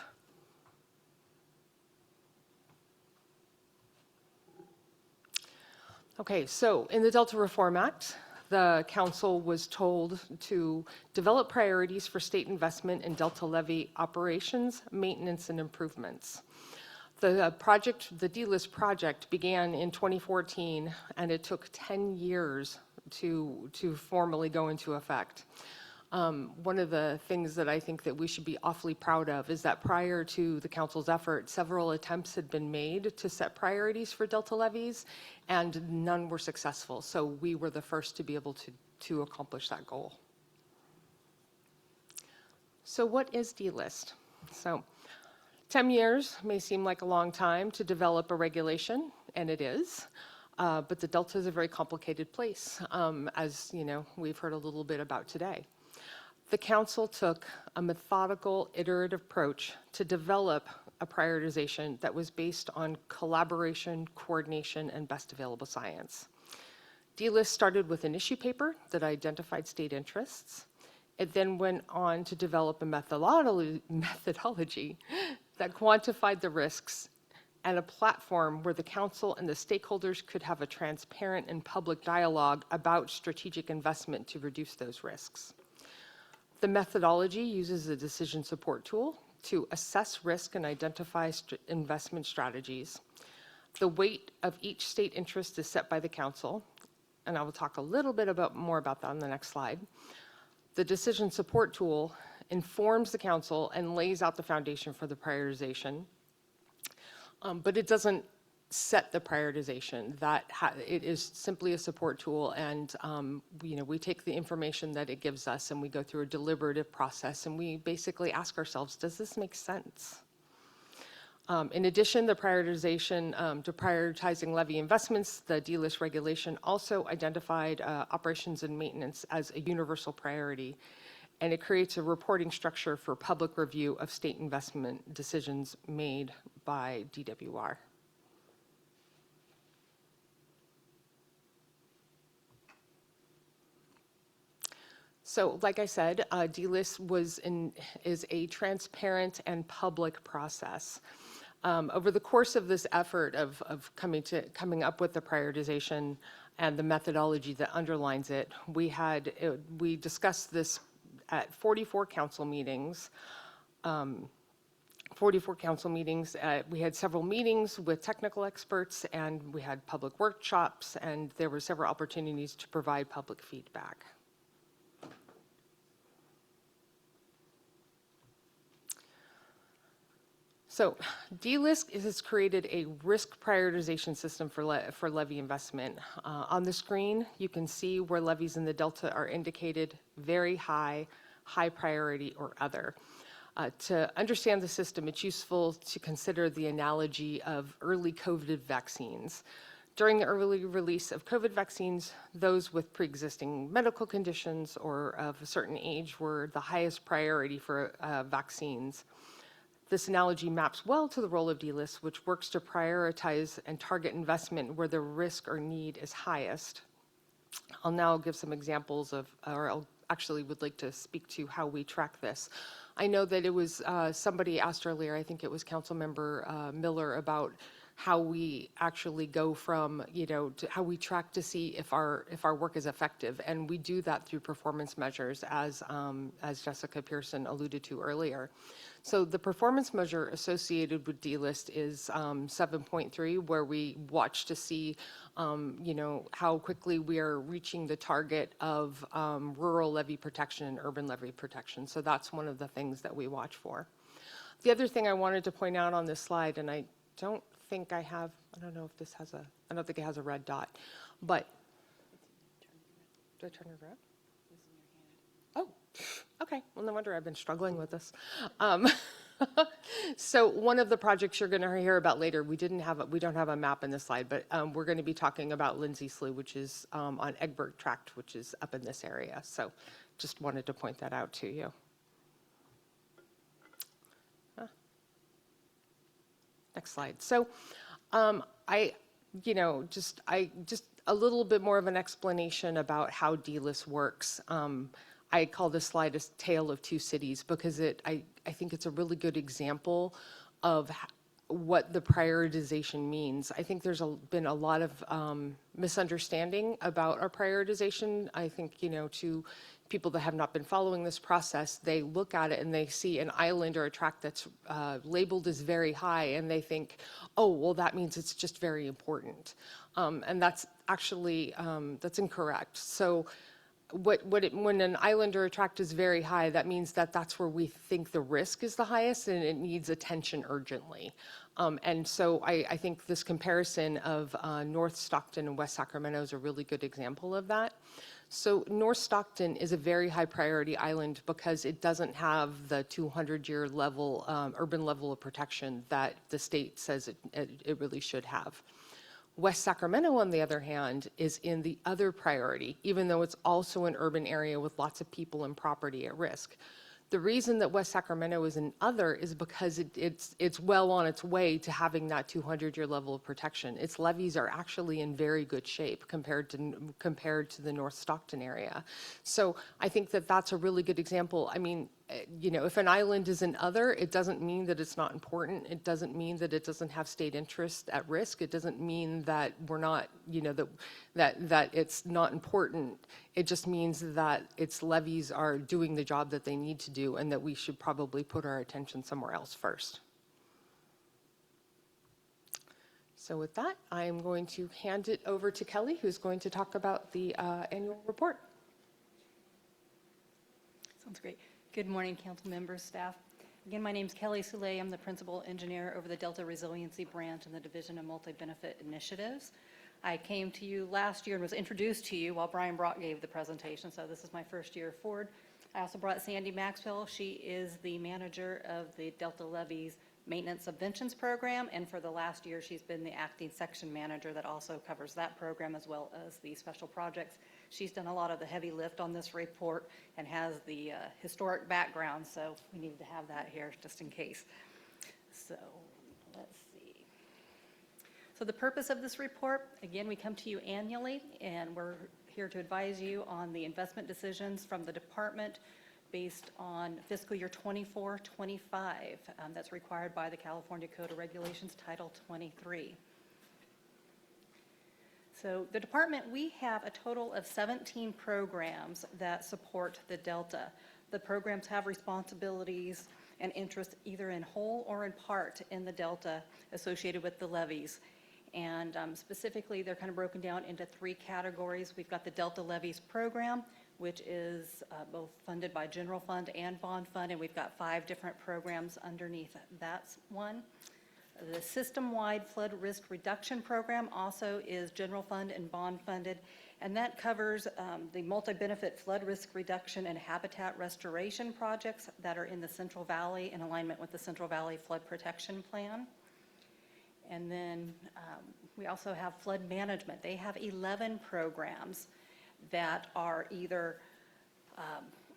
Okay, so in the Delta Reform Act, the council was told to develop priorities for state investment in Delta levee operations, maintenance, and improvements. The DLIS project began in 2014, and it took 10 years to formally go into effect. One of the things that I think that we should be awfully proud of is that prior to the council's effort, several attempts had been made to set priorities for Delta levees, and none were successful. So we were the first to be able to accomplish that goal. So what is DLIS? So 10 years may seem like a long time to develop a regulation, and it is. But the Delta is a very complicated place, as we've heard a little bit about today. The council took a methodical, iterative approach to develop a prioritization that was based on collaboration, coordination, and best available science. DLIS started with an issue paper that identified state interests. It then went on to develop a methodology that quantified the risks and a platform where the council and the stakeholders could have a transparent and public dialogue about strategic investment to reduce those risks. The methodology uses a decision support tool to assess risk and identify investment strategies. The weight of each state interest is set by the council, and I will talk a little bit more about that on the next slide. The decision support tool informs the council and lays out the foundation for the prioritization. But it doesn't set the prioritization. It is simply a support tool, and we take the information that it gives us and we go through a deliberative process, and we basically ask ourselves, does this make sense? In addition, the prioritization to prioritizing levy investments, the DLIS regulation also identified operations and maintenance as a universal priority, and it creates a reporting structure for public review of state investment decisions made by DWR. So, like I said, DLIS is a transparent and public process. Over the course of this effort of coming up with the prioritization and the methodology that underlines it, we discussed this at 44 council meetings. We had several meetings with technical experts, and we had public workshops, and there were several opportunities to provide public feedback. So DLIS has created a risk prioritization system for levy investment. On the screen, you can see where levies in the Delta are indicated very high, high priority, or other. To understand the system, it's useful to consider the analogy of early COVID vaccines. During the early release of COVID vaccines, those with pre-existing medical conditions or of a certain age were the highest priority for vaccines. This analogy maps well to the role of DLIS, which works to prioritize and target investment where the risk or need is highest. I'll now give some examples would like to speak to how we track this. I know that it was, somebody asked earlier, I think it was Councilmember Miller, about how we actually go from, to how we track to see if our work is effective. And we do that through performance measures, as Jessica Pearson alluded to earlier. So the performance measure associated with DLIS is 7.3, where we watch to see, how quickly we are reaching the target of rural levy protection and urban levy protection. So that's one of the things that we watch for. The other thing I wanted to point out on this slide, and I don't think I have, I don't know if this has I don't think it has a red dot, but, do I turn it around? Oh, okay. Well, no wonder I've been struggling with this. So one of the projects you're going to hear about later, we don't have a map in this slide, but we're going to be talking about Lindsay Slough, which is on Egbert Tract, which is up in this area. So just wanted to point that out to you. Next slide. So just a little bit more of an explanation about how DLIS works. I call this slide a tale of two cities because I think it's a really good example of what the prioritization means. I think there's been a lot of misunderstanding about our prioritization. I think, to people that have not been following this process, they look at it and they see an island or a tract that's labeled as very high, and they think, oh, well, that means it's just very important. And that's actually, that's incorrect. So when an island or a tract is very high, that means that that's where we think the risk is the highest and it needs attention urgently. And so I think this comparison of North Stockton and West Sacramento is a really good example of that. So North Stockton is a very high priority island because it doesn't have the 200-year level, urban level of protection that the state says it really should have. West Sacramento, on the other hand, is in the other priority, even though it's also an urban area with lots of people and property at risk. The reason that West Sacramento is an other is because it's well on its way to having that 200-year level of protection. Its levees are actually in very good shape compared to the North Stockton area. So I think that that's a really good example. I mean, if an island is an other, it doesn't mean that it's not important. It doesn't mean that it doesn't have state interest at risk. It doesn't mean that we're not, that it's not important. It just means that its levees are doing the job that they need to do, and that we should probably put our attention somewhere else first. So with that, I'm going to hand it over to Kelly, who's going to talk about the annual report. Sounds great. Good morning, council members, staff. Again, my name's Kelly Souley. I'm the principal engineer over the Delta Resiliency Branch in the Division of Multi-Benefit Initiatives. I came to you last year and was introduced to you while Brian Brock gave the presentation, so this is my first year forward. I also brought Sandy Maxwell. She is the manager of the Delta Levees Maintenance Subventions Program, and for the last year, she's been the acting section manager that also covers that program as well as the special projects. She's done a lot of the heavy lift on this report and has the historic background, so we needed to have that here just in case. So let's see. So the purpose of this report, again, we come to you annually, and we're here to advise you on the investment decisions from the department based on fiscal year 24-25. That's required by the California Code of Regulations, Title 23. So the department, we have a total of 17 programs that support the Delta. The programs have responsibilities and interests either in whole or in part in the Delta associated with the levees. And specifically, they're kind of broken down into 3 categories. We've got the Delta Levees Program, which is both funded by general fund and bond fund, and we've got 5 different programs underneath that one. The System-Wide Flood Risk Reduction Program also is general fund and bond funded, and that covers the multi-benefit flood risk reduction and habitat restoration projects that are in the Central Valley in alignment with the Central Valley Flood Protection Plan. And then we also have flood management. They have 11 programs that are either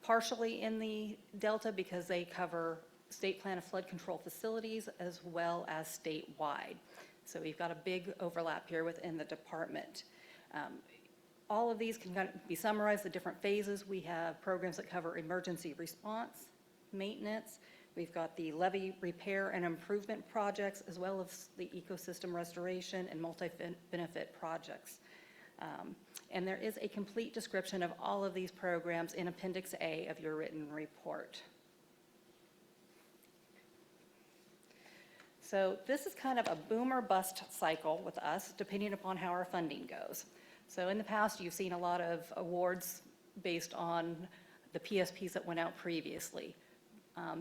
partially in the Delta because they cover state plan of flood control facilities as well as statewide. So we've got a big overlap here within the department. All of these can kind of be summarized, the different phases. We have programs that cover emergency response, maintenance. We've got the levee repair and improvement projects, as well as the ecosystem restoration and multi-benefit projects. And there is a complete description of all of these programs in Appendix A of your written report. So this is kind of a boom or bust cycle with us, depending upon how our funding goes. So in the past, you've seen a lot of awards based on the PSPs that went out previously.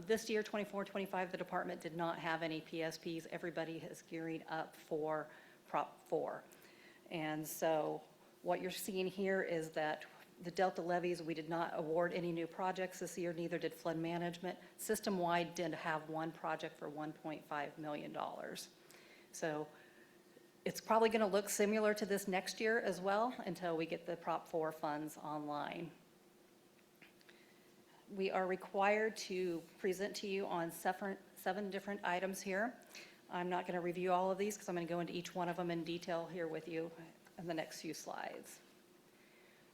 This year, 24-25, the department did not have any PSPs. Everybody is gearing up for Prop 4. And so what you're seeing here is that the Delta levees, we did not award any new projects this year, neither did flood management. System-wide did have one project for $1.5 million. So it's probably going to look similar to this next year as well until we get the Prop 4 funds online. We are required to present to you on 7 different items here. I'm not going to review all of these because I'm going to go into each one of them in detail here with you in the next few slides.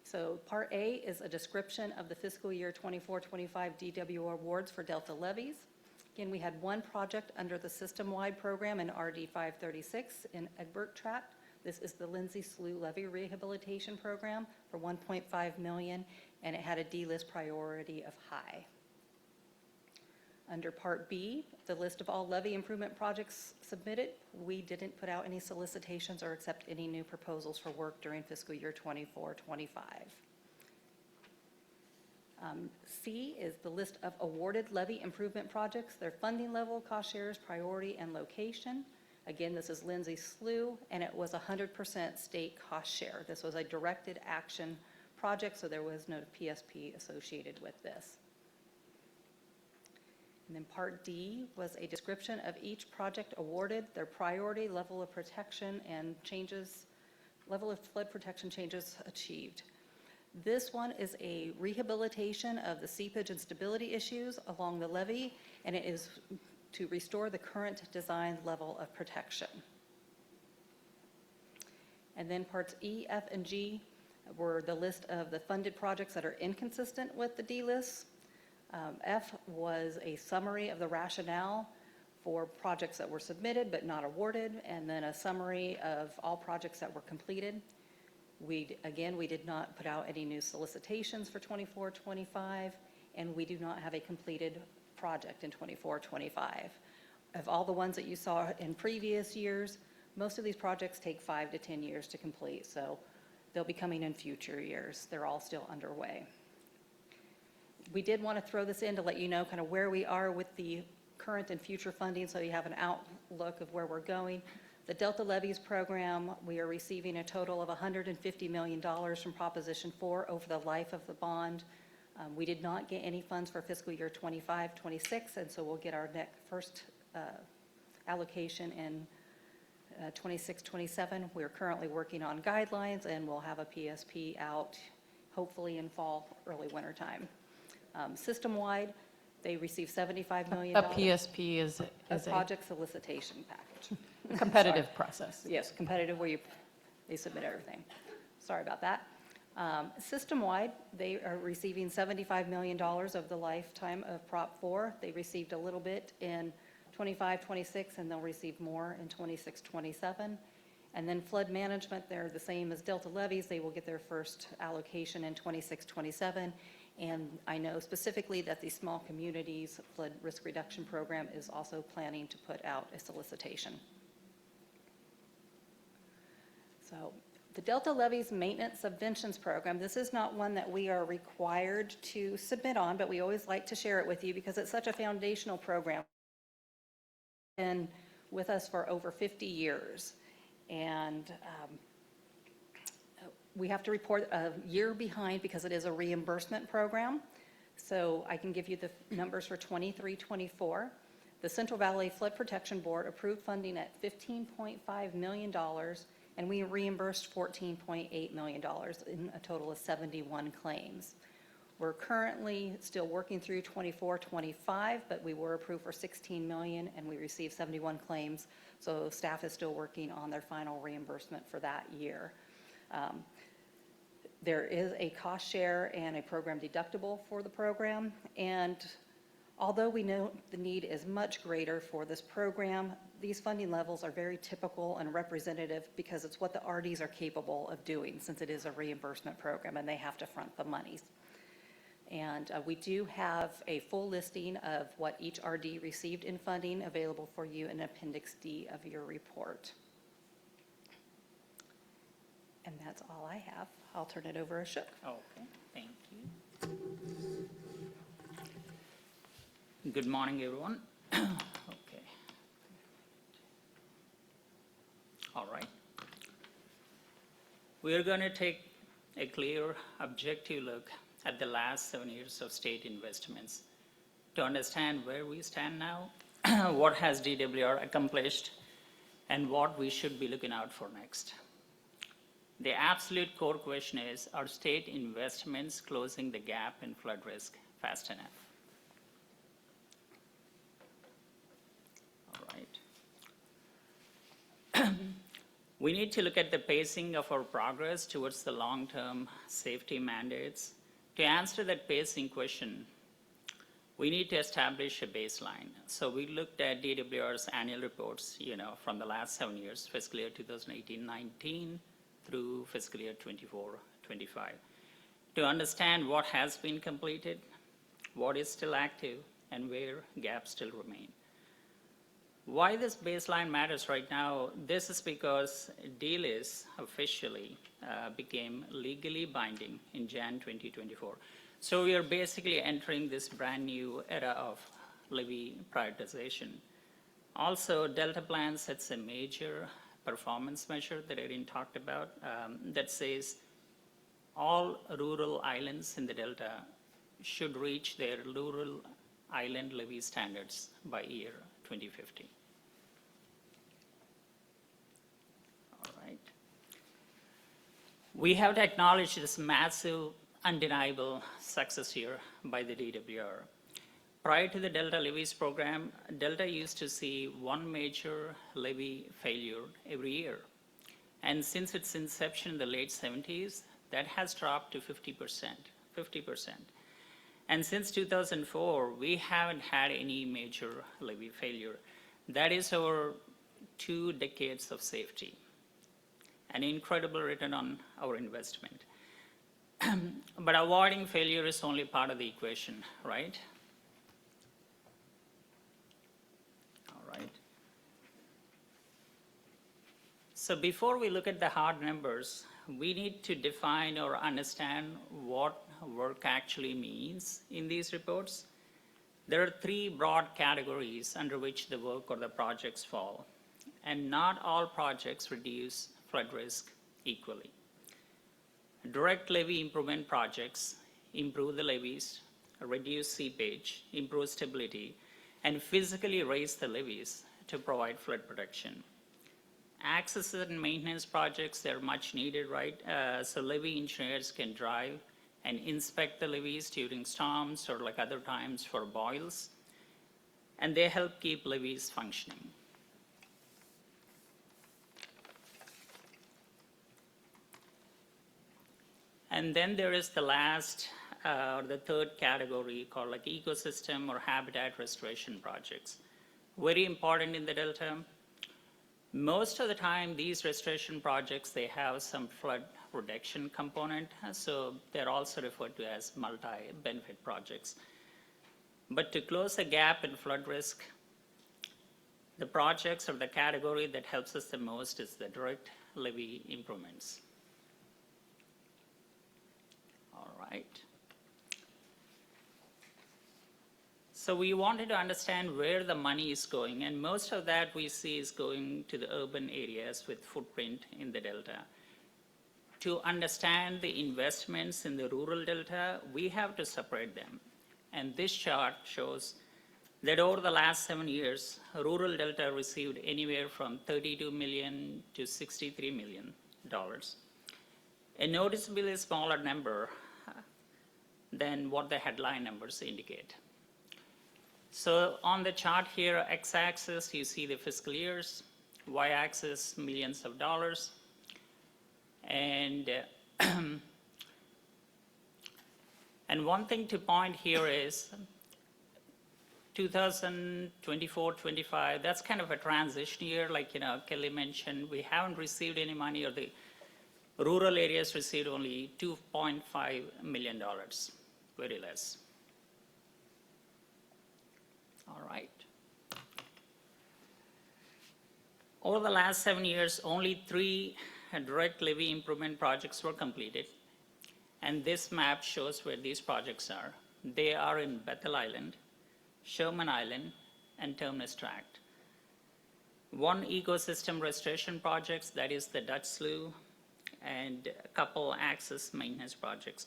So Part A is a description of the fiscal year 24-25 DW awards for Delta levees. Again, we had one project under the system-wide program in RD 536 in Egbert Tract. This is the Lindsay Slough Levee Rehabilitation Program for $1.5 million, and it had a D-list priority of high. Under Part B, the list of all levee improvement projects submitted, we didn't put out any solicitations or accept any new proposals for work during fiscal year 24-25. C is the list of awarded levee improvement projects, their funding level, cost shares, priority, and location. Again, this is Lindsay Slough, and it was 100% state cost share. This was a directed action project, so there was no PSP associated with this. And then Part D was a description of each project awarded, their priority, level of protection, and changes, level of flood protection changes achieved. This one is a rehabilitation of the seepage and stability issues along the levee, and it is to restore the current design level of protection. And then Parts E, F, and G were the list of the funded projects that are inconsistent with the D-list. F was a summary of the rationale for projects that were submitted but not awarded, and then a summary of all projects that were completed. We did not put out any new solicitations for 24-25, and we do not have a completed project in 24-25. Of all the ones that you saw in previous years, most of these projects take 5 to 10 years to complete, so they'll be coming in future years. They're all still underway. We did want to throw this in to let you know kind of where we are with the current and future funding, so you have an outlook of where we're going. The Delta Levees program, we are receiving a total of $150 million from Proposition 4 over the life of the bond. We did not get any funds for fiscal year 25, 26, and so we'll get our first allocation in 26, 27. We're currently working on guidelines, and we'll have a PSP out hopefully in fall, early winter time. System-wide, they receive $75 million. A PSP is A a project solicitation package. competitive process. Yes, competitive where they submit everything. Sorry about that. System-wide, they are receiving $75 million of the lifetime of Prop 4. They received a little bit in 25, 26, and they'll receive more in 26, 27. And then flood management, they're the same as Delta Levees. They will get their first allocation in 26, 27. And I know specifically that the Small Communities Flood Risk Reduction Program is also planning to put out a solicitation. So the Delta Levees Maintenance Subventions Program, this is not one that we are required to submit on, but we always like to share it with you because it's such a foundational program. Been with us for over 50 years. And we have to report a year behind because it is a reimbursement program. So I can give you the numbers for 23, 24. The Central Valley Flood Protection Board approved funding at $15.5 million, and we reimbursed $14.8 million in a total of 71 claims. We're currently still working through 24, 25, but we were approved for $16 million, and we received 71 claims. So staff is still working on their final reimbursement for that year. There is a cost share and a program deductible for the program. And although we know the need is much greater for this program, these funding levels are very typical and representative because it's what the RDs are capable of doing since it is a reimbursement program and they have to front the monies. And we do have a full listing of what each RD received in funding available for you in Appendix D of your report. And that's all I have. I'll turn it over to Ashok. Okay, thank you. Good morning, everyone. Okay. All right. We are going to take a clear, objective look at the last 7 years of state investments to understand where we stand now, what has DWR accomplished, and what we should be looking out for next. The absolute core question is, are state investments closing the gap in flood risk fast enough? All right. We need to look at the pacing of our progress towards the long-term safety mandates. To answer that pacing question, we need to establish a baseline. So we looked at DWR's annual reports, from the last 7 years, fiscal year 2018-19 through fiscal year 24-25, to understand what has been completed, what is still active, and where gaps still remain. Why this baseline matters right now, this is because DLIS officially became legally binding in Jan 2024. So we are basically entering this brand new era of levy prioritization. Also, Delta Plan sets a major performance measure that Erin talked about that says all rural islands in the Delta should reach their rural island levy standards by year 2050. All right. We have to acknowledge this massive, undeniable success here by the DWR. Prior to the Delta Levees program, Delta used to see one major levy failure every year. And since its inception in the late 70s, that has dropped to 50%. And since 2004, we haven't had any major levy failure. That is over 2 decades of safety, an incredible return on our investment. But avoiding failure is only part of the equation, right? So before we look at the hard numbers, we need to define or understand what work actually means in these reports, there are three broad categories under which the work or the projects fall, and not all projects reduce flood risk equally. Direct levee improvement projects improve the levees, reduce seepage, improve stability, and physically raise the levees to provide flood protection. Access and maintenance projects, they're much needed, right? So levee engineers can drive and inspect the levees during storms or like other times for boils, and they help keep levees functioning. And then there is the last, or the third category called like ecosystem or habitat restoration projects. Very important in the Delta. Most of the time, these restoration projects, they have some flood reduction component, so they're also referred to as multi-benefit projects. But to close the gap in flood risk, the projects or the category that helps us the most is the direct levee improvements. All right. So we wanted to understand where the money is going, and most of that we see is going to the urban areas with footprint in the Delta. To understand the investments in the rural Delta, we have to separate them. And this chart shows that over the last 7 years, rural Delta received anywhere from $32 million to $63 million. A noticeably smaller number than what the headline numbers indicate. So on the chart here, x-axis, you see the fiscal years, y-axis, millions of dollars. And, and one thing to point here is 2024-25, that's kind of a transition year, like Kelly mentioned. We haven't received any money, or the rural areas received only $2.5 million, very less. All right. Over the last 7 years, only 3 direct levee improvement projects were completed. And this map shows where these projects are. They are in Bethel Island, Sherman Island, and Terminus Tract. One ecosystem restoration projects, that is the Dutch Slough, and a couple access maintenance projects.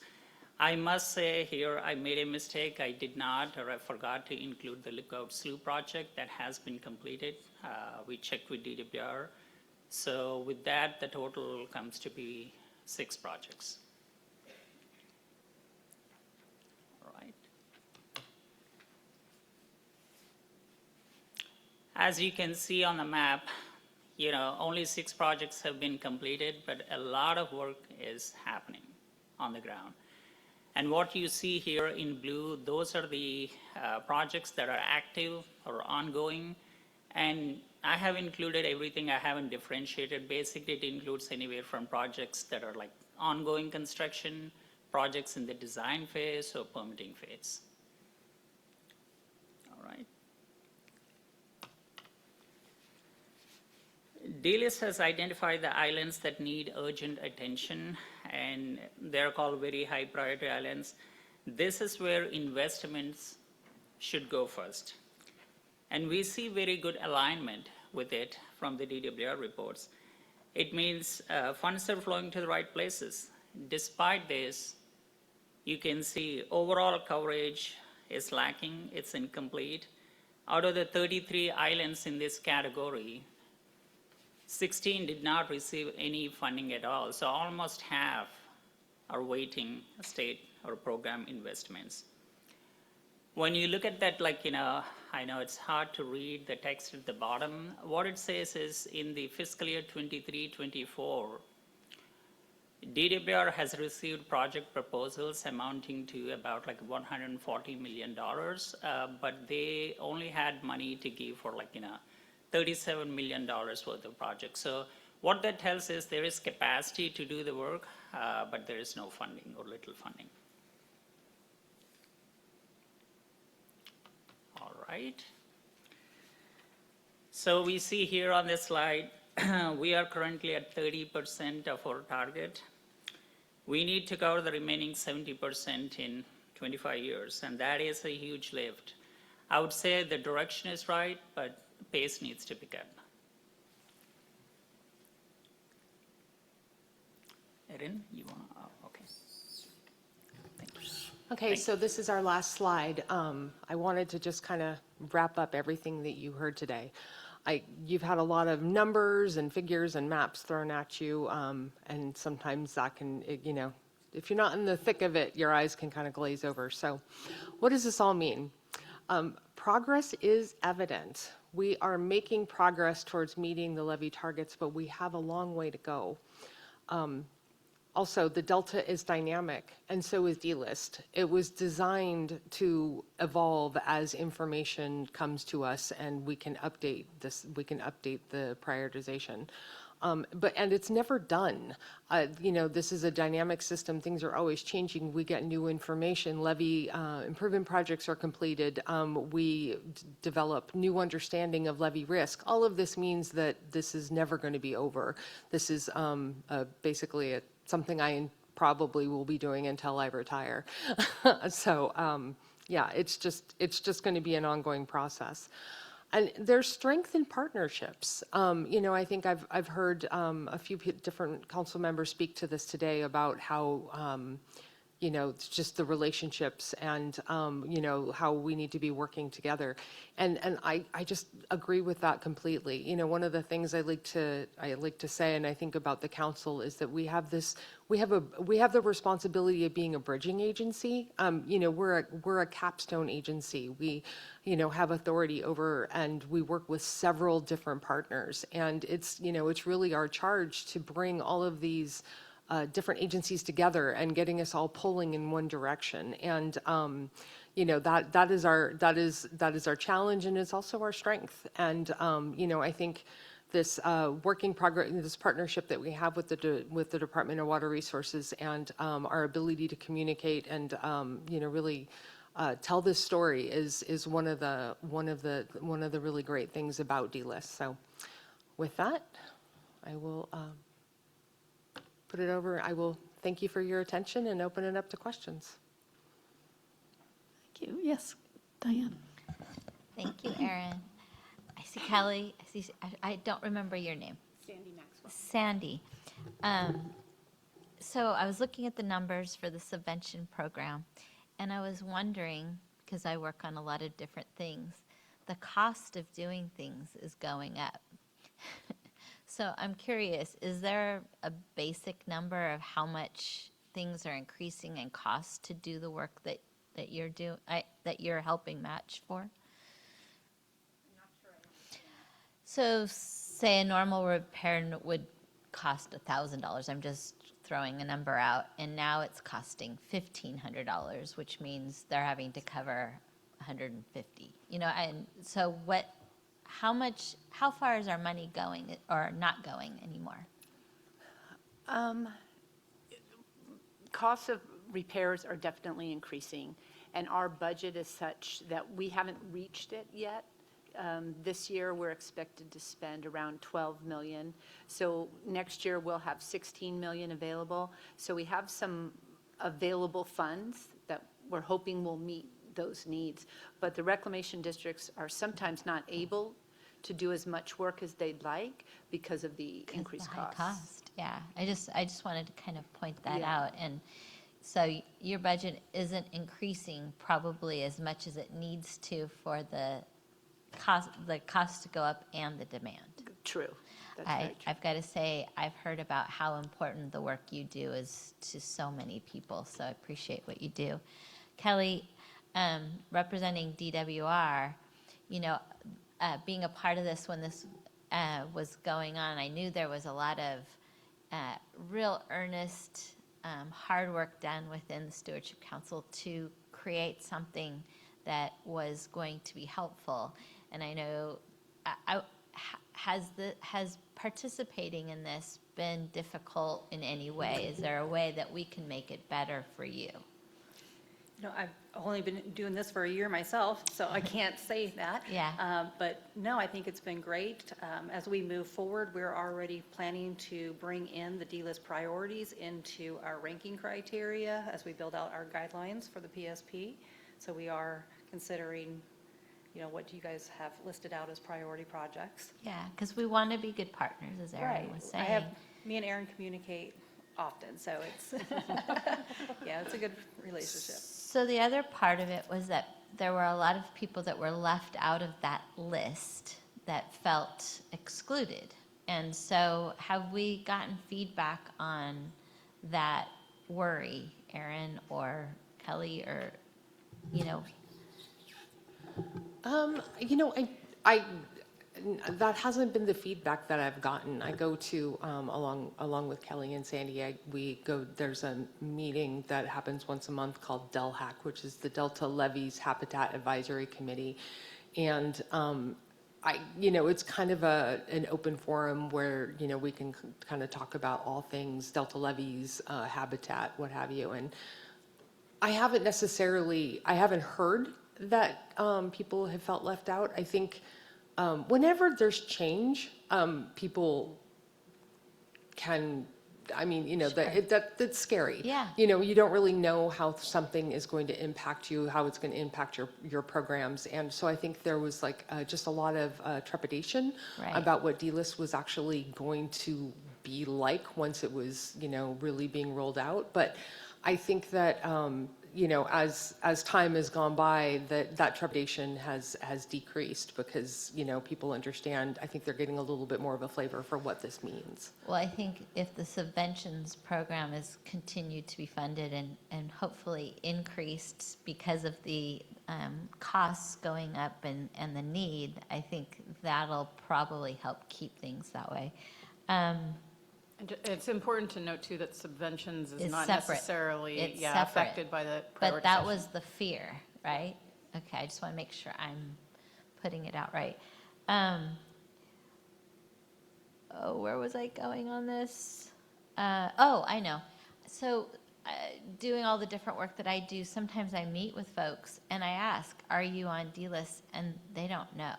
I must say here, I made a mistake. I did not, or I forgot to include the Lookout Slough project that has been completed. We checked with DWR. So with that, the total comes to be 6 projects. All right. As you can see on the map, only 6 projects have been completed, but a lot of work is happening on the ground. And what you see here in blue, those are the projects that are active or ongoing. And I have included everything. I haven't differentiated. Basically, it includes anywhere from projects that are like ongoing construction, projects in the design phase, or permitting phase. All right. DLIS has identified the islands that need urgent attention, and they're called very high priority islands. This is where investments should go first. And we see very good alignment with it from the DWR reports. It means funds are flowing to the right places. Despite this, you can see overall coverage is lacking, it's incomplete. Out of the 33 islands in this category, 16 did not receive any funding at all. So almost half are waiting state or program investments. When you look at that, I know it's hard to read the text at the bottom. What it says is in the fiscal year 23-24, DWR has received project proposals amounting to about $140 million, but they only had money to give for $37 million worth of projects. So what that tells us, there is capacity to do the work, but there is no funding or little funding. All right. So we see here on this slide, we are currently at 30% of our target. We need to cover the remaining 70% in 25 years, and that is a huge lift. I would say the direction is right, but the pace needs to pick up. Erin, you want to, okay. Okay, so this is our last slide. I wanted to just kind of wrap up everything that you heard today. You've had a lot of numbers and figures and maps thrown at you, and sometimes that can, if you're not in the thick of it, your eyes can kind of glaze over. So what does this all mean? Progress is evident. We are making progress towards meeting the levy targets, but we have a long way to go. Also, the Delta is dynamic, and so is D-List. It was designed to evolve as information comes to us, and we can update this. We can update the prioritization, and it's never done. This is a dynamic system. Things are always changing. We get new information. Levy improvement projects are completed. We develop new understanding of levy risk. All of this means that this is never going to be over. This is basically something I probably will be doing until I retire. So yeah, it's just going to be an ongoing process. And there's strength in partnerships. I think I've heard a few different council members speak to this today about how it's just the relationships and how we need to be working together. And I just agree with that completely. One of the things I like to say, and I think about the council, is that we have the responsibility of being a bridging agency. We're a capstone agency. We have authority over, and we work with several different partners. And it's really our charge to bring all of these different agencies together and getting us all pulling in one direction. And that is our challenge, and it's also our strength. And I think this this partnership that we have with the Department of Water Resources, and our ability to communicate and really tell this story is one of the really great things about D-List. So with that, I will put it over. I will thank you for your attention and open it up to questions. Thank you. Yes, Diane. Thank you, Erin. I see Kelly. I don't remember your name. Sandy Maxwell. Sandy. So I was looking at the numbers for the subvention program, and I was wondering, because I work on a lot of different things, the cost of doing things is going up. So I'm curious, is there a basic number of how much things are increasing in cost to do the work that you're helping match for? I'm not sure. So say a normal repair would cost $1,000. I'm just throwing a number out, and now it's costing $1,500, which means they're having to cover $150. And so how far is our money going or not going anymore? Costs of repairs are definitely increasing, and our budget is such that we haven't reached it yet. This year, we're expected to spend around $12 million. So next year, we'll have $16 million available. So we have some available funds that we're hoping will meet those needs. But the reclamation districts are sometimes not able to do as much work as they'd like because of the increased costs. Cost, yeah. I just wanted to kind of point that out. And so your budget isn't increasing probably as much as it needs to for the cost to go up and the demand. True. That's very true. I've got to say, I've heard about how important the work you do is to so many people, so I appreciate what you do. Kelly, representing DWR, being a part of this when this was going on, I knew there was a lot of real earnest, hard work done within the Stewardship Council to create something that was going to be helpful. And I know, has participating in this been difficult in any way? Is there a way that we can make it better for you? I've only been doing this for a year myself, so I can't say that. Yeah. But no, I think it's been great. As we move forward, we're already planning to bring in the D-list priorities into our ranking criteria as we build out our guidelines for the PSP. So we are considering, what you guys have listed out as priority projects. Yeah, because we want to be good partners, as Erin was saying. Me and Erin communicate often, so it's, yeah, it's a good relationship. So the other part of it was that there were a lot of people that were left out of that list that felt excluded. And so have we gotten feedback on that worry, Erin or Kelly, or, That hasn't been the feedback that I've gotten. I go to, along with Kelly and Sandy, there's a meeting that happens once a month called DELHAC, which is the Delta Levees Habitat Advisory Committee. And, it's kind of an open forum where, we can kind of talk about all things Delta Levees, habitat, what have you. And I haven't heard that people have felt left out. I think whenever there's change, people can, that's scary. Yeah. You don't really know how something is going to impact you, how it's going to impact your programs. And so I think there was just a lot of trepidation about what D-List was actually going to be like once it was, really being rolled out. But I think that, as time has gone by, that trepidation has decreased because, people understand. I think they're getting a little bit more of a flavor for what this means. well, I think if the subventions program is continued to be funded and hopefully increased because of the costs going up and the need, I think that'll probably help keep things that way. It's important to note, too, that subventions is It's not separate. necessarily It's separate. affected by the prioritization. But that was the fear, right? Okay, I just want to make sure I'm putting it out right. Where was I going on this? I know. So doing all the different work that I do, sometimes I meet with folks and I ask, are you on D-List? And they don't know.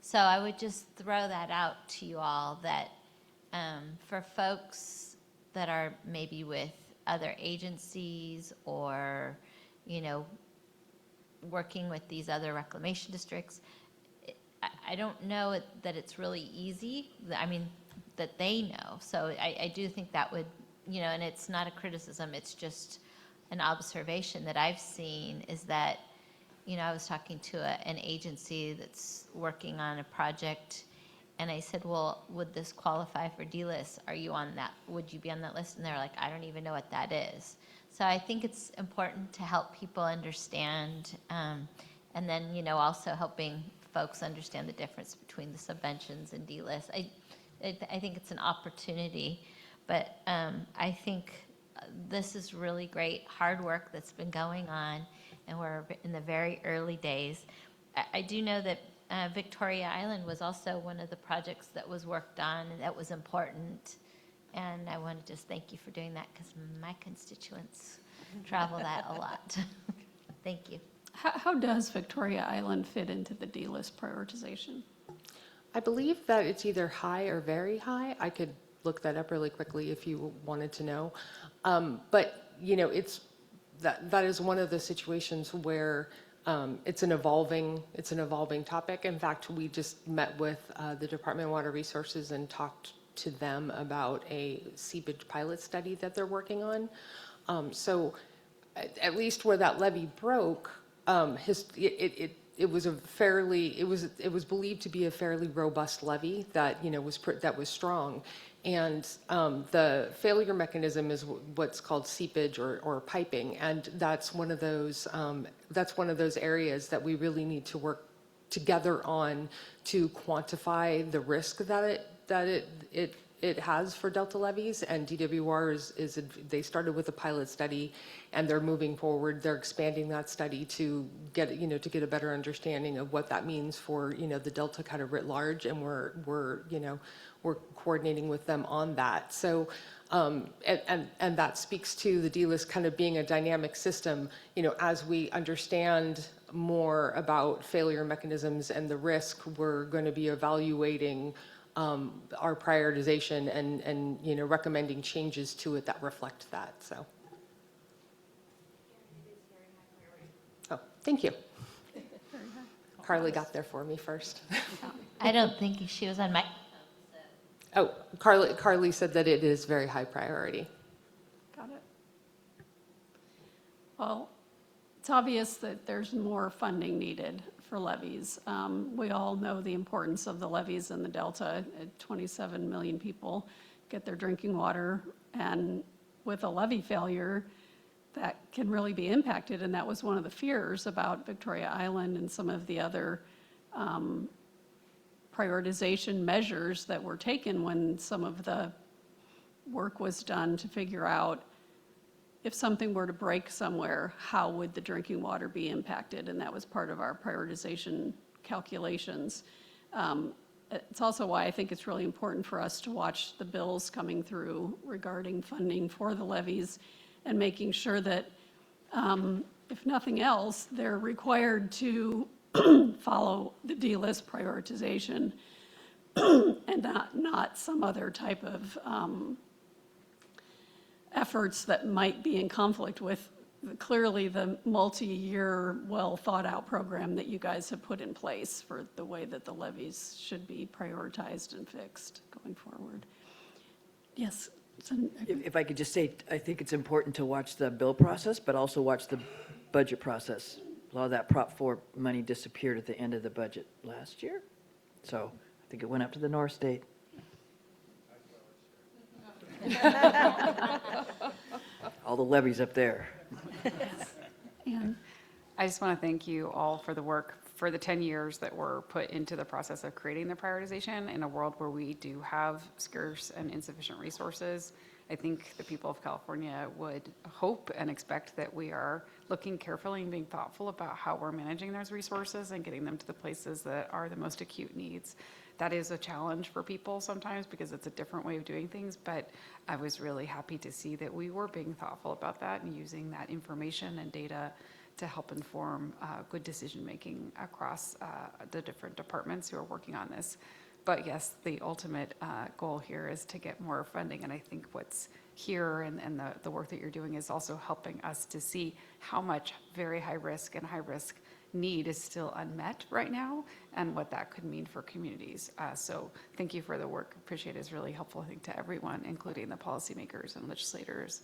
So I would just throw that out to you all that for folks that are maybe with other agencies or, working with these other reclamation districts, I don't know that it's really easy. That they know. So I do think that would, and it's not a criticism, it's just an observation that I've seen is that, I was talking to an agency that's working on a project. And I said, well, would this qualify for D-List? Are you on that? Would you be on that list? And they're like, I don't even know what that is. So I think it's important to help people understand. And then, also helping folks understand the difference between the subventions and D-List. I think it's an opportunity. But I think this is really great hard work that's been going on. And we're in the very early days. I do know that Victoria Island was also one of the projects that was worked on and that was important. And I want to just thank you for doing that because my constituents travel that a lot. Thank you. How does Victoria Island fit into the D-List prioritization? I believe that it's either high or very high. I could look that up really quickly if you wanted to know. But, that is one of the situations where it's an evolving topic. In fact, we just met with the Department of Water Resources and talked to them about a seepage pilot study that they're working on. So at least where that levee broke, it was believed to be a fairly robust levee that was strong. And the failure mechanism is what's called seepage or piping, and that's one of those areas that we really need to work together on to quantify the risk that it it has for Delta levies, and DWR they started with a pilot study, and they're moving forward. They're expanding that study to get a better understanding of what that means for, the Delta kind of writ large, and we're coordinating with them on that. So, and that speaks to the D-list kind of being a dynamic system, as we understand more about failure mechanisms and the risk, we're going to be evaluating our prioritization and recommending changes to it that reflect that. So, oh, thank you. Carly got there for me first. I don't think she was on my. Oh, Carly said that it is very high priority. Got it. Well, it's obvious that there's more funding needed for levees. We all know the importance of the levees in the Delta. 27 million people get their drinking water, and with a levee failure, that can really be impacted, and that was one of the fears about Victoria Island and some of the other prioritization measures that were taken when some of the work was done to figure out if something were to break somewhere, how would the drinking water be impacted? And that was part of our prioritization calculations. It's also why I think it's really important for us to watch the bills coming through regarding funding for the levies and making sure that, if nothing else, they're required to follow the D-list prioritization and not some other type of efforts that might be in conflict with clearly the multi-year, well-thought-out program that you guys have put in place for the way that the levies should be prioritized and fixed going forward. Yes. If I could just say, I think it's important to watch the bill process, but also watch the budget process. A lot of that Prop 4 money disappeared at the end of the budget last year. So I think it went up to the North State. All the levies up there. I just want to thank you all for the work for the 10 years that were put into the process of creating the prioritization in a world where we do have scarce and insufficient resources. I think the people of California would hope and expect that we are looking carefully and being thoughtful about how we're managing those resources and getting them to the places that are the most acute needs. That is a challenge for people sometimes because it's a different way of doing things, but I was really happy to see that we were being thoughtful about that and using that information and data to help inform good decision-making across the different departments who are working on this. But yes, the ultimate goal here is to get more funding, and I think what's here and the work that you're doing is also helping us to see how much very high risk and high risk need is still unmet right now and what that could mean for communities. So thank you for the work. Appreciate it. It's really helpful, I think, to everyone, including the policymakers and legislators.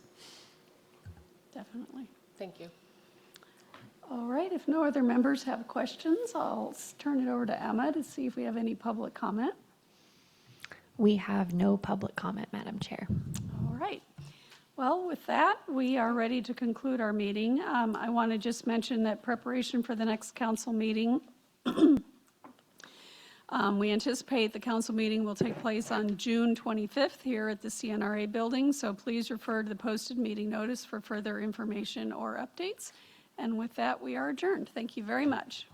Definitely. Thank you. All right, if no other members have questions, I'll turn it over to Emma to see if we have any public comment. We have no public comment, Madam Chair. All right. Well, with that, we are ready to conclude our meeting. I want to just mention that preparation for the next council meeting, we anticipate the council meeting will take place on June 25th here at the CNRA building, so please refer to the posted meeting notice for further information or updates. And with that, we are adjourned. Thank you very much.